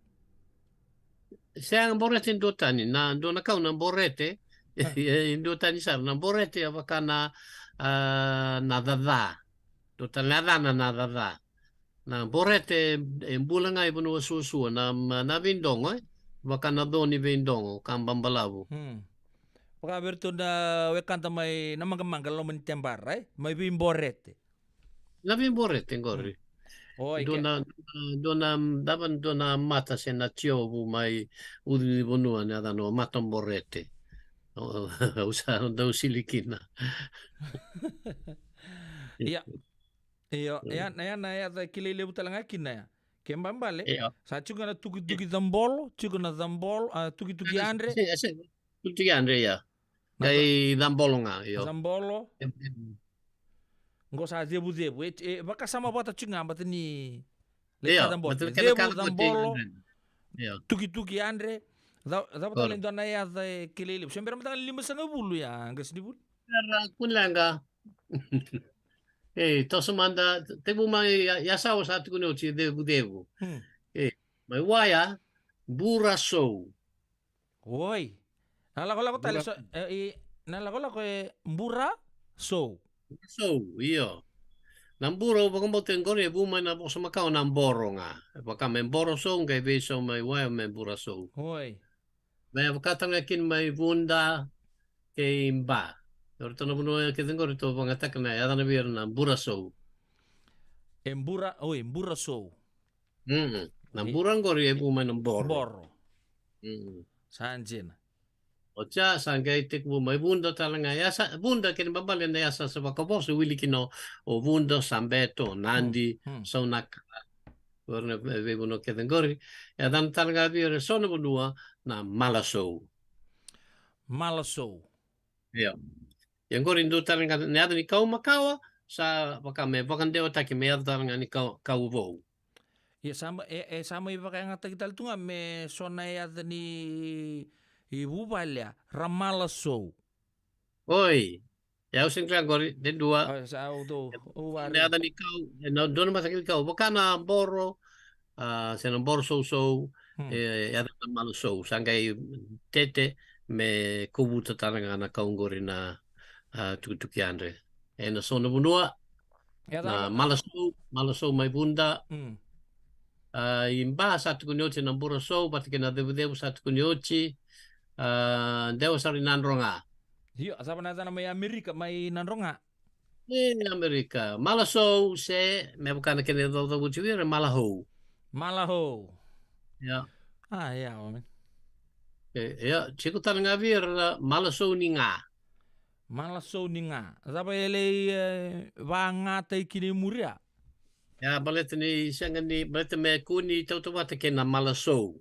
Se ang borrete in dotani na do na kauna borrete Induta ni sar na borete baka na nadada. Duta nada na nadada. Na borete bulan nga ibuno susu na vindongo baka na do ni vindongo kambambalabu. Paka berto na wekanta may namagamang kalau mentembar may bimborete. Na vimborete ngori. Dona daban dona mata se na tiobu mai udi bonua ne adano maton borete. Usa da silikina. Iya. Iyo, ayan da kilele butalanga kinaya. Kembambale. Sa chuga na tugi zambolo, chuga na zambolo, tugi andre. Tugi andre ya. Kay zambolo nga yo. Zambolo. Ngo sa zebu. Baka sama bata chuga bata ni Iya, betul zebu zambolo. Tugi andre. Da bata lendo na ya da kilele. Sembera mata 5,000 ya, ngas di bul. Kunlanga. To sumanda tebu mai yasawa sa tu kuno chi debu. Mai waya buraso. Oi. Nala ko tali so nala ko mbura so. So, iyo. Namburo bagambo tengore bu mai na bosa makao namboro nga. Baka memboro so ngai beso mai waya membura so. Oi. Mai bakatanga kin mai bunda ke imba. Orto no buno ke tengo rito bangatak na ya na biar na buraso. Embura so. Na burang gori bu mai namboro. Boro. Sanjin. Ocha sangai tek bu mai bunda talanga ya bunda ken babale na ya sa bakaboso wili kino o bunda sambeto nandi sonak. Warna bebuno ke tengori ya dan talanga biar sono bunua na malaso. Malaso. Iya. Yang gorin do talanga ne ada ni kau makawa sa baka me bakan deo taki me ada talanga ni kau vo. Ya sama sama iba kaya ngata kita tunga me sona ya ni ibu balya ramalaso. Oi. Ya usin klang gori de dua. Sa auto. Ne ada ni kau no don masakil kau baka na boro se na boro so ya ada malaso sangai tete me kubuta talanga na kau gori na tuki andre. Na sono bunua na malaso mai bunda. Imba satu kunyochi na buro so pati kena debu satu kunyochi dewa sari nanronga. Iya, asapa na mai Amerika mai nanronga. Amerika. Malaso se me bukan kena do buciwir malaho. Malaho. Ya. Ya, omen. Ya, ciku talanga vir malaso ninga. Malaso ninga. Asapa ele vanga tai kini muria. Ya, balet ni sanga ni balet me kuni tau wata kena malaso.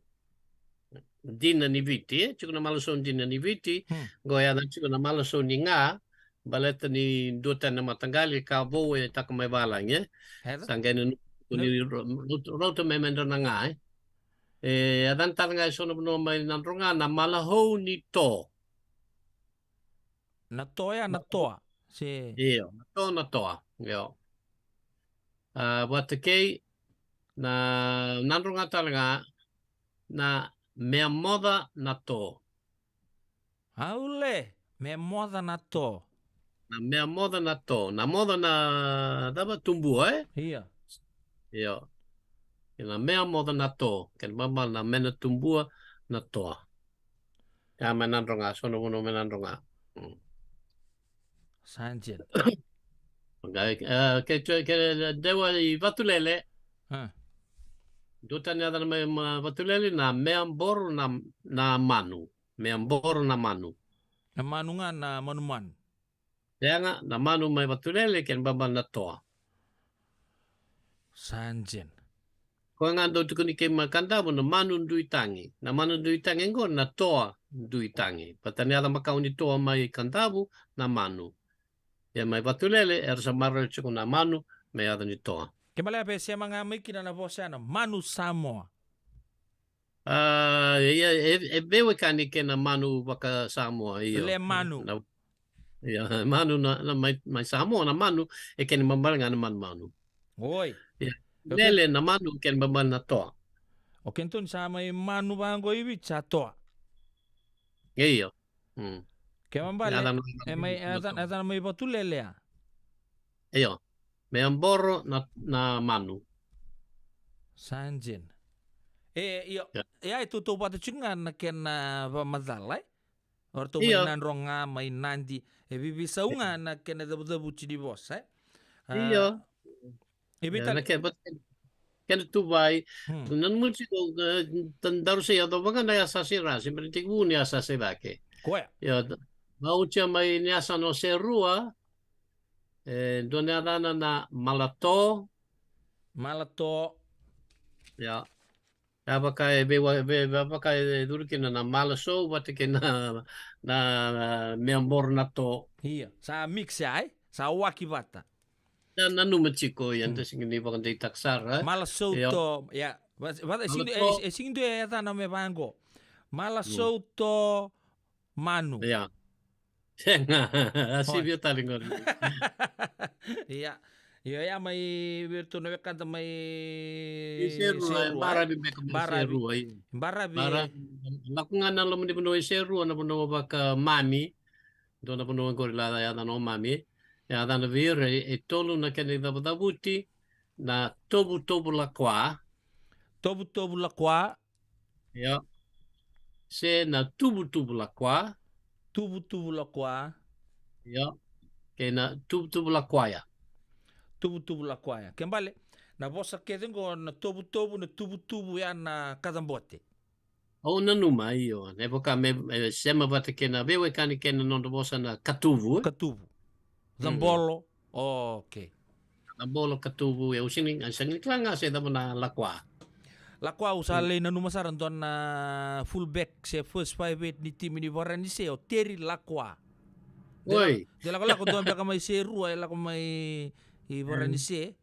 Dina ni viti, ciku na malaso dina ni viti. Goya dan ciku na malaso ninga. Balet ni duta na matanggali ka bo tak mai balang ya. Sanga ni roto me mendra nga adan talanga sono no mai nanronga na malaho ni to. Na toa na toa. Si. Iyo, na toa. Yo. Buat kei na nanronga talanga na mea moda na to. Aule, mea moda na to. Na mea moda na to. Na moda na daba tumbu Iya. Iyo. Na mea moda na to. Ken bambal na mena tumbua na toa. Ya menandronga sono uno menandronga. Sanjin. Ke dewa I vatulele. Duta ni ada nama vatulele na meambor na manu. Meambor na manu. Na manu nga na manuman. Ya nga na manu mai vatulele ken bambal na toa. Sanjin. Ko nga do tukuni ke makanda mo na manu duitangi. Na manu duitangi ngo na toa duitangi. Patani ada makau ni toa mai kandabu na manu. Ya mai vatulele sa marro chuko na manu mai ada ni toa. Kemala pe siya mga mikina na bosana Manu Samoa. Bewe kani ke na manu baka Samoa iyo. Le manu. Ya manu na mai Samoa na manu ken mambal nga na manu. Oi. Lele na manu ken mambal na toa. O kenton sa may manu bango ibi sa toa. Iyo. Kaya mambale, may patulele ya. Iyo, may amboro na manu. Sanjin. Iyo, ya itu tuh pati cungan kena pamadalay. Or to may nanronga, may nandi. Bibisa nga na kena dabu di boss, Iyo. Ibitan. Kaya tubay, nan mo siya, tandaro siya, ito mga nayasasira, siyempre tigmo niya sa sirake. Kuya. Maucha may niyasa no serua, doon na malato. Malato. Ya. Apakah dulukin na malaso, batikin na membor na to. Iya, sa mix ya, sa wakibata. Na numachiko yan, tas hindi pa kanda itaksar. Malaso to, ya. Sing do ya ta na me bango. Malaso to manu. Ya. Asibyo talingon. Iya. Iya ya may virtu na kanta may seru barabi be seru ay barabi lakungan na lo mo seru na puno baka mami do na puno ko la ya no mami ya dan vir e tolu na ken da buti na tobu la kwa ya se na tubu la kwa ya ke na tubu la kwa ya tubu la kwaya. Kembali, na bosa kedengo na tubu ya na kadambote. Oh, na numa iyo. Epoka me sema bata kena bewe kani kena nondo bosa na katuvu. Katuvu. Zambolo. Okay. Zambolo katuvu ya usini ansangin klanga se damo na lakwa. Lakwa usale na numa saran don na fullback se first 5-8 ni tim ni Varani se o Terry Lakwa. Oi. Dela ko don baka may seru ay la ko may Ibaran si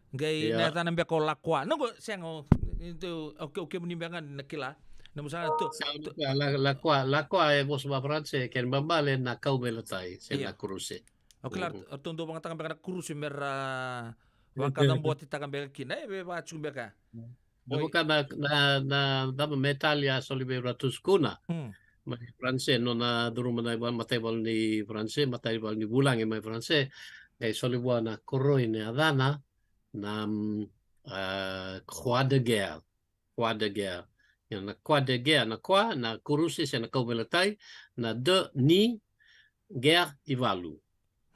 gay na tanam ko lakwa. Nago siyang itu okay menimbangan nakila. Na musana to lakwa e bos ba France ken bambale na kau melatay sa na kruse. Okay lar tondo bang tangan baka kruse mera wakadam buat tangan baka kina be ba chumbeka. Buka na metalia solibera tuskuna. May France no na duro man matebal ni France matebal ni bulang may France. Kay solibuan na koroy ni Adana na croix de guerre. Yan na croix de guerre na kwa na kurusi siya na kaumelatay na de ni guerre ivalu.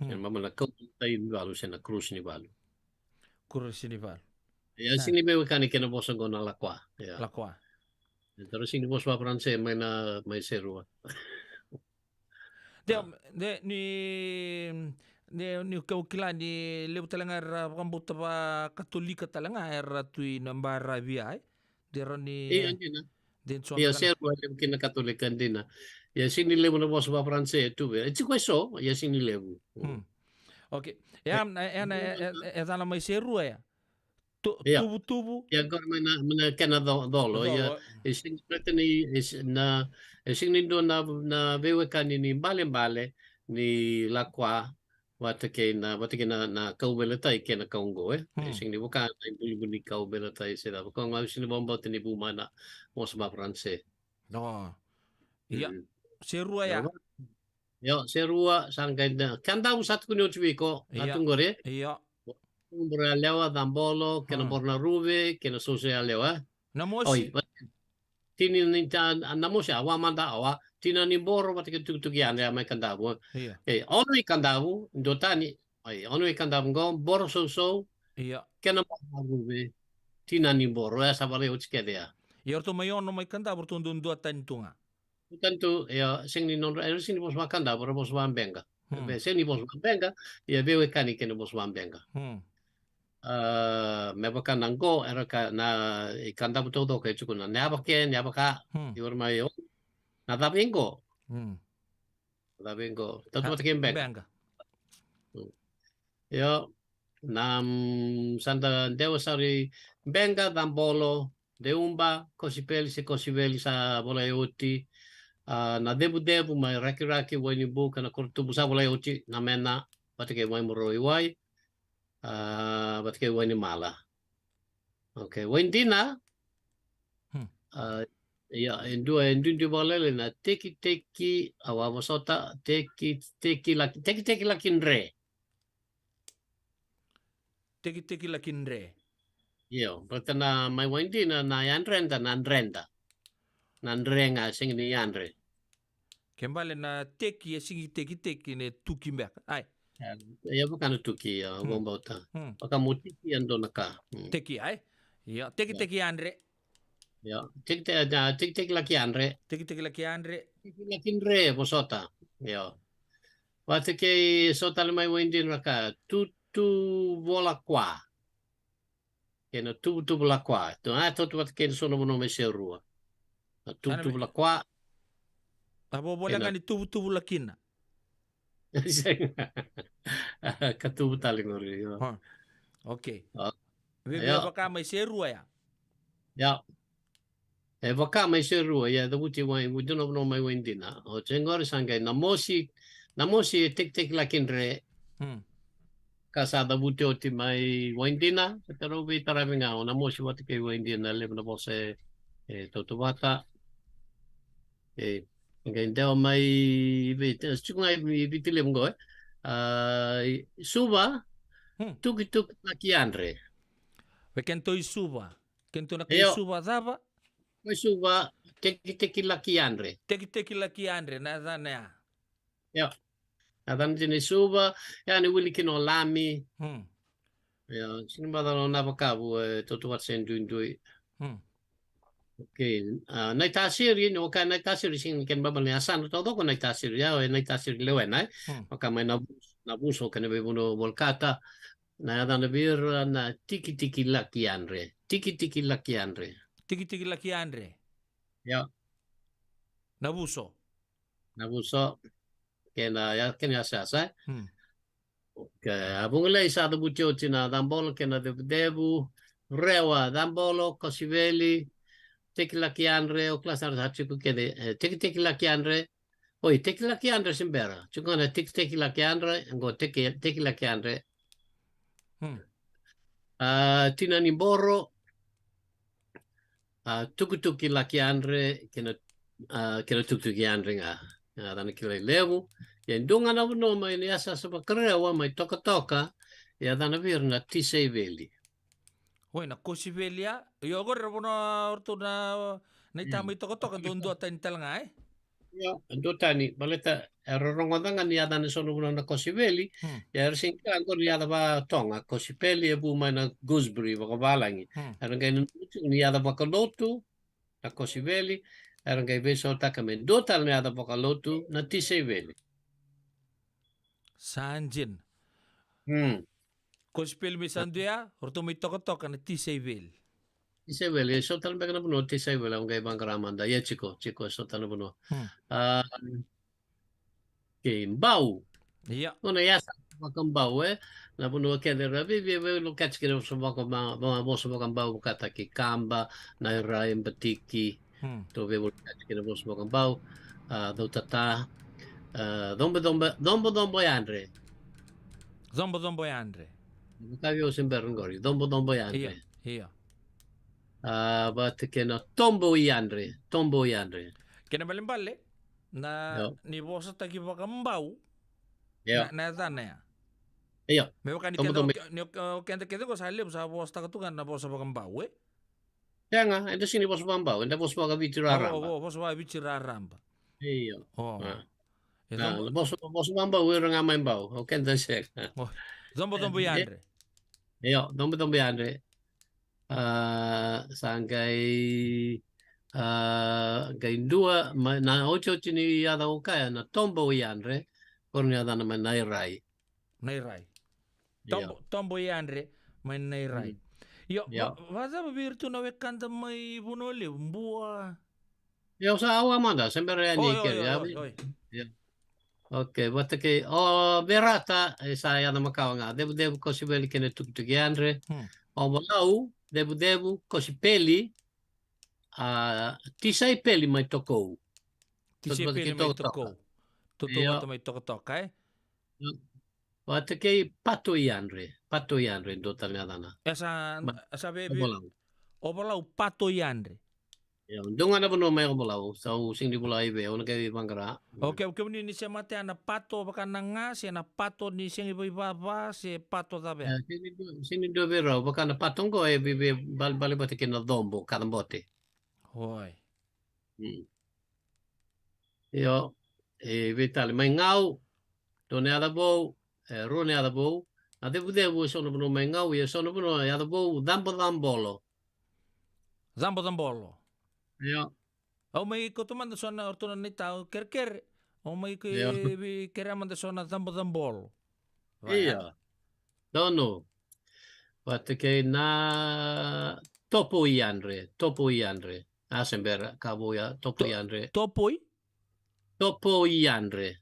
Yan mama na kaumelatay ivalu siya na krus ni ivalu. Krus ni ivalu. Yan sinibewe kani kinabosan ko na lakwa. Lakwa. Pero sinibos pa Pranse may serua. Ni kaukila ni leu talanga rambuta pa katolika talanga era tui nambara biai dero ni den so ya ser wa kina katolikan din na ya sini leu na boss pa France tu be ci queso ya sini leu okay ya na mai seru ya tubu ya gor mana kana dolo ya sini preteni na sini do na bewe kanini bale ni lakwa Wata na kaubelatay kena kaunggo sing ni bukan ibu ni kaubelatay sila kung ngau sini bomba tini bumana mo sa France. No. Iya. Serua ya. Yo serua sangkay na. Kanda usat ko ni Ochwiko atong gore. Iya. Umbra lewa dambolo kena borna ruve kena sosial lewa. Namosi. Tini ninta namosi awa manda awa tina ni boro pati tugian ya mai kandabu. Iya. Ono ikandabu dotani. Ono ikandabu go boro so. Iya. Kena ruve tina ni boro ya sabale uchkede ya. Yorto mayon no mai kandabu tundun dua tantunga. Tanto ya sing ni non sing ni bos makandabu bos benga. Sing ni bos benga ya bewe kani kena bos benga. Mebaka nanggo era ka na ikanda buto do ke chukuna nyabaka yor mayo na tabingo tatu takem benga yo nam santa dewa sari benga dambolo deumba kosipeli sa bola yoti na debu mai raki wani bu kana kurtu busa bola yoti na mena patike mai moroi wai Ba't kayo wani mala? Okay. Wendina, Ya, en dua balele na teki awa masota teki lakinre. Teki lakinre. Yo, berarti na mai windi na yanrenda nanrenga sing ni yanre. Kembali na teki singi teki ne tuki mbek. Ai. Ya bukan tuki ya bombota. Baka mutiki ando naka. Teki ai. Ya, teki andre. Ya, tik laki andre. Teki laki andre. Teki lakinre masota. Yo. Wate ke sota le mai windi naka tutu bola kwa. Kena tutu bola kwa. Tu tu wat ken sono mono me serua. Tutu bola kwa. Abo boleh kan tutu lakina. Katubu tali ngori. Oke. Vivi baka mai serua ya. Ya. Baka mai serua ya the wuti wai wudu no mai windina. O chengori sangai namosi tik lakinre. Kasada wuti oti mai windina. Pero vi taravinga o namosi wati ke windina le na bose totubata. Deo mai cikungai vitile mgo suba tuki laki andre. Kento suba. Kento na suba daba. Suba teki laki andre. Teki laki andre na dana. Ya. Adan jini suba yani wili kino lami. Ya, sini badalo nabakabu totuat sendui. Okay, nai tasiri no ka nai tasiri sing ken babal ni asan todo ko nai tasiri ya nai tasiri lewen nai maka mai nabuso kan be buno volkata na ada na bir na tiki laki andre tiki laki andre ya nabuso ken ya sa okay abung lei sa da butio tina dambolo ken debu rewa dambolo kosiveli teki laki andre o kelas harus hatiku kede teki laki andre teki laki andre simbera cuma na teki laki andre ngo teki laki andre tina ni boro tuki laki andre kena tuki andre nga dan kile lewu ya ndunga na no mai ni asa saba krewa mai toka ya dan vir na tisei veli. Hoi na kosivelia, yo go rebono orto na itama ito koto kan dondo tan talanga Ya, do tani baleta rorongodanga ni ada ni sono na kosiveli, ya singka angkor ni ada ba tonga kosipeli e buma na gooseberry ba balangi. Era ngai ni ada ba kalotu na kosiveli, era ngai beso takame do tal ni ada ba kalotu na tiseveli. Sanjin. Kospel misanduya, orto may tokotok na tisayvel. Tisayvel, so tal ba na puno tisayvel ang gay bang karamanda. Ya chiko so tal na puno. Okay, bau. Iya. Kuna yasa bakang bau na puno kende rabi lo catch kino so bakang boso bakang bau kata ki kamba na rai batiki. To be catch kino boso bakang bau. Do tata. Dombo yandre. Dombo yandre. Kavio Simberngori, dombo yandre. Iya. But kena tombo yandre. Kena balimbale na ni bosa tagi bakambau. Na dana ya. Iya. Me baka ni kenda ko sa halip sa bosa takatukan na bosa bakambau Ya nga, ito sini bosa bakambau, ito bosa bakabitira ramba. Bosa bakabitira ramba. Iya. Bosa bakambau, ito nga may bau. Okay, ito siya. Dombo yandre. Iya, dombo yandre. Sangkai gaindua na ocho chini yada ukaya na tombo yandre korni yada na nairai. Tombo yandre man nairai. Yo, vaza virtu na wekanda mai bunole mbua. Yo sa awa manda sembere yani ya. Okay, basta que berata saya nama kau nga debu kosibeli kene tuk andre balau debu kosipeli tisai peli mai toko tutu mai toko basta que pato yandre do talnya dana asa bebe obalau pato yandre Ya, dunga na puno may kumulaw. So, sing di pula ibe, una kay bangkara. Okay, ni siya mate ana pato baka nanga si ana pato ni siyang iba si pato tabe. Sini do vero, baka na patong ko bibi bali bote kina dombo, kadambote. Hoy. Yo, vitali may ngau, done ada bo, rone ada bo. Ade bude bo sono puno may ngau, ya sono puno ada bo dambolo. Zambolo. Yo. Oh may kutuman da sona ortona ni tao kerker. Oh may keraman da sona zambol. Iya. Dono. Pate ke na topo iandre. Asember kaboya topo iandre. Topo iandre.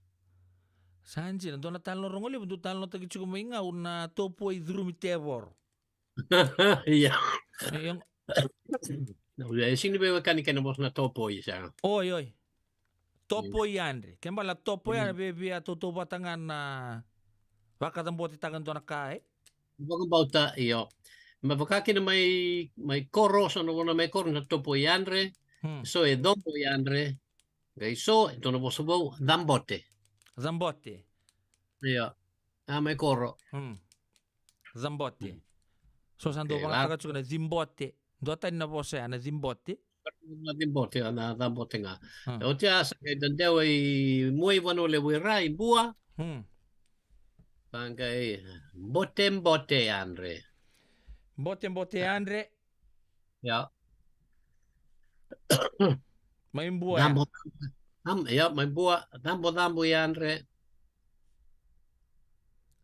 Sanji na dona talo rongoli buntu talo tagi chuko mainga una topo i drumi tevor. Iya. Yung Sini be kani kena bos na topo isa. Oi. Topo iandre. Kembala topo ya bebe toto batangan na baka tamboti tangan to nakai. Baka bauta iyo. Mabakaki na may koro so no may koro na topo iandre. So e dopo iandre. Gai so ito na bosubo dambote. Zambote. Iya. May koro. Zambote. So sando baka taga chuko na zimbote. Dota na bose ana zimbote. Na zimbote ana zambote nga. O tia sa kay dandew ay muy wano le rai bua. Bangay bote andre. Bote andre. Ya. May bua. Ya, may bua. Dambo andre.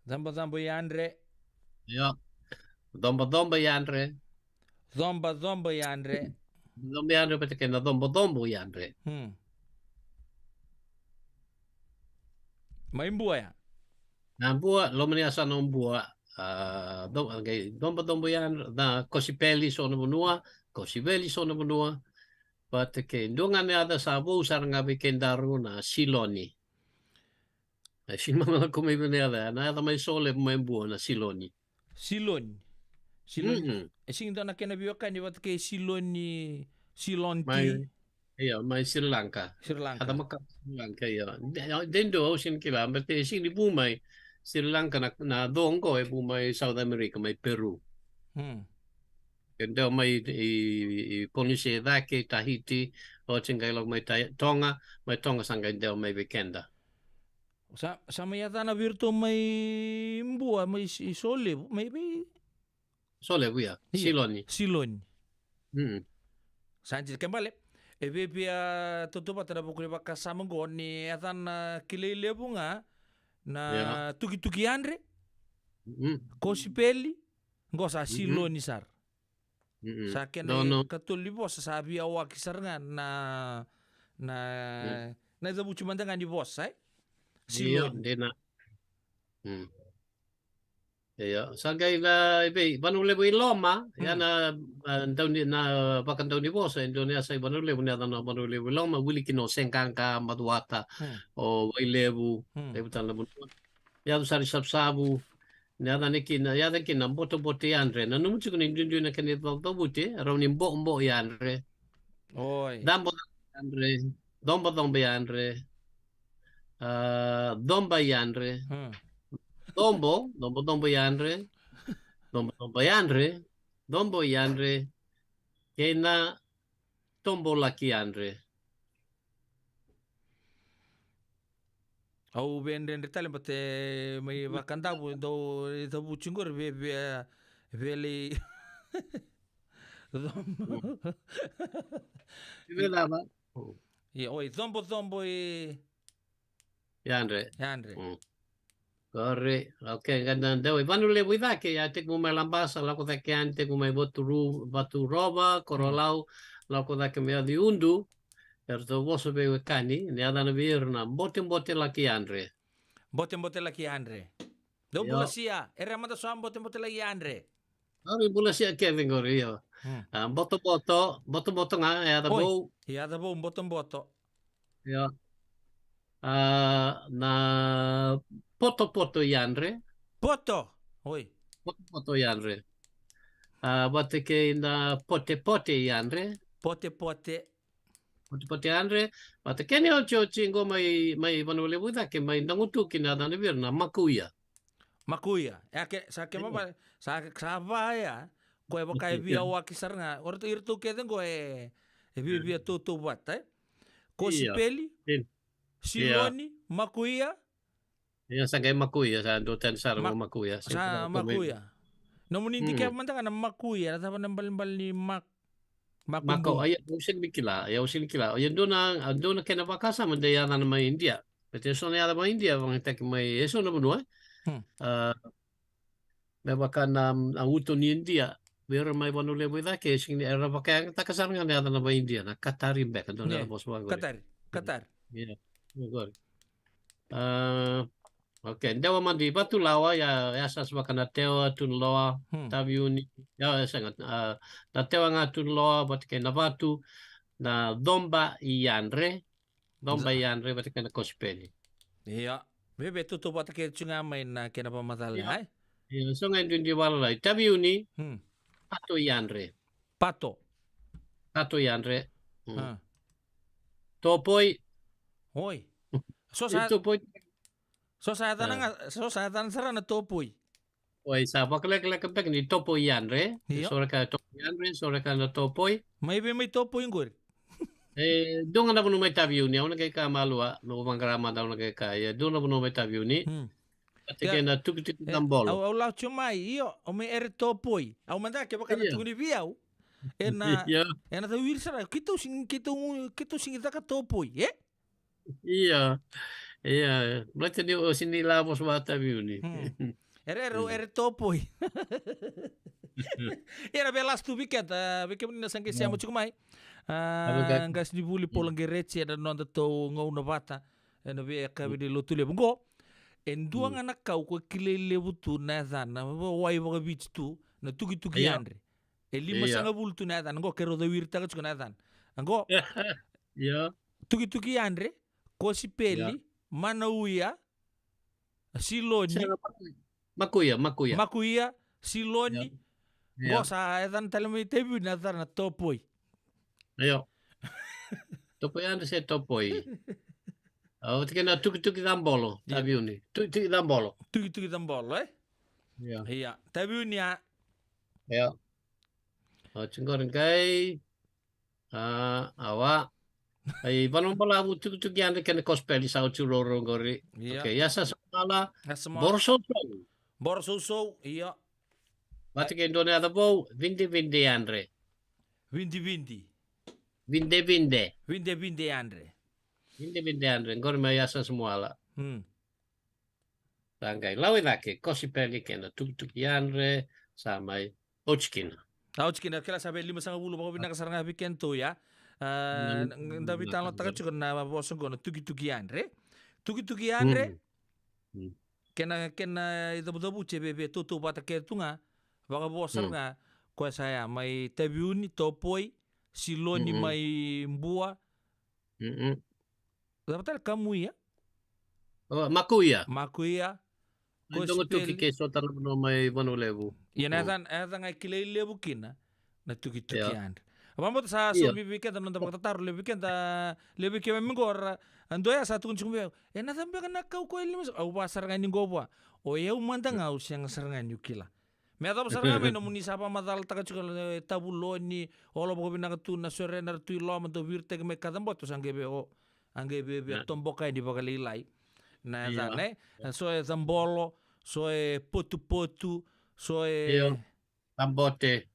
Zambo yandre. Ya. Dombo yandre. Zomba yandre. Zomba yandre pati kena dombo yandre. May bua ya. Na bua, lomani asa ng bua. Dombo yandre. Na kosipeli so na bunua. Kosipeli so na bunua. Pati kena dungan ni ada sabo usar nga bikendaru na siloni. Silman ako may binera. Na ada may sole may bua na siloni. Silon. Sing na kinabiwakan ni wat kay Silonti. Iya, may Sri Lanka. Ada maka Sri Lanka ya. Dendo sin kila, berarti sing di bumay Sri Lanka na doon ko bumay South America, may Peru. Dendo may Polynesia dake Tahiti, o singkailog may Tonga sangay daw may Vikenda. Sa may yata na virtu may mbua, may isole, may Sole buya, Siloni. Sanjit kembali. Bebia tutupa tada bukuli baka samango ni atan kilele bunga na tuki andre. Kosipeli ngosa Siloni sar. Sa kena katuli bos sabi awak sarangan na zabu cuma dengan di bos Siloni. Iya, sagay na ibe banule bu Loma, yana daw ni na bakan daw ni boss Indonesia banule bu na banule bu Loma wili kino sengkangka matuata o wailebu debutan labu. Ya tu sari sabsabu. Nada nikin ya nikin boto yandre. Na numu chukun indundu na kanit to buti raw ni mbo yandre. Oi. Dambo yandre. Dombo yandre. Domba yandre. Dombo yandre, kena tombo laki yandre. Au benden detale pate may bakanda bu do bu chingur veli. Vela ba? Oi, zombo yandre. Corre, okay, gandan daw. Banule buida ke ya tek mo malambasa la ko ke ante ko may batu roba korolau la ko ke me di undu erto boso be kani ne ada na virna bote la ki andre. Bote la ki andre. Do bulasia, era mata so bote la ki andre. Ari bulasia Kevin gorio. Boto nga ya da bo. Ya da bo boto. Ya. Na poto yandre. Poto. Oi. Poto yandre. Bate ke na pote yandre. Pote. Poti Andre, mata kene o chingo mai vanole buda ke mai nangutu kina dana bir na makuya. Makuya. Sa ke mama sa vaya. Ko e baka via o aki saranga. Orto irto ke den ko e via to wat, Ko sipeli, siloni, makuya. Ya sa makuya sa do ten sar makuya. Sa makuya. Namun hindi kaya manda na makuya, tapa nang balimbal ni Mako ay usin bikila, ay usin kila. Ay do na kena bakasa mandaya na mai India. Pero so na mai India bang tek mai eso na buno. Baka na ang uto ni India. Pero may vanule buda ke sing era baka takasar nga na mai India na Qatar imbek do na bos wa. Qatar. Yeah. Good. Okay, dawa mandi batu lawa ya sas bakana tewa tun loa tabiuni ya sangat na tewa nga tun loa batke na batu na domba ianre batke na kospeli. Iya, bebe tutu batke chunga mai na kena pamatala hai. Ya so nga dun di wala tabiuni pato ianre. Pato ianre. Topoi. Oi. So sa topoi. So sa tan sarana topoi. Oi sa baklek ni topo ianre. Sore ka topo ianre, sore ka na topoi. Mai be mai topoi ngor. Dong na buno mai tabiuni, una kay ka malua, no mangrama daw na kay kaya. Dong na buno mai tabiuni. Atike na tuk tambolo. Au la chumai io o me er topoi. Au manda ke baka na tuguni viau. Ena ta wirsara kito sing ta ka topoi, Iya. Iya, berarti dia sini labos bata biuni. Era topoi. Era belas tu biket na sangke siamo chukumai. Ngas di buli polang geretse ada nonda to ngau na bata. Ena be ka be lo tule bungo. En duang anak kau ko kilele butu na zana wai wa bich tu na tugi andre. E lima sanga bultu na zana ngo kero da wirta ka chukuna zana. Ngo. Ya. Tugi andre ko si peli Manauia, Siloni, Makuia, Siloni, Gosa, edan talami tebu na na topoi. Ayo. Topoi anda se topoi. Oh, tikena tuki dambolo, tabiuni. Tuki dambolo. Tuki dambolo, Iya. Iya, tabiuni ya. Ya. Oh, cinggorin kai. Awa. Ay balon pala tuk yan kene kospeli sa churoro ngori. Okay, yasa samala. Borso. Iya. Bati ke ndone ada bo vinde andre. Vinde andre. Vinde andre ngori ma yasa semua. Tangkai lawe lake kospeli kena tuk andre samai ochkina. Ochkina kala sabe 5 bulu bako binakasaranga bikento ya. Tapi talo taka juga na boso gono tuki andre kena itu betul CBB tutu bata ketunga baka boso nga ko saya mai tabiuni topoi siloni mai mbua dapat kamu ya makuya ko tuki keso tarno mai lebu ya natan ay kilay lebu kina na tuki andre. Vamos sa so bibiken non dapat tatar lebiken ta lebiken mingor andoya sa tukun chumbe na tambe kana kau ko ilmu au pasar ngani goba o eu manda ngau siang sarangan yukila me ada sarangan me no munisa pa madal taka chukal tabuloni olo bo bina tu na sorenar tu lo manto virte me kadam boto sangebe tomboka di bagalilai na zane so e zambolo so e potu so e zambote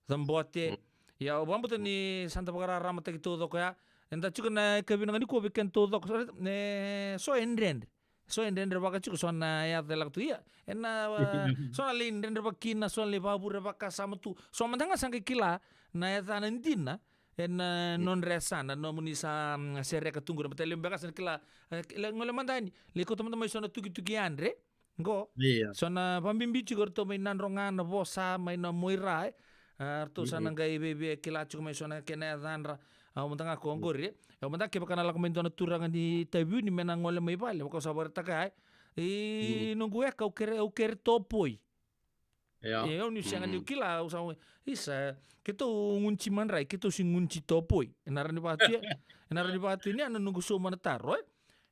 ya vamos ni Santa Pagara ramata gitu dok ya enda cukup na kebina ngani ko bikin to dok so endender baka cukup so na ya telak tu ya ena so na lindender bakina so le babur baka sama tu so mantanga sangke kila na ya tanandina ena non resana no munisa sere katunggu na betelem baka san kila ngole mandani liko teman-teman so na tugi andre go so na pambimbi cukup to mainan rongan na bosa mainan moirai Arto sana gai bebe kila cuma sona kena danra au mentanga kongori au mentanga ke bakana la komento na turangan di tabu ni menang oleh mai bale ko sabar takai nunggu ya kau kere topoi Ya. Ni siang ni kila usang isa kita ngunci manrai kita si ngunci topoi. Enara ni batu ini anu nunggu so mana taro.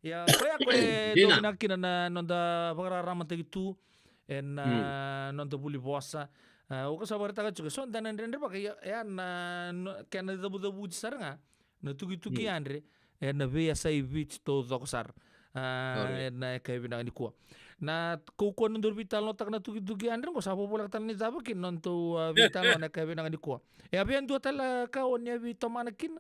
Ya kaya ko Dina. dominaki na nonda pagrarama gitu nonda buli bossa. Uka sabar taga juga so dan andre pakai ya na kena dabu saranga. Na tugi andre na be sai beach to doksar. Na kaya binang ni kuah. Na kukuan nundur vital no tak na tugi andre ko sapo pula tan ni zaba kin nonto vital no na kaya binang ni kuah. Abian dua tala kawan ya vitomanakin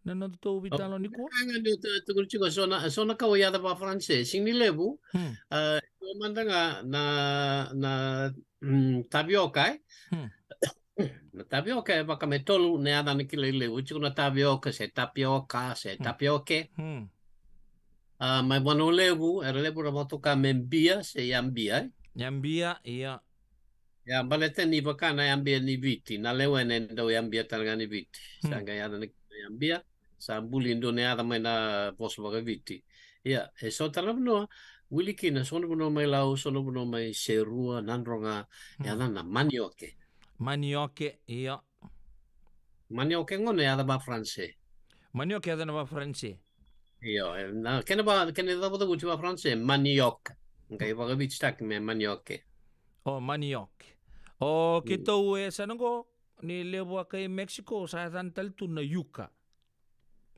na nonto vital no ni kuah. Ang tugul chico sona kawaya da pa francese sing ni lebu manda nga na tapioca na tapioca pa kami tolu ne ada ni kile lebu chico na tapioca se tapioca mai bono lebu era lebu ra boto ka membia se yambia iya ya balete ni bakana yambia ni viti na lewene ndo yambia tanga ni viti sanga ya ni yambia sa buli Indonesia mai na poso baga viti. Ya, so tala no wili kina sono no mai lau sono no mai serua nandronga ya na manioke. Manioke iya. Manioke ngone ya ba France. Manioke ya ba France. Iya, na kena da bodo guti ba France manioke. Ngai baga viti tak me manioke. Oh, manioke. Oh, kita sanongo ni lewa kay Mexico sa tantal tu na yuca.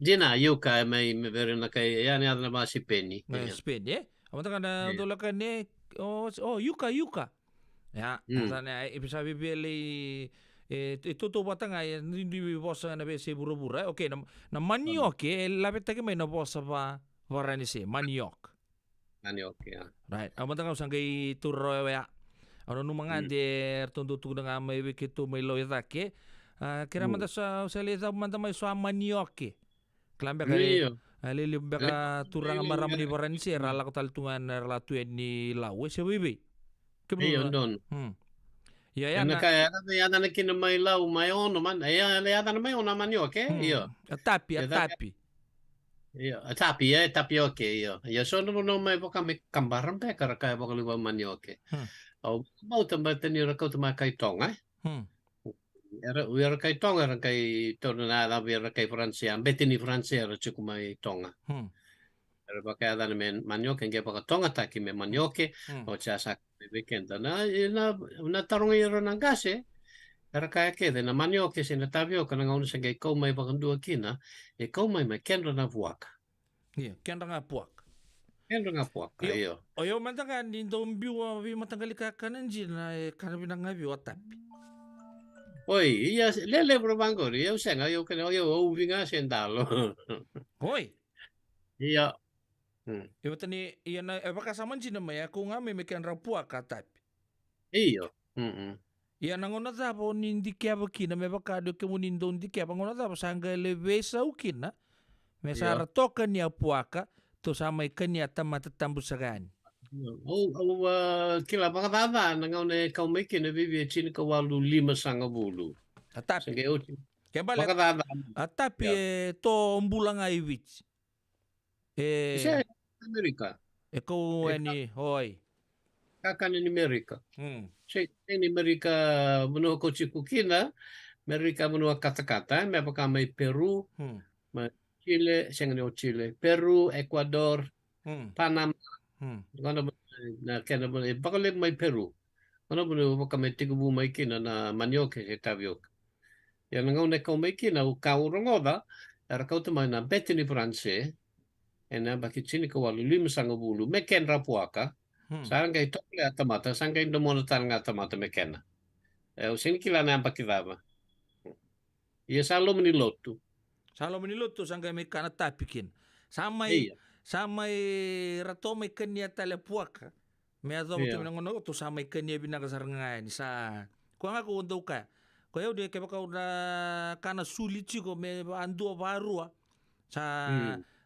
Dina yuka mai vero na kai ya ne adna ba si penny. Speni amata kana dola kane yuka. Ya, sana bisa bibeli itu batanga ya ndi bosa na be se burubura. Okay, na manioke la betta ke mai na bosa ba varani se maniok. Maniok ya. Right. Amata kana sangai turro ya. Ano numangande tundu nga mai bekitu mai loyake. Kira mata sa leza mata mai so manioke. Kelambe kali ali baka turang maram ni baran si rala kotal tungan relatu ni lawe se bibi. Iya don. Ya na kaya na kin mai lau mai ono man ya na mai ono manioke iyo. Tapi. Iya, tapioke iyo. Ya so no mai boka me kambaran pe kaya boka liba manioke. Au mau tambah teni rakau tama kai tonga. Era kai tonga era kai torna da era kai Francia betini Francia era cukup mai tonga era pakai ada men manioke nge pakai tonga taki me manioke o chasa weekend na tarong era nangase era kai ke de na manioke se na tapioca na ngau se nge kau mai pakai dua kina kau mai kenra na puaka kenra na puaka iyo oyo mantanga ni dombiu vi matangali ka kananji na karabina ngavi watapi. Oi, iya lele probangor, eu senga eu que eu ouvinga sendalo. Oi. Iya. Eu tani iya na baka saman jina maya ko nga me mekan rapua ka tap. Iyo. Iya nangona za bo nindi kya bakina me baka do ke munindo ndi kya ngona za sanga leve sa ukina. Me sara toka ni apuaka to sama ikanya tamata tambusagani. Kila pakatata nangau ne kau meke ne vivi chini ka walu 5 sanga bulu. Tapi tapi to mbulanga iwich. Isa Amerika. Kau ni hoi. Kakan ni Amerika. Ni Amerika menua koci kukina, Amerika menua kata-kata, me pakamai Peru, Chile, Chile, Peru, Ecuador, Panama. Na kena bakal mai Peru. Mana boleh kami tiga mai kina na manioke se tapioca. Ya ngau ne kau mai kina u kau rongoda era kau tu mai na betini France. Ena baki chini ka walu 5 sanga bulu meken rapuaka. Sangai tole atamata sangai ndomono tanga atamata mekena. Usini kila na baki dava. Ia salo menilotu. Salo menilotu sangai mekana tapikin. Samai ratome kenya tale puaka me ado tu ngono tu samai kenya binaga sarngai ni sa ko nga ko ndo ka ko yo de ke baka una kana sulici ko me andu barua sa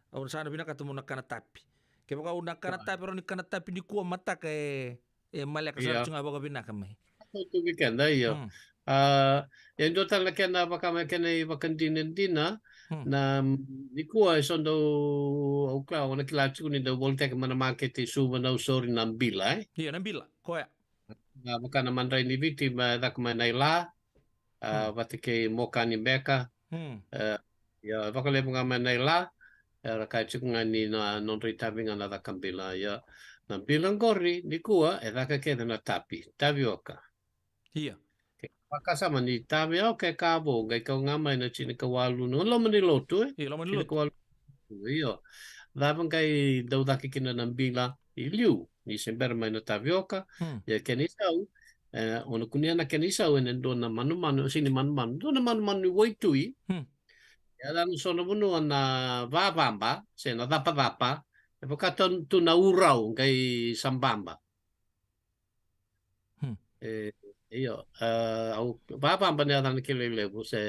on sana binaga tu na kana tapi ke baka una kana tapi ro ni kana tapi di ko mata ke malaka sa tsunga baka binaga mai tu weekend iyo yang total la kena baka me kena bakandina na nikua sondo au klau na kila tsu ni do volte ke mana market suba na usori na bila Iya na bila ko ya Baka naman rin ni Viti, dak Manila, batike moka ni Beka, ya baka le mga Manila, kahit nga ni na non ritabi nga na kambila, ya na bilang gori ni kuwa, daka keda na tapioca. Iya. Pakasama ni tapioca kabo, gay ka nga may na chinikawalu, no lo maniloto Iya, lo maniloto. Iyo. Dapat kay daw daki kina ng bila iliu ni sember may na tapioca ya kenisau ono kunia na kenisau en do na manu sini manu do na manu waitui ya dan sono bunu na vabamba se na dapa e pakaton tu na urau kay sambamba iyo au vabamba ne dan kilele se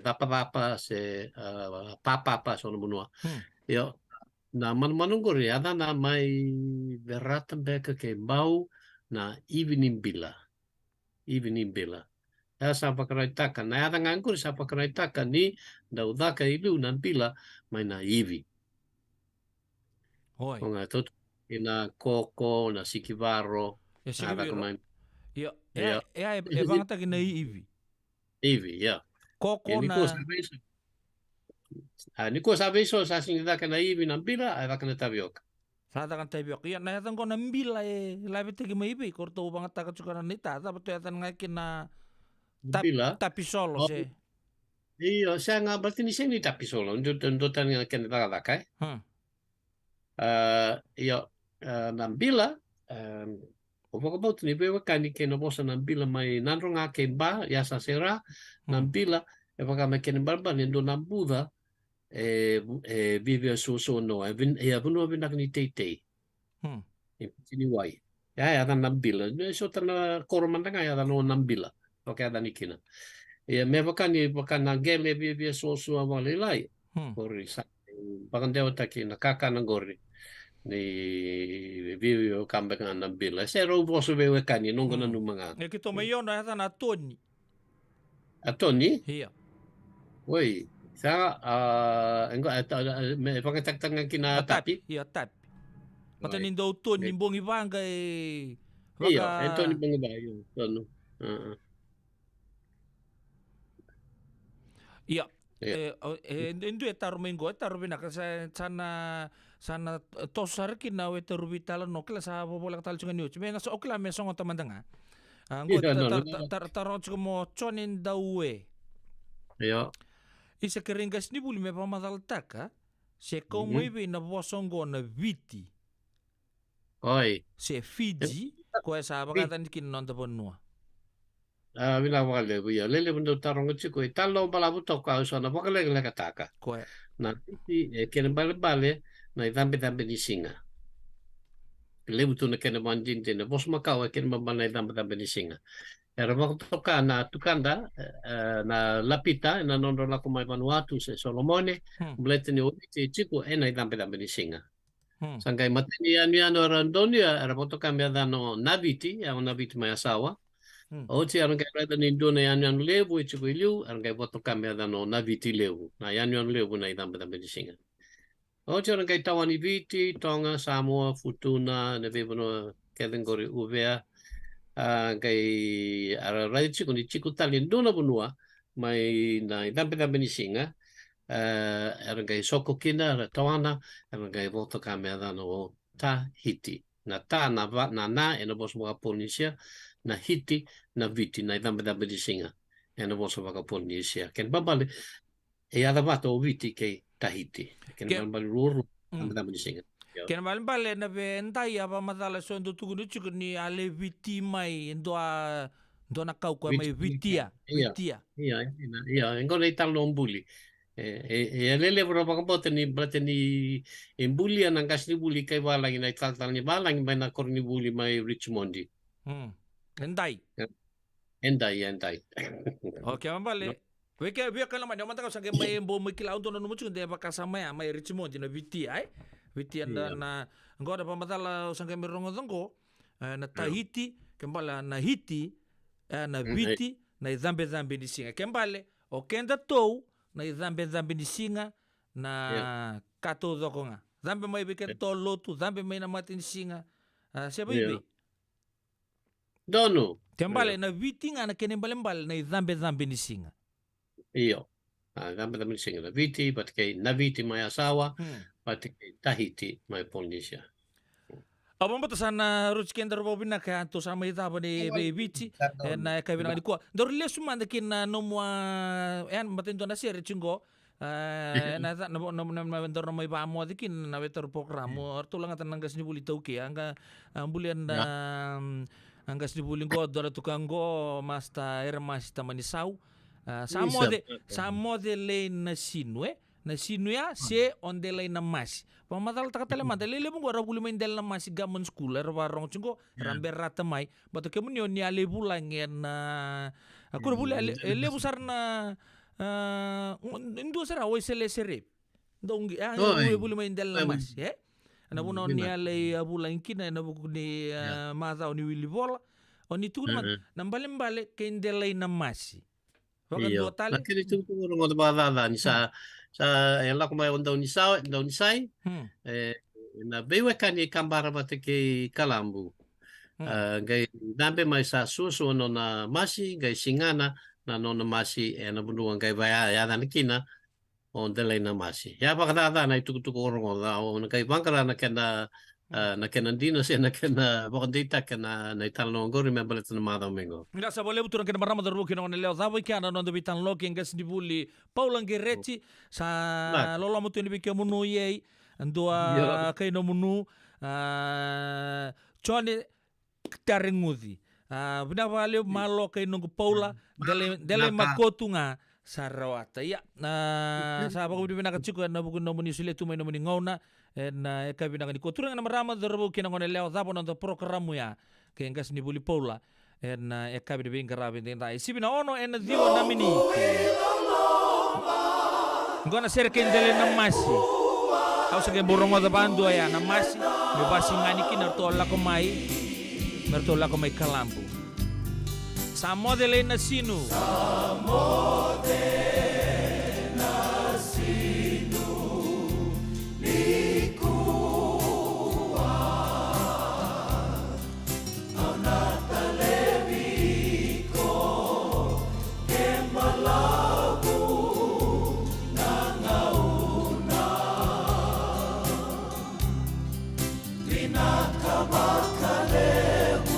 dapa se papa sono bunu yo na manunggur ya na mai beratan beka ke bau na evening bila ya sapa karaitaka na ya nganggur sapa karaitaka ni dauda ka ilu nan bila mai na ivi nga tot ina koko na sikivaro ada kemain ya bang tak na ivi ya koko na ni ko sabi so sa sinida ka na ivi ng bila ay ka na tapioca. Sa kan tapioca. Ya na yatan ko na mbila labi tegi maibi korto bangat takat suka na nita tapi tu yatan ngakin na tapi solo se. Iyo siya nga berarti ni siya ni tapi solo ndutan nga ken takay. Iyo ng bila Opo ni bewa kani ke no bosa ng bila may nanro nga ke ba ya sa sera ng bila e baka may kinimbarba nindo ng Buddha vive suso no bunu binak ni tete ni wai ya dan nambila so tan korman nga ya dan nambila oke dan ikina me baka na gele vive suso amali lai kori sa bakan dewa taki nakaka ng gori ni vive kambe nga nambila sero boso bewe kani nunggo na numanga kito mayon na yatan atoni iya woi sa me pagkatagtangan kina tapi iya tapi mata nindo ton nimbong ibanga iya ito nimbong ibayo tono iya endo tarumengo tarubina sana tosar kina we tarubitala no kla sa bobolak tal chunga niu me na so okla me songo tamandanga ango tarot mo chonin dawe iya isa keringas ni buli me pamadal taka se como ibe na bosongo na viti oi se Fiji ko esa bagatan kin non ta bonua bila wale buya lele bundo tarong chiko italo balabu toka usana bakale le kataka ko na ti ken bale na idambe ni singa lebu tu na ken manjin tene bos makau ken mabana idambe ni singa era toka na tukanda na lapita na nondo la kumai Vanuatu se Solomone blete ni oti chiku ena idambe ni singa sangkai mateni anu randonia era toka me dano naviti ya naviti mai asawa oti era ngai rada ni dona anu lebu chiku iliu era ngai toka me dano naviti lebu na anu lebu na idambe ni singa oti era ngai tawani viti Tonga Samoa Futuna na bebono kedengori uvea kay aray chiku talin doon na bunua may na idampe ni singa aran kay soko kina tawana aran kay voto kami no Tahiti na ena bos mga Polynesia na Hiti na Viti na idampe ni singa ena bos mga Polynesia ken babali ada bato Viti kay Tahiti ken babali ruru idampe ni singa ken bale na be ndai apa madala so ndo tugu chuku ni ale viti mai ndo na kau ko mai vitia iya ngone talo mbuli lele bro baka ni berarti ni embuli anang kasni buli kai balang ina tal ni balang mai na korni buli mai Richmondi endai oke bale weke kala mai mata ka sange mai mbo mai kila ndo no muchu de baka sama ya mai Richmondi na vitia Viti anda na ngora pamatala sangke mirongo tongko na Tahiti kembala na Hiti na Viti na idambe ni singa kembale o kenda tou na idambe ni singa na kato dokonga dambe mai beken to lotu dambe mai na mati ni singa siapa ibe Dono. Tiambale na viti nga na kinembale-mbale na idhambe-dhambe ni singa. Iyo. Dhambe ni singa na viti, pati kay Naviti may asawa, pati kay Tahiti may Polynesia. Abang bata sana Ruth Kender Bobina kaya to sama itaba ni Viti na kaya binang ko. Dor lesu man kin na nomwa en matin to na sere chingo. Na vendor na may bamo dikin na vetor programo arto lang atan nanggas ni buli tauke anga bulian na anggas ni buli go dora tukango masta era mas tamanisau. Samode le na sinwe na sinuya se onde lay na mas pamatal takatale madali le mo gora buli main del na mas gamon school era warong chingo rambe rata mai bato kemun yon ni ale bulang na aku buli le busar na indo sara o sele sere dongi buli main del na mas na buno ni ale bulang kina na buku ni maza oni wili bola oni tu nambale kendel lay na mas. Iyo. Lakini itu ngomong bala ni sa yang laku mai on daun nisai na bewe kani kambara bate ke Kalambu. Gai nambe mai sa susu no na masi gai singana na no na masi na bunuang gai baya ya na kina on delay na masi. Ya bakada na itu orang on gai bangkara na kena dino siya na kena bakandita kena na italong go remember it na madam mengo. Mira sa boleh buturan kena marama daru kena ngeleo zabo ikiana no debitan loki ngas dibuli Paulang Gereti sa lolo mutu ni bikyo munu yei andua kay no munu chone tarengudi. Bina valeu malo kay no Paula dele makotunga sarawata ya sa bago bibina ka chiko na bugun no muni sule tumay no muni ngona na eka bina ka nikoturang na marama darbo kina ngone leo zabo no programo ya kay ngas ni buli Paula na eka bibin karabi din dai sibina ono dio na mini ngona ser kay dele na masi au sa kay borongo da bando ya na masi me basi ngani kina tola ko mai Kalambu. Samode le na sinu. Samode na sinu likuwa anata leviko kembalabu nangauna tinakamakalebu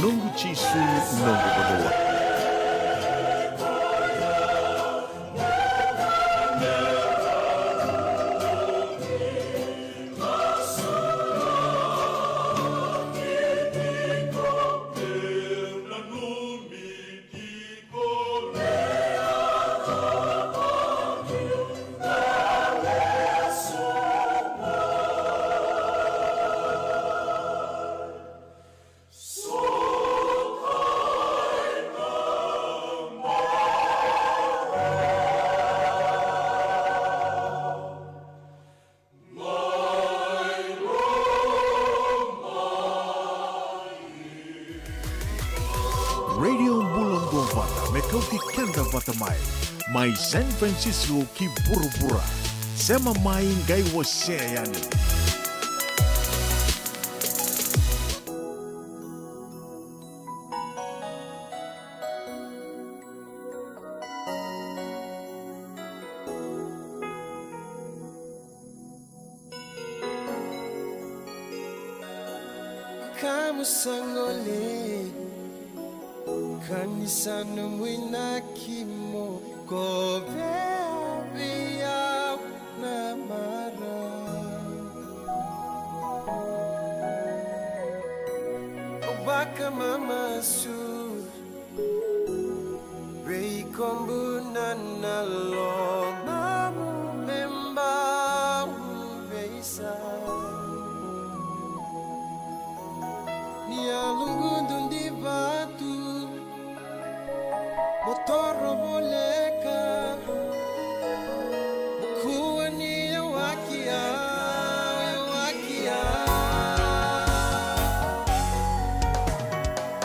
Nungu Chisu Nungu Badua. Vata me kauti kenda vata mai San Francisco ki burubura sema mai ngai wose yani. Kamu sangole kanisa numwina kimo kovea na mara obaka mama su rei kombu na lo mamu memba beisa Nia lungu di batu motor boleka kuani wakia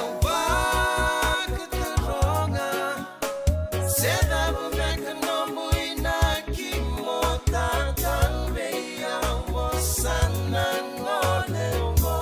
Oba keteronga seda bumeka nombu inaki mota tanbeya wasana ngolengo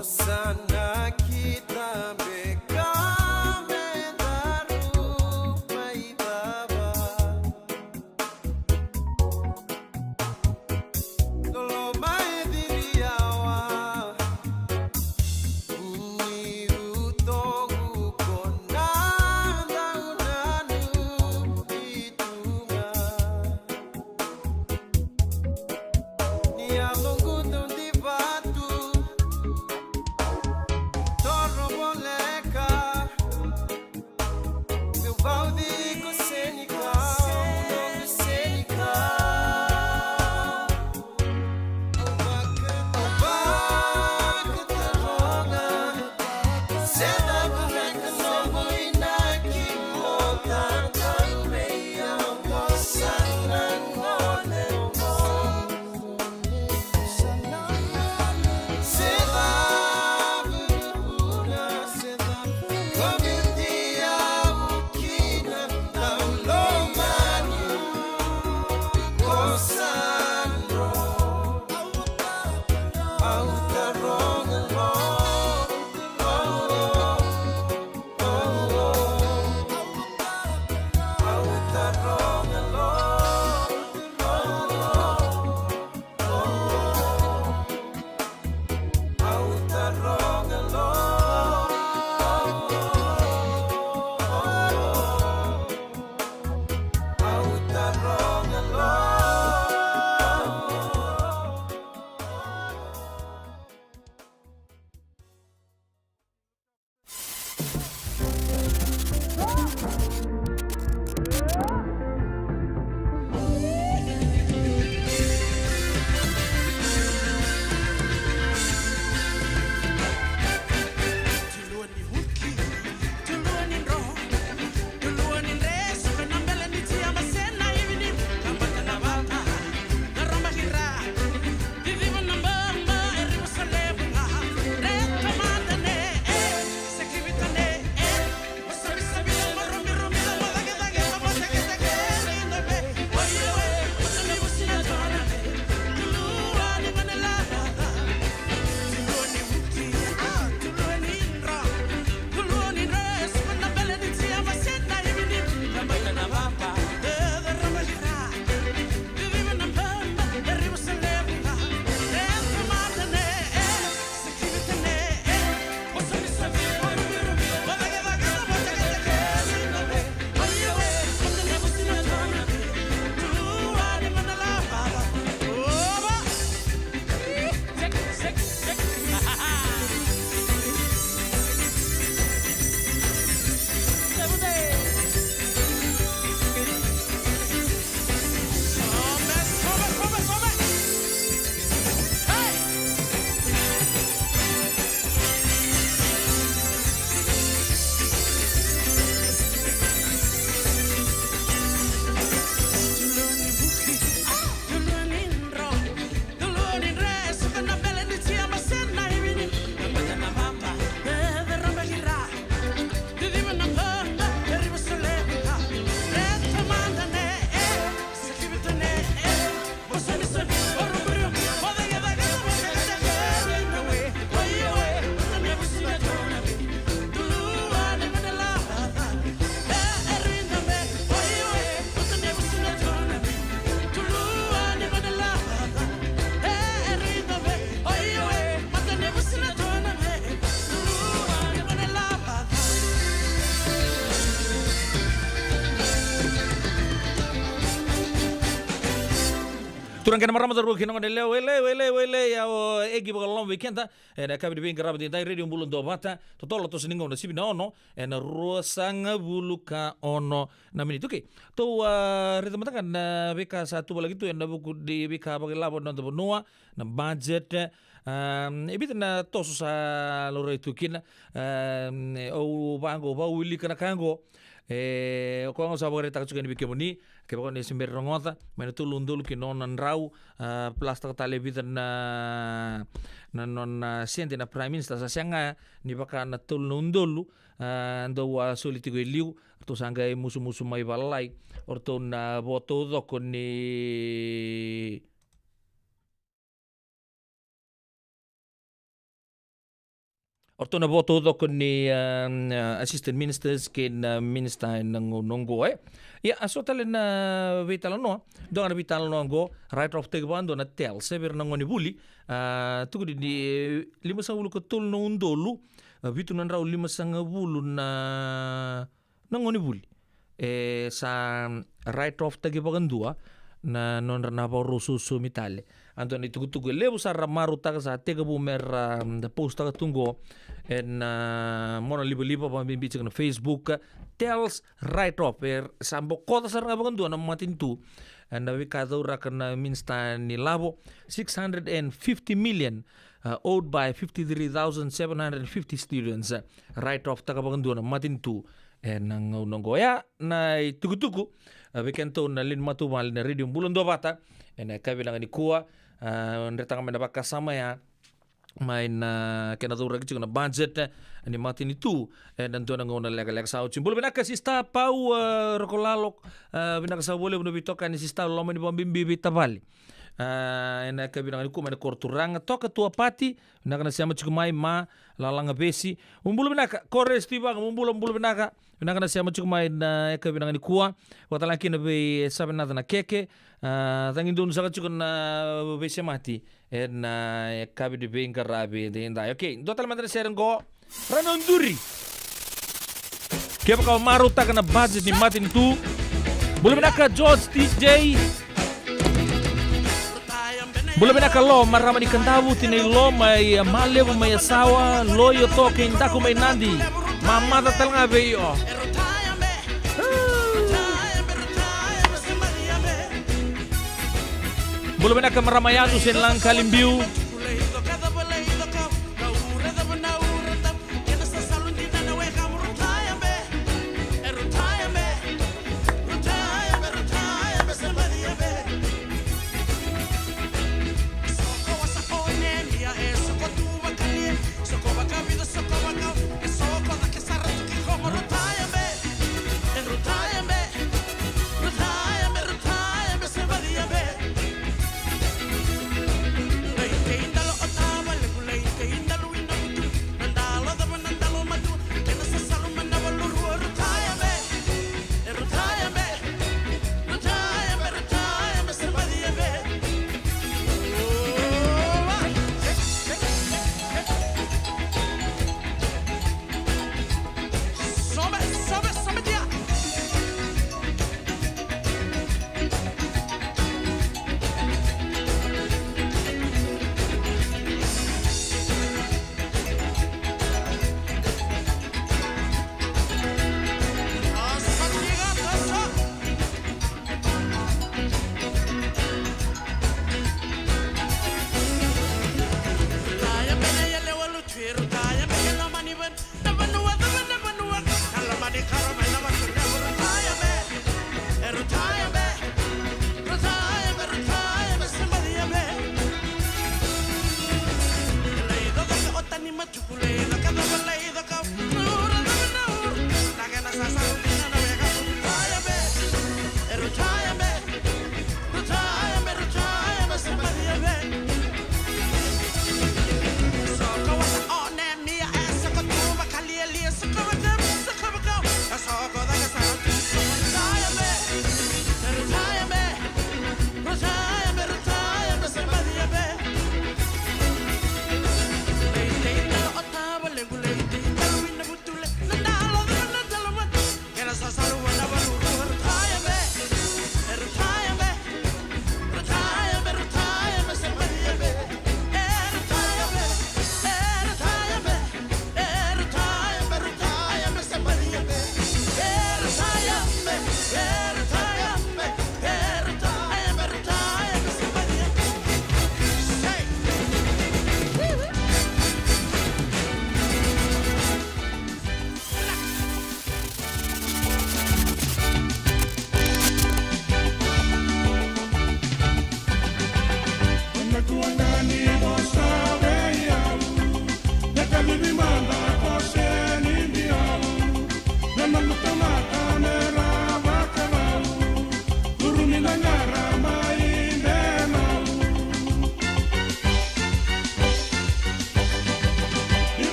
Sana kita beka medaru Turang kena marama terus kena ngene wele ya egi bagalom weekenda ena kabi di bingkar rabdi dai radio bulun do bata totolo to siningo na sibi ono ena ruasanga buluka ono na mini tuke to rita matakan na beka satu lagi tu ena buku di beka bagai labo na to noa na budget ebit na to sa lore tukin o bango ba wili kana kango ko ang sabore tak chukan bike moni ke bakon ni simber rongota mena tu lundul ki non rau plastik television na non siente na prime minister sa sanga ni baka na tul lundul ndo wa soliti go liu to sanga musu mai balai orto na boto do con ni orto na boto do con ni assistant ministers ken minister nongo ya asotale na vitala no do na vitala no go right of take bando na tel sever na ngoni buli tuku di 5 ko tul no undolu vitu na raw 5 bulu na ngoni buli sa right of take bagandua na non na rusu sumitale antoni tuku lebu sa ramaru ta sa tega bu mer da posta ka tungo en mona libo pa bimbi na Facebook tells right off sambo kota sa bagandua na matintu and we kadura kana minsta ni labo 650 million owed by 53,750 students right off ta bagandua na matintu nang goya na tugu weekend na lin matumal na radio bulon do bata na kabilang ni kuwa ndetang mena bakasama ya main kena tu ragi na budget ni matin itu dan tu nang ona lega sao cimbul benaka sista pau rokolalok benaka sa boleh bunu bitokan ni sista loma ni bombimbi bitabali ena kabilang ni ku mena korturang toka tua pati benaka na siama cikumai ma lalanga besi umbul benaka kores tiba umbul benaka benaka na siama cikumai na kabilang ni kuwa watalaki na be saben na keke tangin dun sa cikun na besi mati na kabi di bengkar rabi dinda okay total mandra seren go ranonduri kaya kau maru tak na budget ni matin tu boleh benaka George TJ boleh benaka lo marama ni kandawu tinay lo may malevo may asawa lo yo toke indaku may nandi mamata tal nga beyo Belum na kamaramayado silang kalimbiu.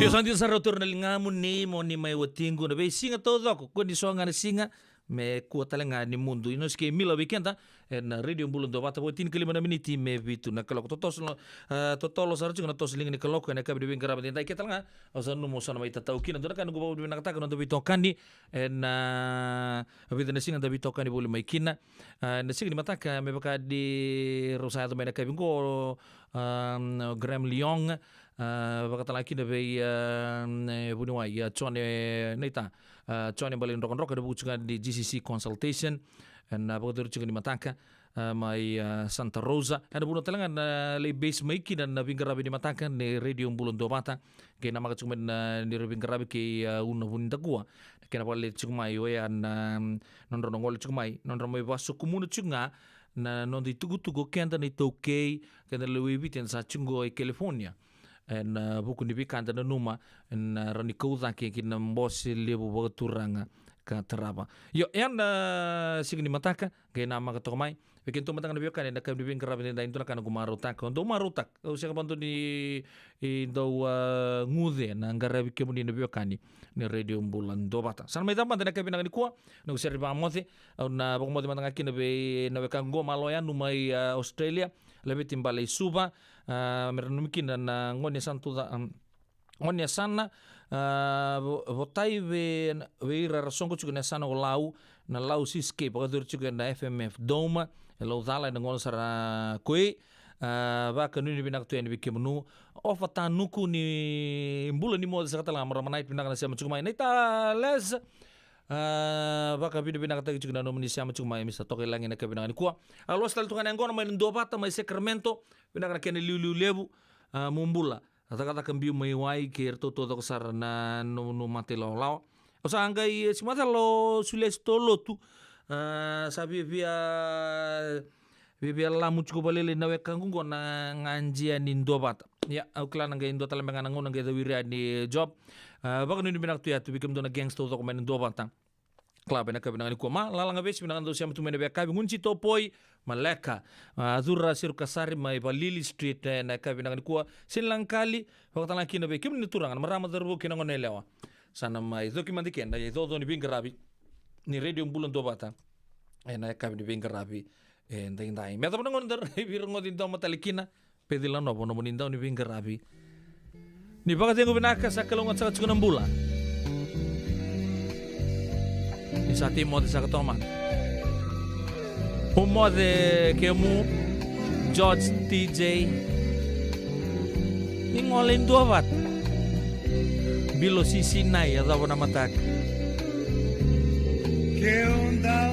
Io santi sa rotor na lingamu ni mo ni mai watingu na be singa todo ko ni songa na singa me ku talenga ni mundo ino ske mila weekenda na radio bulun do bata botin kelima na miniti me bitu na kalok totos no totolo sarju na tos linga ni kalok na kabi bingara batin dai ketalanga osanu mo sana mai tatau kina do kan go bawu na kata no do bitokani na abita na singa do bitokani bolu mai kina na singa ni mataka me baka di rosato me na kabi go Graham Leong Bakatalaki na bay bunuay Chone Neta Chone balin rock and rock na buka di GCC consultation and bakatur chuga ni mataka may Santa Rosa and buno talaga na lay base maiki na bingarabi ni mataka ni radio bulon do bata kaya na makachugman ni bingarabi kay una hundagua kaya na pala chugmay yan nonronongol chugmay nonromoy baso kumuno chugna na non di tugu kenda ni tokei kenda lewibitin sa chungo ay California en buku ni bikanda na numa en rani kauda ke kin mbos lebu bagaturanga ka teraba. Yo yan signi mataka kay nama ka tokamay. Bikin tu matang na biyo kan na kam dibing karabi na into na kan gumarutak. Ndo marutak. O siya kabanto ni daw ngude na ngarabi kemo ni biyo kan ni radio Bulan do bata. Sana may tamban na kabinang ni kuwa. Nung seri pa mote na bang mote matang akin na be kan go maloyan numay Australia. Labi timbalay suba. Meron mikin na ngonya santo ngonya sana votai ve rason ko chukuna sana o lau na lau siske pagadur chukuna FMF doma elo dala na ngol sara koi ba kanu ni binak tu en bikemnu ofata nuku ni mbula ni mo sa katala maramanay binak na siya chukuma nita les ba ka binak ta chukuna no ni siya chukuma misa toke langin na kabinak ni kuwa alos tal tukan ngona may ndo bata may Sacramento binak na ken liu lebu mumbula kata-kata kembiu mewai kir to sar na no mate lao o sa angai si mata lo sules tolo tu sabi via la mucho balele na wekangu na nganjia ni ndobat ya au klan ngai ndo talemanga ngona ngai dawira ni job bakon ni binak tu ya tu bikem dona gangster to komen ndobata club na kabina ni kuma lala ngabe si binang do siam tu mene be kabi ngunci topoi maleka azura siru kasari mai balili street na kabina ni kuwa sinlangkali waktu laki na be kim ni turangan marama darbu kina ngone lewa sana mai document kenda ya do ni bingarabi ni radio Bulan do bata na kabi ni bingarabi ndai ndai meta pun ngon der bir ngodin do matalikina pedilan no bono moninda ni bingarabi ni baka tengo binaka sa kalungan sa tsukunang bulan sa timo sa katoma umode kemu George TJ ingolin dua wat bilo sisi nai atau nama tak que onda